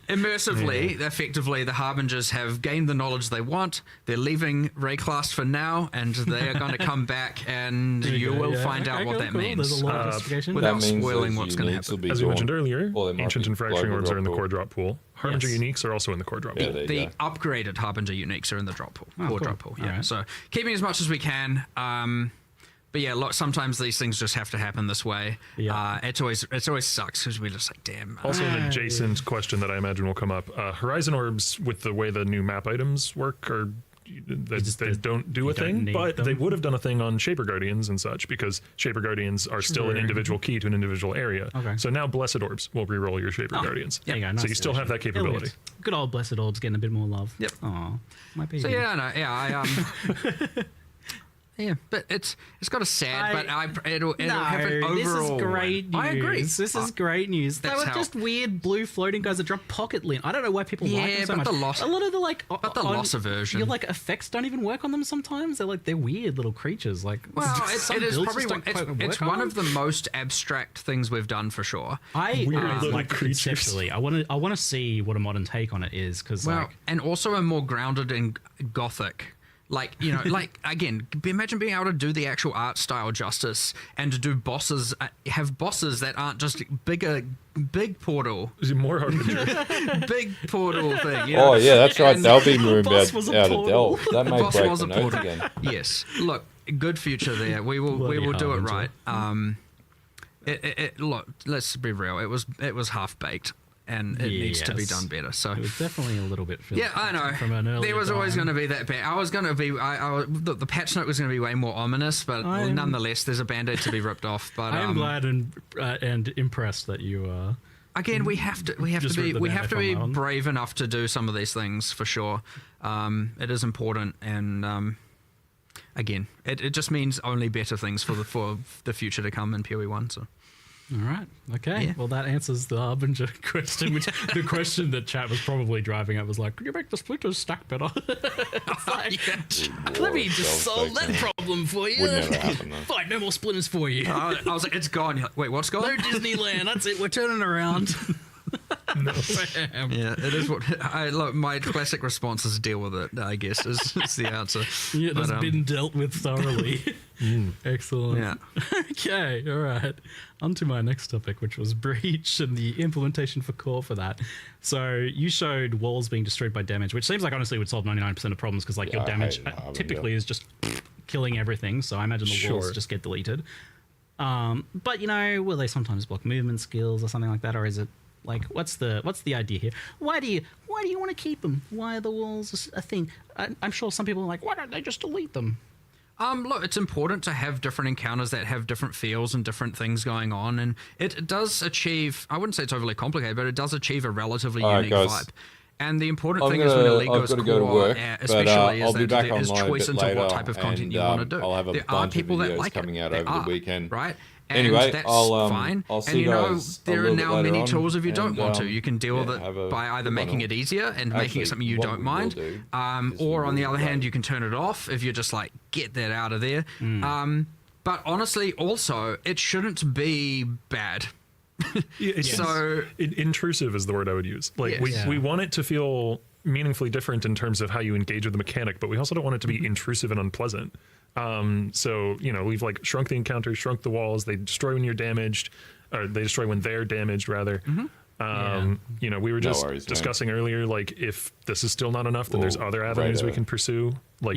immersively, effectively, the Harbingers have gained the knowledge they want. They're leaving Rayclast for now, and they are going to come back, and you will find out what that means. There's a lot of justification. Without That means spoiling those what's going to uniques will happen. be As we gone, mentioned earlier, or they might Ancient be and Fracturing global Orbs are in the drop core drop pool. Harbinger Yes. Uniques are also in the core drop pool. there you The go. upgraded Harbinger Uniques are in the drop pool, core cool. drop pool. Yeah, Alright. so keeping as much as we can. But yeah, look, sometimes these things just have to happen this way. Yeah. It's always sucks because we're just like, damn. Also, an adjacent question that I imagine will come up: Horizon Orbs, with the way the new map items work, are they don't do a thing, need but them. they would have done a thing on Shaper Guardians and such, because Shaper Guardians are still an individual key to an individual area. Okay. So now Blessed Orbs will reroll your Shaper Guardians. There you go. So nice you still have that addition. capability. Brilliant. Good old Blessed Orbs getting a bit more love. Yep. Aw, my baby. So yeah, no, yeah, I yeah, but it's got a sad, but it'll have an overall. This is great news. I agree. This is great news. They That's were how- just weird blue floating guys that drop pocket lint. I don't know why people like them so but much. the loss- a lot of the but the loss aversion. Your effects don't even work on them sometimes. They're weird little creatures. Well, some it is builds probably just don't quite it's work one on of the most abstract things we've done for sure. I Weird little like creatures. conceptually. I want to see what a modern take on it is because And also a more grounded in gothic. Again, imagine being able to do the actual art style justice and to do bosses, have bosses that aren't just big portal, Is it more Harbinger? big portal thing. Oh yeah, that's right. And They'll be moving boss out was of a portal. Delft. That may boss break was the a notes portal. again. Yes, look, good future there. We will do it right. Look, let's be real. It was half baked, and it needs to be Yes. done better. So it was definitely a little bit. yeah, I know. From an earlier there was always time. going to be that bad. I was going to be. The patch note was going to be way more ominous, but nonetheless, there's a band-aid to be ripped off. But I am glad and impressed that you are. again, we have to Just rip the be Band-Aid from that one. brave enough to do some of these things for sure. It is important, and again, it just means only better things for the future to come in PoE1. So. All right. Okay. Yeah. Well, that answers the Harbinger question, which the question that chat was probably driving at was like, could you make the splinters stack better? It's like, let me just solve that problem for you. Would never happen, though. Fine, no more splinters for you. I was like, it's gone. You're like, wait, what's No gone? Disneyland. That's it. We're turning around. Bam. Yeah, it is what. Look, my classic response is deal with it. I guess is the answer. Yeah, But, that's been dealt with thoroughly. Excellent. Yeah. Okay, all right. On to my next topic, which was Breach and the implementation for core for that. So you showed walls being destroyed by damage, which seems like honestly would solve 99% of problems because your I damage hate Harbinger. typically is just killing everything. So I imagine the walls Sure. just get deleted. But will they sometimes block movement skills or something like that, or is it like what's the idea here? Why do you want to keep them? Why are the walls a thing? I'm sure some people are like, why don't they just delete them? Look, it's important to have different encounters that have different feels and different things going on, and it does achieve. I wouldn't say it's overly complicated, but it does achieve a relatively All right, unique guys. vibe. And the important I've thing is when a league I've goes got to core, go to work, especially but is I'll be that back there is online a choice bit into later, what type of content and you want to do. I'll have a there are bunch of people that videos like coming it. out There over the are, weekend. right? And Anyway, that's I'll fine. see and you guys a there are little now bit later many on, tools if you don't and, want to. You can deal with have it a by either good making one. it easier and making Actually, it something you what don't we mind, will do is or on we the will other hand, go- you can turn it off if you're just like get that out of there. But honestly, also, it shouldn't be bad. Intrusive is the word I would use. Like Yes. we want it to feel meaningfully different in terms of how you engage with the mechanic, but we also don't want it to be intrusive and unpleasant. So, you know, we've like shrunk the encounters, shrunk the walls. They destroy when you're damaged, or they destroy when they're damaged, rather. You know, we were just discussing earlier, like, if this is still not enough, then there's other avenues we can pursue, like